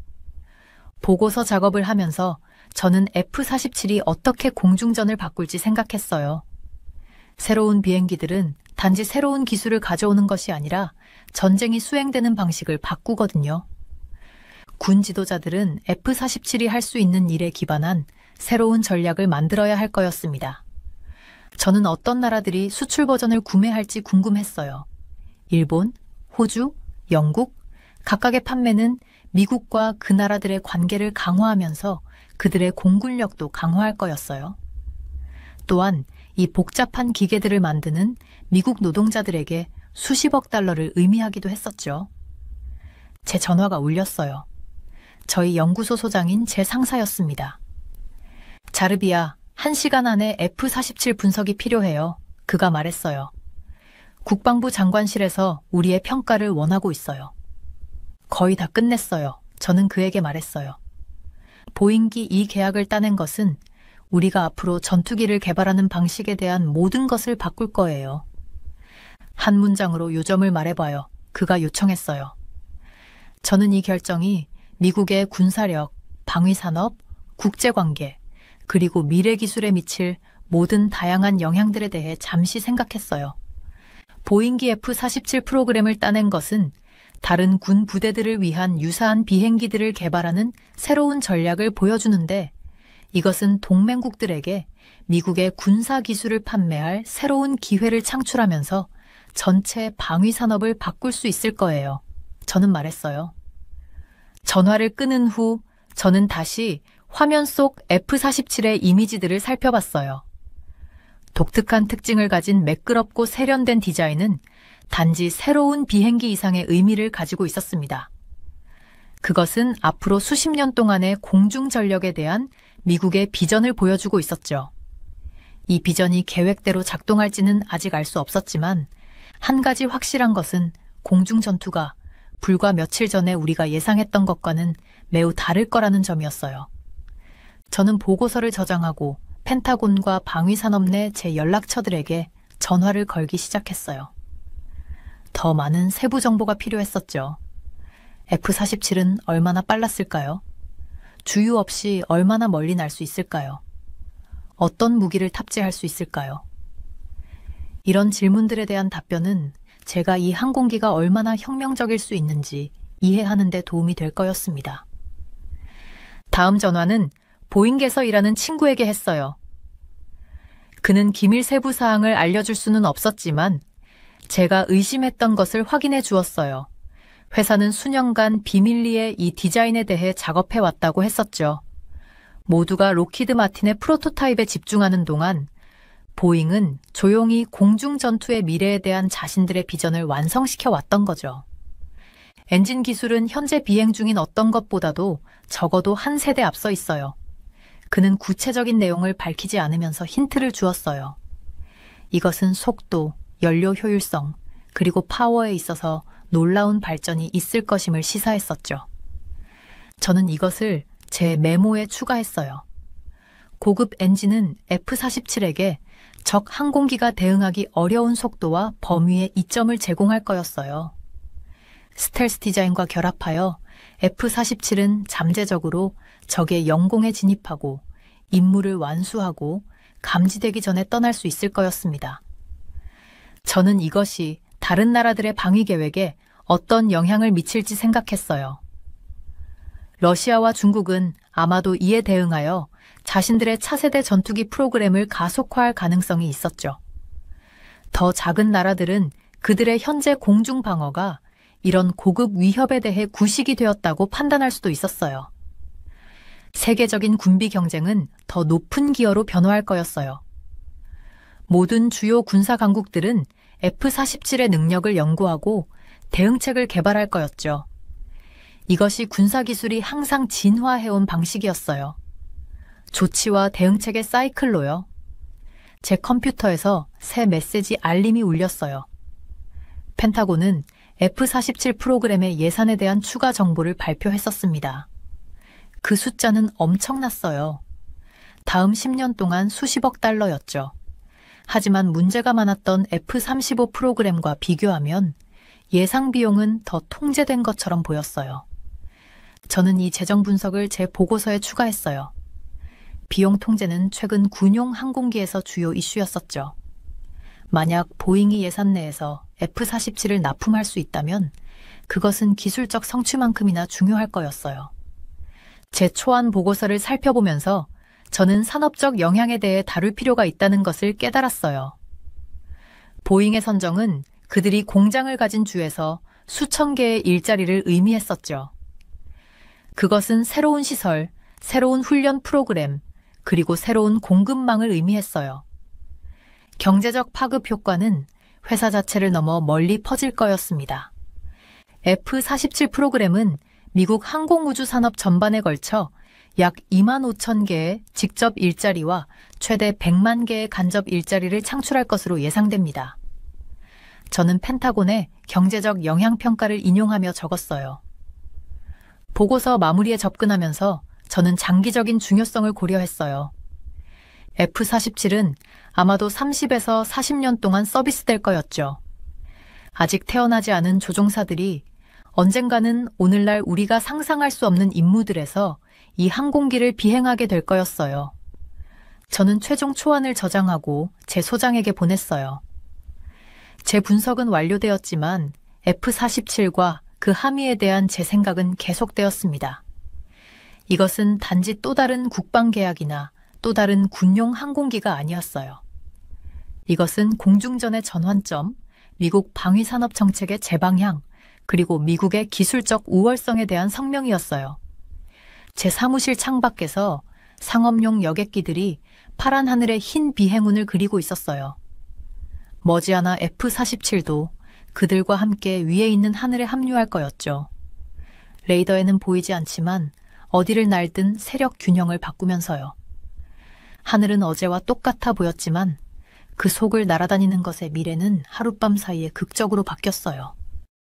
보고서 작업을 하면서 저는 F-47이 어떻게 공중전을 바꿀지 생각했어요. 새로운 비행기들은 단지 새로운 기술을 가져오는 것이 아니라 전쟁이 수행되는 방식을 바꾸거든요. 군 지도자들은 F-47이 할 수 있는 일에 기반한 새로운 전략을 만들어야 할 거였습니다. 저는 어떤 나라들이 수출 버전을 구매할지 궁금했어요. 일본, 호주, 영국, 각각의 판매는 미국과 그 나라들의 관계를 강화하면서 그들의 공군력도 강화할 거였어요. 또한 이 복잡한 기계들을 만드는 미국 노동자들에게 수십억 달러를 의미하기도 했었죠. 제 전화가 울렸어요. 저희 연구소 소장인 제 상사였습니다. 자르비아, 1시간 안에 F-47 분석이 필요해요. 그가 말했어요. 국방부 장관실에서 우리의 평가를 원하고 있어요. 거의 다 끝냈어요. 저는 그에게 말했어요. 보잉기 이 계약을 따낸 것은 우리가 앞으로 전투기를 개발하는 방식에 대한 모든 것을 바꿀 거예요. 한 문장으로 요점을 말해봐요. 그가 요청했어요. 저는 이 결정이 미국의 군사력, 방위산업, 국제관계, 그리고 미래 기술에 미칠 모든 다양한 영향들에 대해 잠시 생각했어요. 보잉기 F-47 프로그램을 따낸 것은 다른 군 부대들을 위한 유사한 비행기들을 개발하는 새로운 전략을 보여주는데 이것은 동맹국들에게 미국의 군사 기술을 판매할 새로운 기회를 창출하면서 전체 방위 산업을 바꿀 수 있을 거예요. 저는 말했어요. 전화를 끊은 후 저는 다시 화면 속 F-47의 이미지들을 살펴봤어요. 독특한 특징을 가진 매끄럽고 세련된 디자인은 단지 새로운 비행기 이상의 의미를 가지고 있었습니다. 그것은 앞으로 수십 년 동안의 공중 전력에 대한 미국의 비전을 보여주고 있었죠. 이 비전이 계획대로 작동할지는 아직 알 수 없었지만 한 가지 확실한 것은 공중 전투가 불과 며칠 전에 우리가 예상했던 것과는 매우 다를 거라는 점이었어요. 저는 보고서를 저장하고 펜타곤과 방위산업 내 제 연락처들에게 전화를 걸기 시작했어요. 더 많은 세부 정보가 필요했었죠. F-47은 얼마나 빨랐을까요? 주유 없이 얼마나 멀리 날 수 있을까요? 어떤 무기를 탑재할 수 있을까요? 이런 질문들에 대한 답변은 제가 이 항공기가 얼마나 혁명적일 수 있는지 이해하는 데 도움이 될 거였습니다. 다음 전화는 보잉에서 일하는 친구에게 했어요. 그는 기밀 세부 사항을 알려줄 수는 없었지만 제가 의심했던 것을 확인해 주었어요. 회사는 수년간 비밀리에 이 디자인에 대해 작업해 왔다고 했었죠. 모두가 록히드 마틴의 프로토타입에 집중하는 동안 보잉은 조용히 공중전투의 미래에 대한 자신들의 비전을 완성시켜 왔던 거죠. 엔진 기술은 현재 비행 중인 어떤 것보다도 적어도 한 세대 앞서 있어요. 그는 구체적인 내용을 밝히지 않으면서 힌트를 주었어요. 이것은 속도, 연료 효율성, 그리고 파워에 있어서 놀라운 발전이 있을 것임을 시사했었죠. 저는 이것을 제 메모에 추가했어요. 고급 엔진은 F-47에게 적 항공기가 대응하기 어려운 속도와 범위의 이점을 제공할 거였어요. 스텔스 디자인과 결합하여 F-47은 잠재적으로 적의 영공에 진입하고 임무를 완수하고 감지되기 전에 떠날 수 있을 거였습니다. 저는 이것이 다른 나라들의 방위 계획에 어떤 영향을 미칠지 생각했어요. 러시아와 중국은 아마도 이에 대응하여 자신들의 차세대 전투기 프로그램을 가속화할 가능성이 있었죠. 더 작은 나라들은 그들의 현재 공중 방어가 이런 고급 위협에 대해 구식이 되었다고 판단할 수도 있었어요. 세계적인 군비 경쟁은 더 높은 기여로 변화할 거였어요. 모든 주요 군사 강국들은 F-47의 능력을 연구하고 대응책을 개발할 거였죠. 이것이 군사기술이 항상 진화해온 방식이었어요. 조치와 대응책의 사이클로요. 제 컴퓨터에서 새 메시지 알림이 울렸어요. 펜타곤은 F-47 프로그램의 예산에 대한 추가 정보를 발표했었습니다. 그 숫자는 엄청났어요. 다음 10년 동안 수십억 달러였죠. 하지만 문제가 많았던 F-35 프로그램과 비교하면 예상 비용은 더 통제된 것처럼 보였어요. 저는 이 재정 분석을 제 보고서에 추가했어요. 비용 통제는 최근 군용 항공기에서 주요 이슈였었죠. 만약 보잉이 예산 내에서 F-47을 납품할 수 있다면 그것은 기술적 성취만큼이나 중요할 거였어요. 제 초안 보고서를 살펴보면서 저는 산업적 영향에 대해 다룰 필요가 있다는 것을 깨달았어요. 보잉의 선정은 그들이 공장을 가진 주에서 수천 개의 일자리를 의미했었죠. 그것은 새로운 시설, 새로운 훈련 프로그램, 그리고 새로운 공급망을 의미했어요. 경제적 파급 효과는 회사 자체를 넘어 멀리 퍼질 거였습니다. F-47 프로그램은 미국 항공우주 산업 전반에 걸쳐 약 2만 5천 개의 직접 일자리와 최대 100만 개의 간접 일자리를 창출할 것으로 예상됩니다. 저는 펜타곤의 경제적 영향평가를 인용하며 적었어요. 보고서 마무리에 접근하면서 저는 장기적인 중요성을 고려했어요. F-47은 아마도 30에서 40년 동안 서비스될 거였죠. 아직 태어나지 않은 조종사들이 언젠가는 오늘날 우리가 상상할 수 없는 임무들에서 이 항공기를 비행하게 될 거였어요. 저는 최종 초안을 저장하고 제 소장에게 보냈어요. 제 분석은 완료되었지만 F-47과 그 함의에 대한 제 생각은 계속되었습니다. 이것은 단지 또 다른 국방계약이나 또 다른 군용 항공기가 아니었어요. 이것은 공중전의 전환점, 미국 방위산업 정책의 재방향, 그리고 미국의 기술적 우월성에 대한 성명이었어요. 제 사무실 창밖에서 상업용 여객기들이 파란 하늘에 흰 비행운을 그리고 있었어요. 머지않아 F-47도 그들과 함께 위에 있는 하늘에 합류할 거였죠. 레이더에는 보이지 않지만 어디를 날든 세력 균형을 바꾸면서요. 하늘은 어제와 똑같아 보였지만 그 속을 날아다니는 것의 미래는 하룻밤 사이에 극적으로 바뀌었어요.